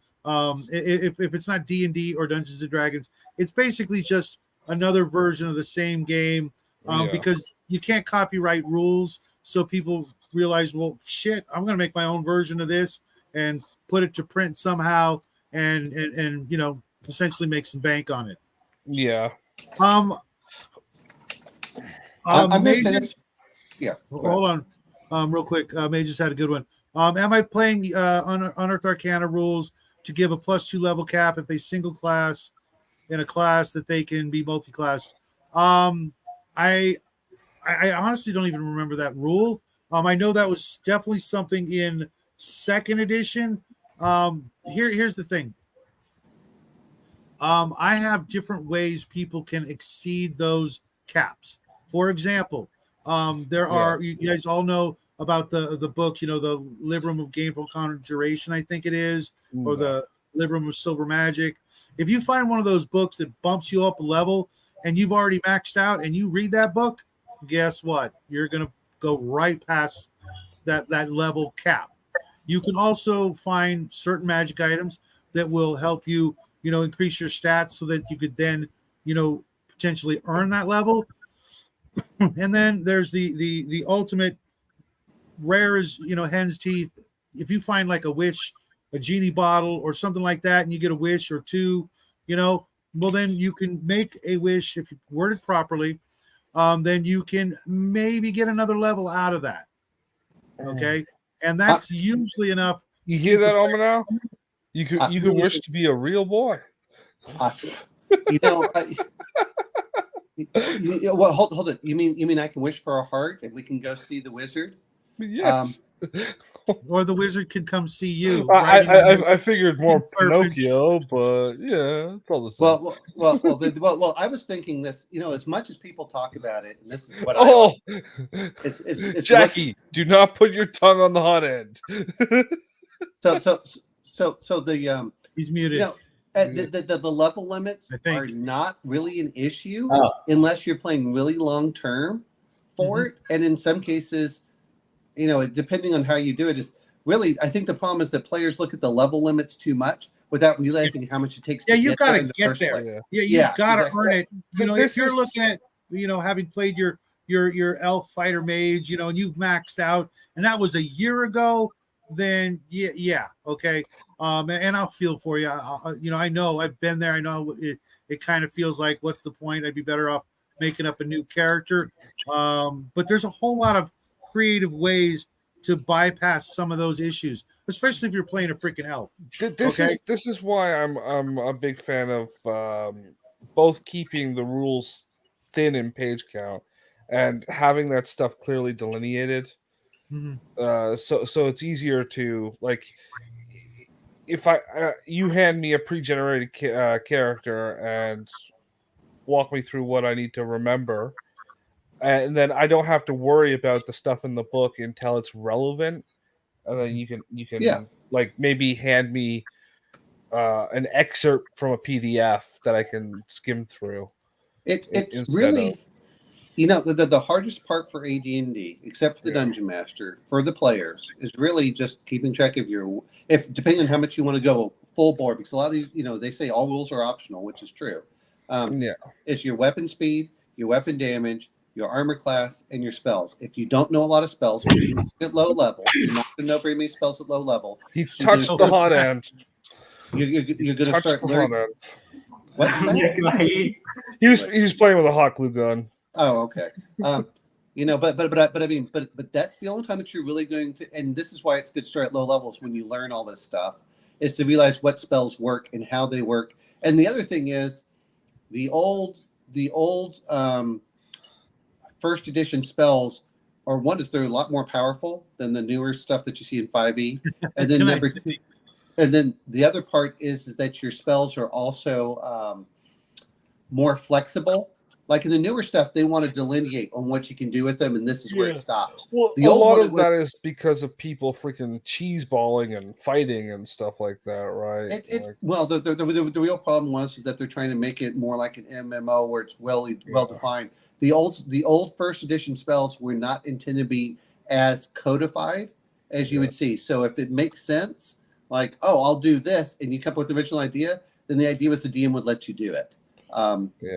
if it's not D&D or Dungeons and Dragons, it's basically just another version of the same game. Because you can't copyright rules, so people realize, well, shit, I'm going to make my own version of this and put it to print somehow, and you know, essentially make some bank on it. Yeah. I'm going to say this. Yeah. Hold on, real quick. May just had a good one. Am I playing the Unearthed Arcana rules to give a +2 level cap if they single class in a class that they can be multi-classed? I honestly don't even remember that rule. I know that was definitely something in 2nd edition. Here's the thing. I have different ways people can exceed those caps. For example, there are, you guys all know about the book, you know, the Librum of Gainful Conjuration, I think it is, or the Librum of Silver Magic. If you find one of those books that bumps you up a level and you've already maxed out and you read that book, guess what? You're going to go right past that level cap. You can also find certain magic items that will help you, you know, increase your stats so that you could then, you know, potentially earn that level. And then there's the ultimate rare is, you know, hen's teeth. If you find like a wish, a genie bottle or something like that, and you get a wish or 2, you know, well, then you can make a wish if you word it properly. Then you can maybe get another level out of that. Okay. And that's usually enough. You hear that, Omar? You could wish to be a real boy. You know, well, hold it. You mean I can wish for a heart and we can go see the wizard? Yes. Or the wizard could come see you. I figured more Pinocchio, but yeah, it's all the same. Well, I was thinking this. You know, as much as people talk about it, and this is what it's Jackie, do not put your tongue on the hot end. So the he's muted. You know, the level limits are not really an issue unless you're playing really long term for it, and in some cases, you know, depending on how you do it, is really, I think the problem is that players look at the level limits too much without realizing how much it takes. Yeah, to you got to get there. You've got to earn it. You know, if you're looking at, you know, having played your elf fighter mage, you know, and you've maxed out, and that was a year ago, then yeah, okay. And I'll feel for you. You know, I know I've been there. I know it kind of feels like, what's the point? I'd be better off making up a new character. But there's a whole lot of creative ways to bypass some of those issues, especially if you're playing a freaking elf. This is why I'm a big fan of both keeping the rules thin in page count and having that stuff clearly delineated. So it's easier to, like, if you hand me a pre-generated character and walk me through what I need to remember, and then I don't have to worry about the stuff in the book until it's relevant, and then you can like maybe hand me an excerpt from a PDF that I can skim through. It's really, you know, the hardest part for AD&D, except for the Dungeon Master, for the players, is really just keeping track of depending on how much you want to go full board, because a lot of these, you know, they say all rules are optional, which is true. It's your weapon speed, your weapon damage, your armor class, and your spells. If you don't know a lot of spells, at low level, you're not going to know very many spells at low level. He's touched the hot end. You're going to start learning. What's that? He was playing with a hot glue gun. Oh, okay. You know, but I mean, but that's the only time that you're really going to, and this is why it's good to start at low levels when you learn all this stuff, is to realize what spells work and how they work. And the other thing is, the old first edition spells they're a lot more powerful than the newer stuff that you see in 5e. And then And then the other part is that your spells are also more flexible. Like in the newer stuff, they want to delineate on what you can do with them, and this is where it stops. Well, The a old lot one, of that is because of people freaking cheese balling and fighting and stuff like that, right? Well, the real problem is that they're trying to make it more like an MMO where it's well defined. The old first edition spells were not intended to be as codified as you would see. So if it makes sense, like, oh, I'll do this, and you come up with the original idea, then the idea was the DM would let you do it.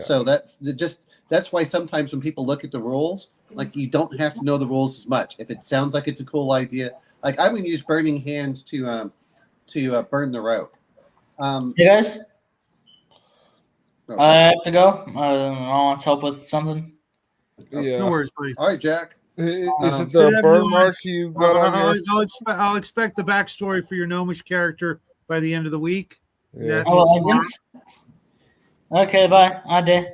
So that's why sometimes when people look at the rules, like, you don't have to know the rules as much. If it sounds like it's a cool idea, like I'm going to use Burning Hands to burn the rope. Hey guys, okay. I have to go. I want help with something. Yeah. No worries, buddy. All right, Jack. Is it the burn mark you got on your... I'll expect the backstory for your gnomish character by the end of the week. Yeah. Okay, bye. I did.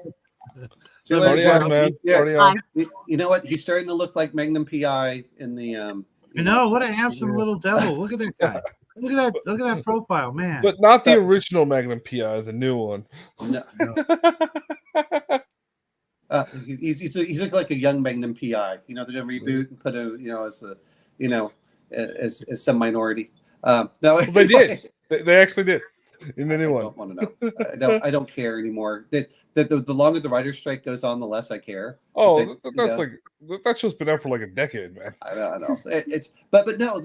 See you Party later, on, Jack. man. Yeah. Party on. You know what? He's starting to look like Magnum PI in the. You know what a handsome little devil! Look at that guy. Look at that profile, man. But not the original Magnum PI, the new one. No. He's looking like a young Magnum PI. You know, they're gonna reboot and put as some minority. No, well, they did. They actually did in the new one. I don't want to know. I don't care anymore. The longer the writer's strike goes on, the less I care. Oh, that show's been out for like a decade, man. I know. But no,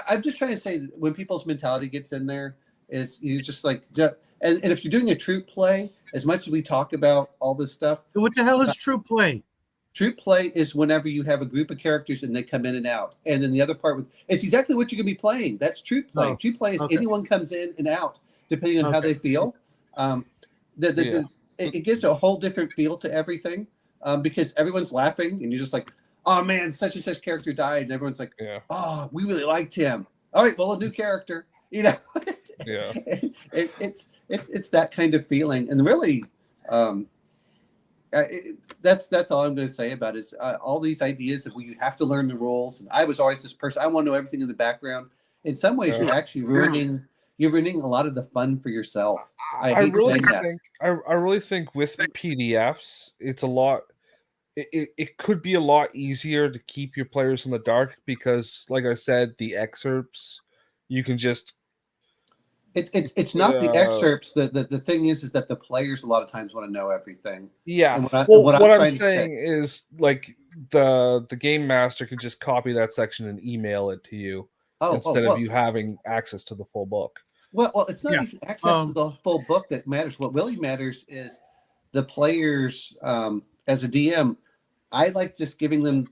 I'm just trying to say, when people's mentality gets in there, is you just like, and if you're doing a troop play, as much as we talk about all this stuff, what the hell is troop play? Troop play is whenever you have a group of characters and they come in and out, and then the other part it's exactly what you're going to be playing. That's troop play. Troop play is anyone comes in and out depending on how they feel. It gives a whole different feel to everything, because everyone's laughing and you're just like, oh man, such and such character died, and everyone's like, oh, we really liked him. All right, well, a new character, you know. Yeah. It's that kind of feeling, and really, that's all I'm going to say about it, is all these ideas of you have to learn the rules. And I was always this person, I want to know everything in the background. In some ways, you're actually ruining a lot of the fun for yourself. I hate saying that. I really think with PDFs, it's a lot. It could be a lot easier to keep your players in the dark because, like I said, the excerpts you can just. It's not the excerpts. The thing is that the players a lot of times want to know everything. Yeah. And what I'm saying is, like, the game master could just copy that section and email it to you instead of you having access to the full book. Well, it's not even access to the full book that matters. What really matters is the players. As a DM, I like just giving them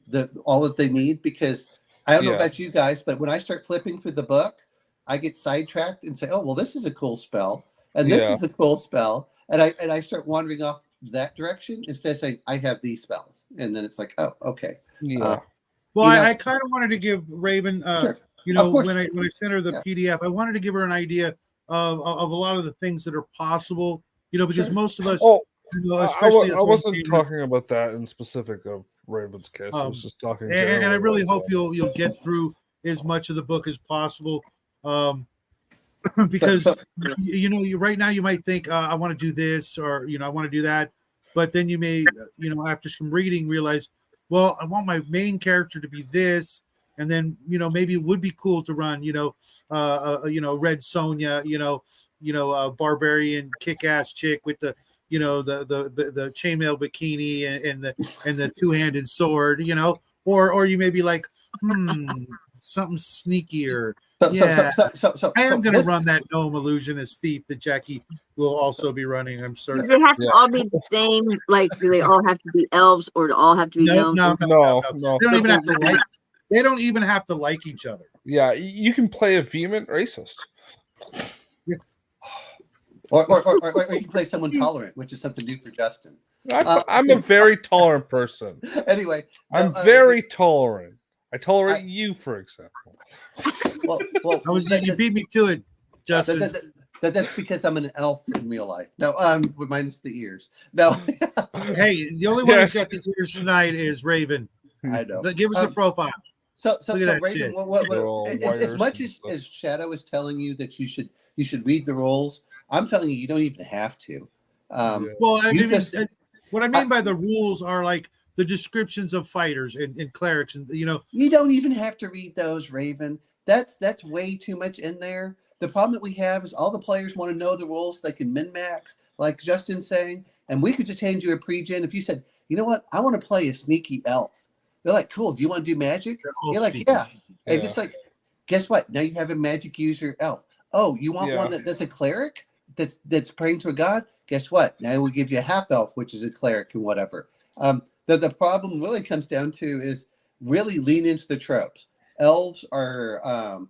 all that they need, because I don't know about you guys, but when I start flipping through the book, I get sidetracked and say, oh, well, this is a cool spell, and this is a cool spell, and I start wandering off that direction instead of saying, I have these spells, and then it's like, oh, okay. Yeah. I kind of wanted to give Raven, sure. When I sent her the PDF, I wanted to give her an idea of a lot of the things that are possible, because most of us. I wasn't talking about that in specific of Raven's case. I was just talking. And I really hope you'll get through as much of the book as possible. Because right now you might think I want to do this, or I want to do that, but then you may after some reading realize, well, I want my main character to be this, and then maybe it would be cool to run Red Sonja, barbarian kick-ass chick with the the chainmail bikini and the two-handed sword, or you may be like, something sneakier. I am going to run that gnome illusionist thief that Jackie will also be running, I'm certain. Do they have to all be the same? Like, do they all have to be elves, or do all have to be gnomes? No. They don't even have to like. They don't even have to like each other. Yeah, you can play a vehement racist. Or you can play someone tolerant, which is something new for Justin. I'm a very tolerant person. Anyway, I'm very tolerant. I tolerate you, for example. You beat me to it, Justin. That's because I'm an elf in real life. No, minus the ears. No. Hey, the only one who's got the ears tonight is Raven. I know. Give us a profile. So Look at that Raven, shit. They're all as wires much and as stuff. Shadow is telling you that you should read the rules, I'm telling you don't even have to. Yeah. Well, I You mean, just- what I mean by the rules are like the descriptions of fighters and clerics, and you don't even have to read those, Raven. That's way too much in there. The problem that we have is all the players want to know the rules. They can min-max, like Justin's saying, and we could just hand you a pre-gen. If you said, you know what, I want to play a sneaky elf. They're like, cool. Do you want to do magic? You're like, sneaky. yeah. And just like, guess what? Now you have a magic user elf. Oh, you want one that's a cleric that's praying to a god? Guess what? Now we'll give you a half elf, which is a cleric and whatever. The problem really comes down to is really lean into the tropes. Elves are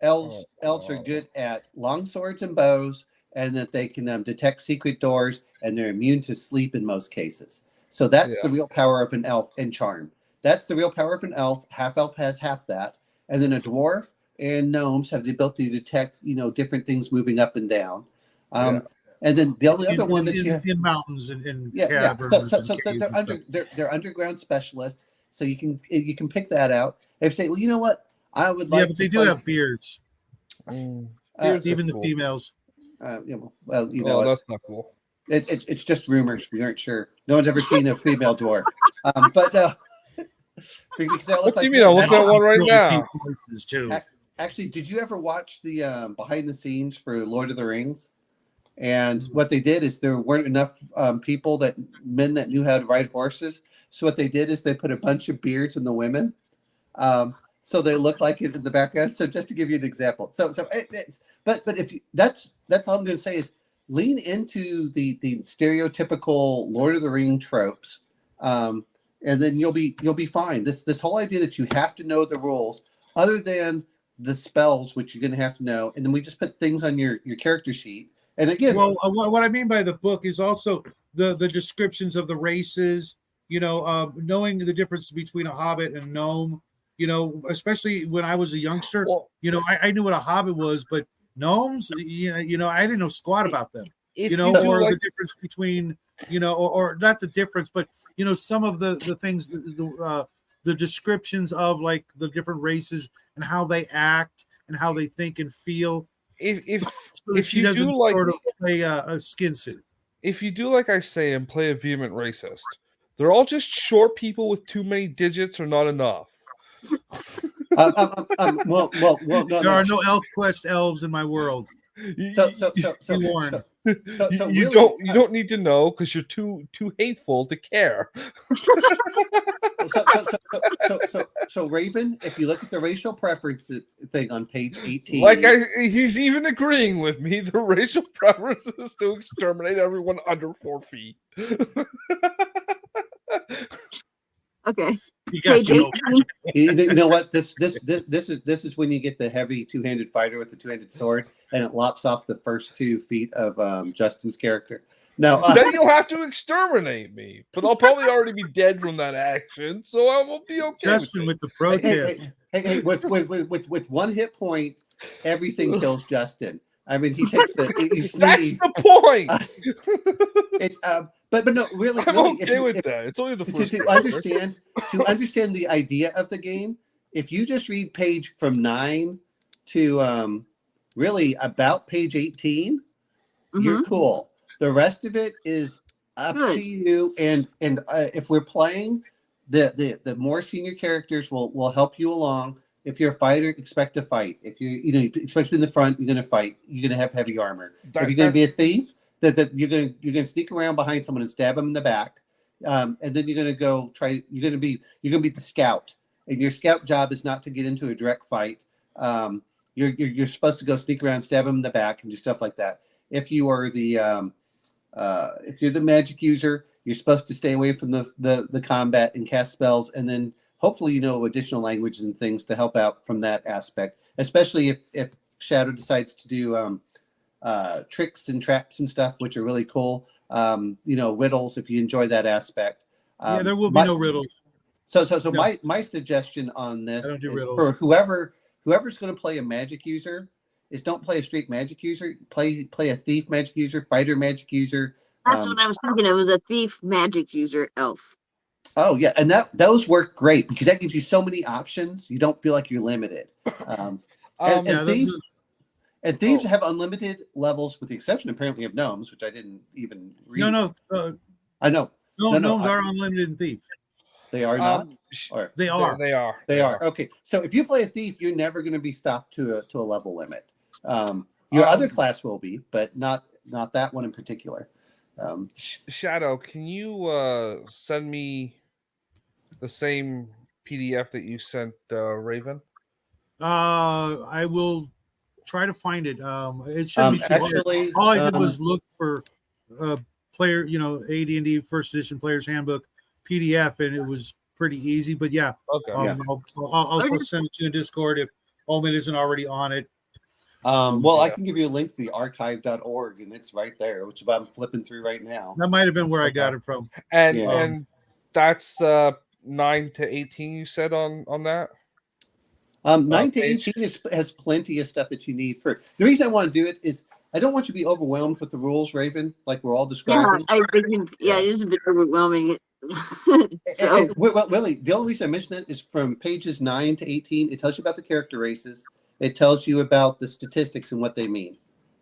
good at long swords and bows, and that they can detect secret doors, and they're immune to sleep in most cases. So that's the real power of an elf, and charm. That's the real power of an elf. Half elf has half that, and then a dwarf and gnomes have the ability to detect different things moving up and down. And then the only other one that you have in mountains and caverns. So they're underground specialists. So you can pick that out. If you say, well, you know what, I would like. Yeah, but they do have beards. Beards even the cool. females. Well, that's not cool. It's just rumors. We aren't sure. No one's ever seen a female dwarf. But because they all look What do you like mean? I'm looking at one right now. Too. Actually, did you ever watch the behind the scenes for Lord of the Rings? And what they did is there weren't enough men that knew how to ride horses. So what they did is they put a bunch of beards in the women, so they look like it in the background. So just to give you an example, but if that's all I'm going to say is lean into the stereotypical Lord of the Ring tropes, and then you'll be fine. This whole idea that you have to know the rules, other than the spells, which you're going to have to know, and then we just put things on your character sheet. And again, well, what I mean by the book is also the descriptions of the races. Knowing the difference between a hobbit and gnome. Especially when I was a youngster. Well, I knew what a hobbit was, but gnomes, I didn't know squat about them. If Or the difference between, or not the difference, but some of the things, the descriptions of like the different races and how they act and how they think and feel. If she you doesn't do like sort of play a skin suit. If you do like I say and play a vehement racist, they're all just short people with too many digits or not enough. Well, no, there are no elf quest elves in my world. So you don't need to know because you're too hateful to care. So Raven, if you look at the racial preferences thing on page 18, he's even agreeing with me. The racial preference is to exterminate everyone under 4 feet. Okay. You know what? This is when you get the heavy two-handed fighter with the two-handed sword, and it lops off the first 2 feet of Justin's character. Now, then you'll have to exterminate me, but I'll probably already be dead from that action, so I will be okay. Justin with the pro tip. Hey, with 1 hit point, everything kills Justin. I mean, he takes the. That's the point. It's but no, really, I'm okay with that. It's only the first. To understand the idea of the game, if you just read page from 9 to really about page 18, you're cool. The rest of it is up to you. And if we're playing, the more senior characters will help you along. If you're a fighter, expect to fight. If you expect to be in the front, you're going to fight. You're going to have heavy armor. If you're going to be a thief, that you're going to sneak around behind someone and stab them in the back, and then you're going to go try. You're going to be the scout, and your scout job is not to get into a direct fight. You're supposed to go sneak around, stab them in the back, and do stuff like that. If you are if you're the magic user, you're supposed to stay away from the combat and cast spells, and then hopefully additional languages and things to help out from that aspect, especially if Shadow decides to do tricks and traps and stuff, which are really cool. Riddles, if you enjoy that aspect. Yeah, there will be no riddles. So my suggestion on this is for whoever's going to play a magic user is don't play a straight magic user. Play a thief magic user, fighter magic user. That's what I was thinking. It was a thief magic user elf. Oh yeah, and those work great because that gives you so many options. You don't feel like you're limited. And thieves have unlimited levels, with the exception apparently of gnomes, which I didn't even read. I know. Gnomes are unlimited in Thief. They are not. Or they are. They are. Okay. So if you play a thief, you're never going to be stopped to a level limit. Your other class will be, but not that one in particular. Shadow, can you send me the same PDF that you sent Raven? I will try to find it. It shouldn't be too hard. All I did was look for player, AD&D First Edition Player's Handbook PDF, and it was pretty easy. But yeah, okay. I'll send it to you in Discord if Omen isn't already on it. I can give you a link to the archive.org, and it's right there, which I'm flipping through right now. That might have been where I got it from. And that's 9 to 18. You said on that. 9 to 18 has plenty of stuff that you need for. The reason I want to do it is I don't want you to be overwhelmed with the rules, Raven, like we're all describing. Yeah, it is a bit overwhelming. Willie, the only reason I mention that is from pages 9 to 18. It tells you about the character races. It tells you about the statistics and what they mean.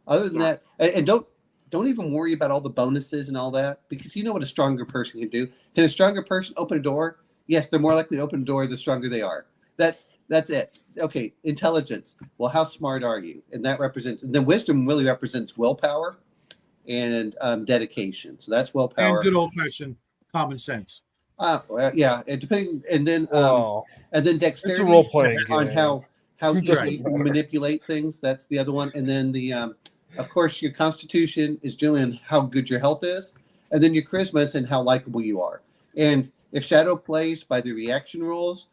Other than that, and don't even worry about all the bonuses and all that, because you know what a stronger person can do. Can a stronger person open a door? Yes, they're more likely to open a door the stronger they are. That's it. Okay, intelligence. Well, how smart are you? And that represents. And then wisdom really represents willpower and dedication. So that's willpower and good old-fashioned common sense. Yeah, and depending, and then dexterity. It's a role-playing on game. how easy you manipulate things. That's the other one. And then of course, your constitution is generally on how good your health is, and then your charisma is and how likable you are. And if Shadow plays by the reaction rules,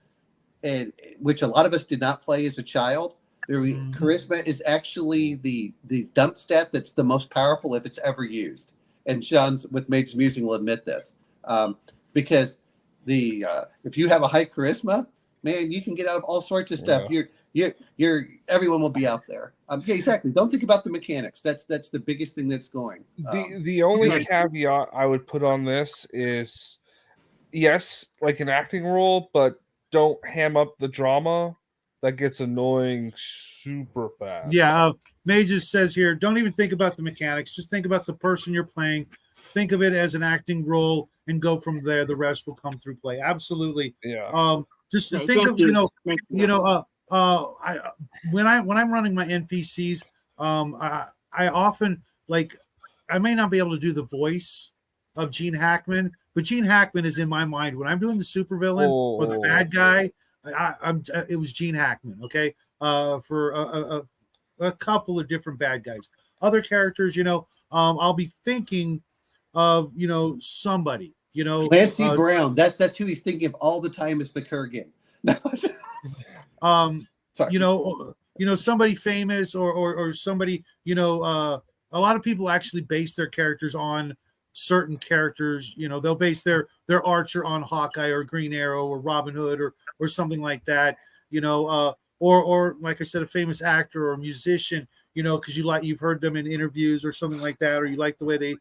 and which a lot of us did not play as a child, charisma is actually the dump stat that's the most powerful if it's ever used. And Sean's with Mage's Musing will admit this, because if you have a high charisma, man, you can get out of all sorts of stuff. You're everyone will be out there. Yeah, exactly. Don't think about the mechanics. That's the biggest thing that's going. The only caveat I would put on this is, yes, like an acting role, but don't ham up the drama. That gets annoying super fast. Yeah, Mages says here, don't even think about the mechanics. Just think about the person you're playing. Think of it as an acting role and go from there. The rest will come through play. Absolutely. Yeah. Just think of when I'm running my NPCs, I often I may not be able to do the voice of Gene Hackman, but Gene Hackman is in my mind when I'm doing the supervillain or the bad guy. It was Gene Hackman, okay, for a couple of different bad guys. Other characters, I'll be thinking of somebody, Clancy Brown. That's who he's thinking of all the time is the Kurgan. Sorry. Somebody famous or somebody, a lot of people actually base their characters on certain characters. They'll base their Archer on Hawkeye or Green Arrow or Robin Hood or something like that, or like I said, a famous actor or a musician, because you've heard them in interviews or something like that, or you like the way they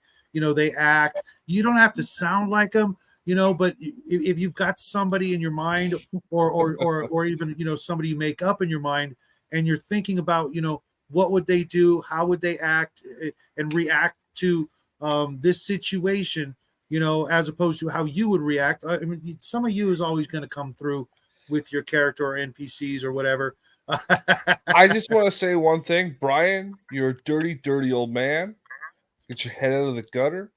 act. You don't have to sound like them, but if you've got somebody in your mind or even, somebody you make up in your mind and you're thinking about, what would they do? How would they act and react to this situation, as opposed to how you would react. I mean, some of you is always going to come through with your character or NPCs or whatever. I just want to say one thing, Brian, you're a dirty, dirty old man. Get your head out of the gutter.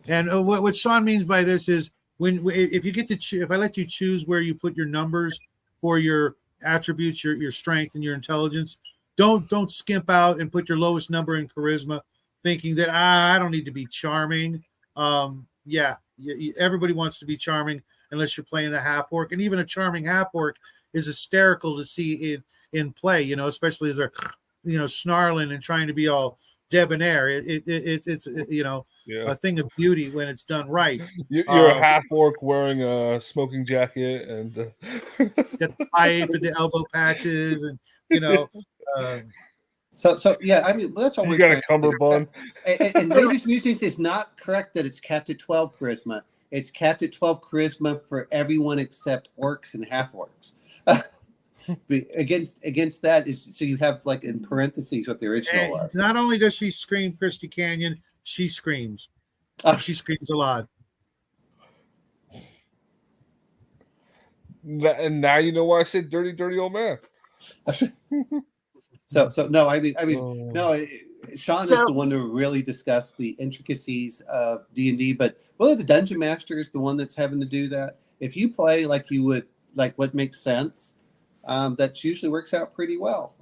And what Sean means by this is if you get to if I let you choose where you put your numbers for your attributes, your strength and your intelligence, don't skimp out and put your lowest number in charisma, thinking that I don't need to be charming. Everybody wants to be charming unless you're playing a half orc, and even a charming half orc is hysterical to see in play. Especially as they're snarling and trying to be all debonair. It's a thing of beauty when it's done right. You're a half orc wearing a smoking jacket and got the pipe and the elbow patches and So yeah, I mean that's all you we're got a cummerbund. And Mage's Musings is not correct that it's capped at 12 charisma. It's capped at 12 charisma for everyone except orcs and half orcs. Against that is so you have like in parentheses what the original And was. not only does she scream Christy Canyon, she screams. She screams a lot. And now you know why I said dirty, dirty old man. So no, I mean no. Sean is So- the one to really discuss the intricacies of D&D, but really the dungeon master is the one that's having to do that. If you play like you would, like what makes sense, that usually works out pretty well.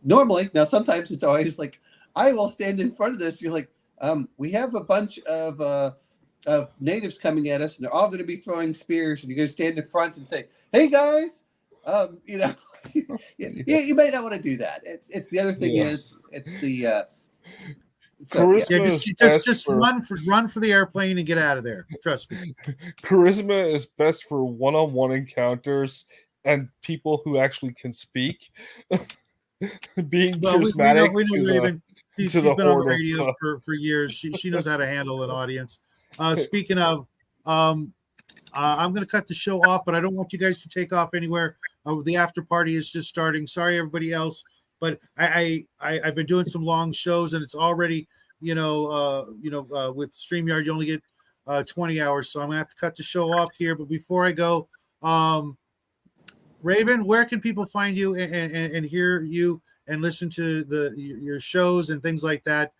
Normally, now sometimes it's always like I will stand in front of this. You're like, we have a bunch of natives coming at us, and they're all going to be throwing spears, and you're going to stand in front and say, "Hey guys," you know. You might not want to do that. It's the other thing is it's the just run for the airplane and get out of there. Trust me. Charisma is best for one-on-one encounters and people who actually can speak. Being charismatic we know Raven. She's been on the radio of, for years. She knows how to handle an audience. Speaking of, I'm going to cut the show off, but I don't want you guys to take off anywhere. The after party is just starting. Sorry, everybody else, but I've been doing some long shows, and it's already with StreamYard you only get 20 hours, so I'm gonna have to cut the show off here. But before I go, Raven, where can people find you and hear you and listen to your shows and things like that?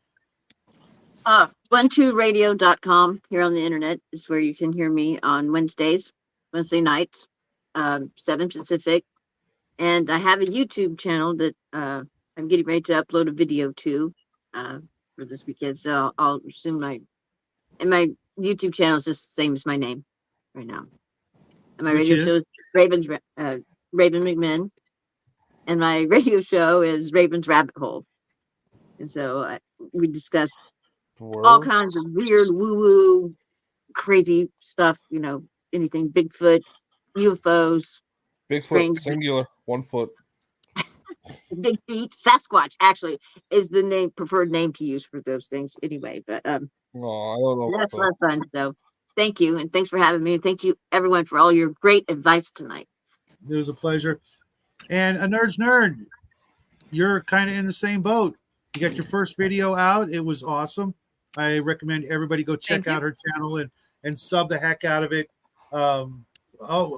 12radio.com here on the internet is where you can hear me on Wednesday nights, 7 Pacific. And I have a YouTube channel that I'm getting ready to upload a video to for this weekend. So I'll assume my YouTube channel is just the same as my name right now. And my radio show is Raven McMinn. And my radio show is Raven's Rabbit Hole. And so we discuss all kinds of weird woo-woo crazy stuff, anything Bigfoot, UFOs, Bigfoot, strange, singular, 1 foot. big feet. Sasquatch actually is the preferred name to use for those things anyway, but I don't know. that's a lot of fun. So thank you, and thanks for having me, and thank you everyone for all your great advice tonight. It was a pleasure. And a nerd's nerd, you're kind of in the same boat. You got your first video out. It was awesome. I recommend everybody go check out her channel and sub the heck out of it.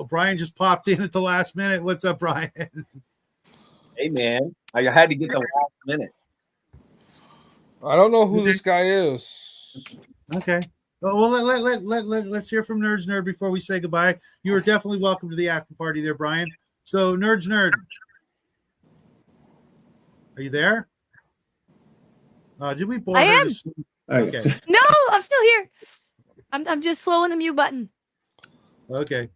Brian just popped in at the last minute. What's up, Brian? Hey, man. I had to get the last minute. I don't know who this guy is. Okay. Well, let's hear from Nerd's Nerd before we say goodbye. You are definitely welcome to the after party there, Brian. So, Nerd's Nerd, are you there? Did we bore I her am. to sleep? Okay. No, I'm still here. I'm just slowing the mute button. Okay.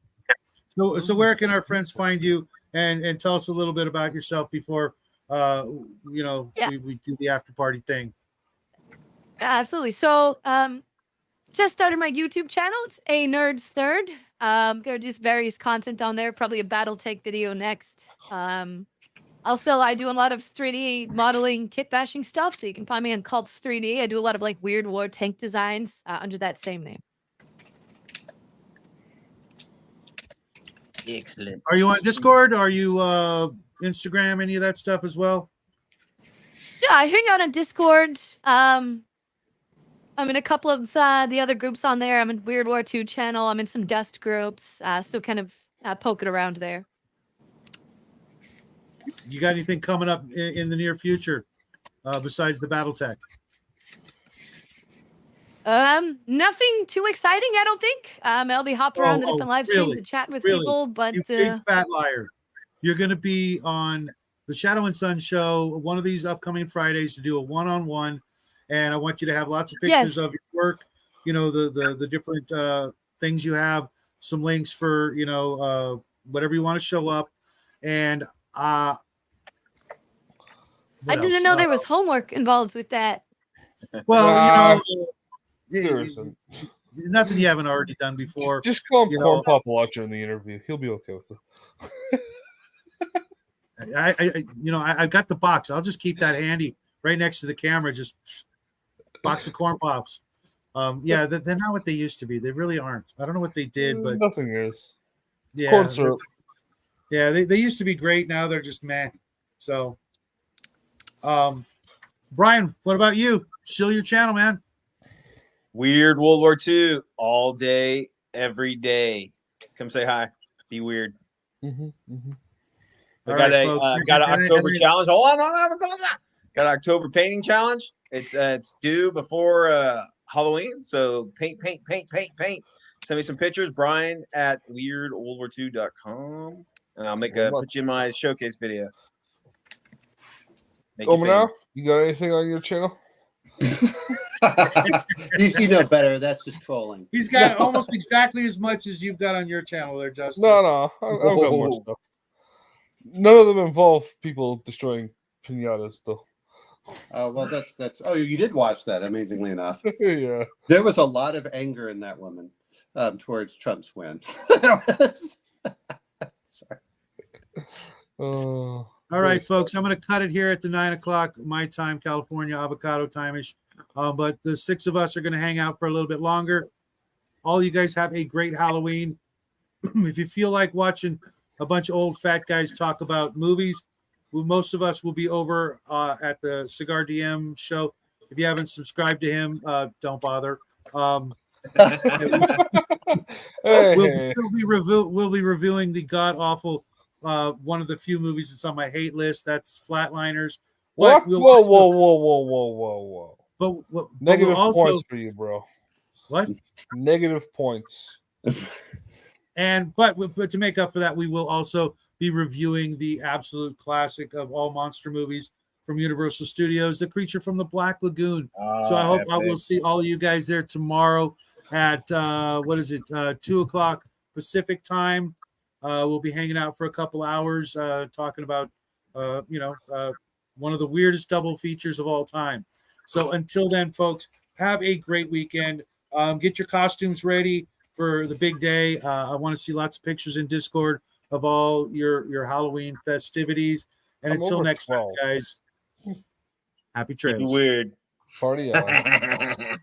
So where can our friends find you and tell us a little bit about yourself before we do the after party thing? Absolutely. So just started my YouTube channel. It's A Nerd's Third. Gonna do various content on there, probably a BattleTech video next. Also, I do a lot of 3D modeling, kit bashing stuff, so you can find me on Cults 3D. I do a lot of like weird war tank designs under that same name. Excellent. Are you on Discord? Are you Instagram? Any of that stuff as well? Yeah, I hang out on Discord. I'm in a couple of the other groups on there. I'm in Weird War 2 channel. I'm in some Dust groups. Still kind of poking around there. You got anything coming up in the near future besides the BattleTech? Nothing too exciting, I don't think. I'll be hopping around the different live streams and chatting with people, but you big fat liar. You're going to be on the Shadow and Sun show one of these upcoming Fridays to do a one-on-one, and I want you to have lots of pictures of your work, the different things you have, some links for whatever you want to show up, and I didn't know there was homework involved with that. Well, nothing you haven't already done before. Just call him Corn Pop Watcher in the interview. He'll be okay with it. I've got the box. I'll just keep that handy right next to the camera. Just box of corn pops. Yeah, they're not what they used to be. They really aren't. I don't know what they did, but nothing is. yeah, Corn syrup. yeah, they used to be great. Now they're just meh. So, Brian, what about you? Shill your channel, man. Weird World War II all day, every day. Come say hi. Be weird. Mm-hmm, mm-hmm. We All got right, folks. an October challenge. Hold on. Got an October painting challenge. It's due before Halloween. So paint. Send me some pictures, Brian at weirdworldwar2.com. And I'll put you in my showcase video. Make you now, famous. you got anything on your channel? you know better. That's just trolling. He's got almost exactly as much as you've got on your channel there, Justin. No, I've got more stuff. None of them involve people destroying pinatas, though. Well, that's. Oh, you did watch that. Amazingly enough, Yeah. There was a lot of anger in that woman towards Trump's win. Sorry. All right, folks. I'm going to cut it here at the 9 o'clock my time, California avocado time-ish. But the 6 of us are going to hang out for a little bit longer. All you guys have a great Halloween. If you feel like watching a bunch of old fat guys talk about movies, most of us will be over at the Cigar DM show. If you haven't subscribed to him, don't bother. We'll be reviewing the god awful one of the few movies that's on my hate list. That's Flatliners. What? But Whoa. But Negative we'll also, points for you, bro. What? Negative points. But to make up for that, we will also be reviewing the absolute classic of all monster movies from Universal Studios, The Creature from the Black Lagoon. So I hope I will see all you guys there tomorrow at 2 o'clock Pacific time. We'll be hanging out for a couple hours talking about one of the weirdest double features of all time. So until then, folks, have a great weekend. Get your costumes ready for the big day. I want to see lots of pictures in Discord of all your Halloween festivities. And until next time, guys, happy trails. Weird. Party on.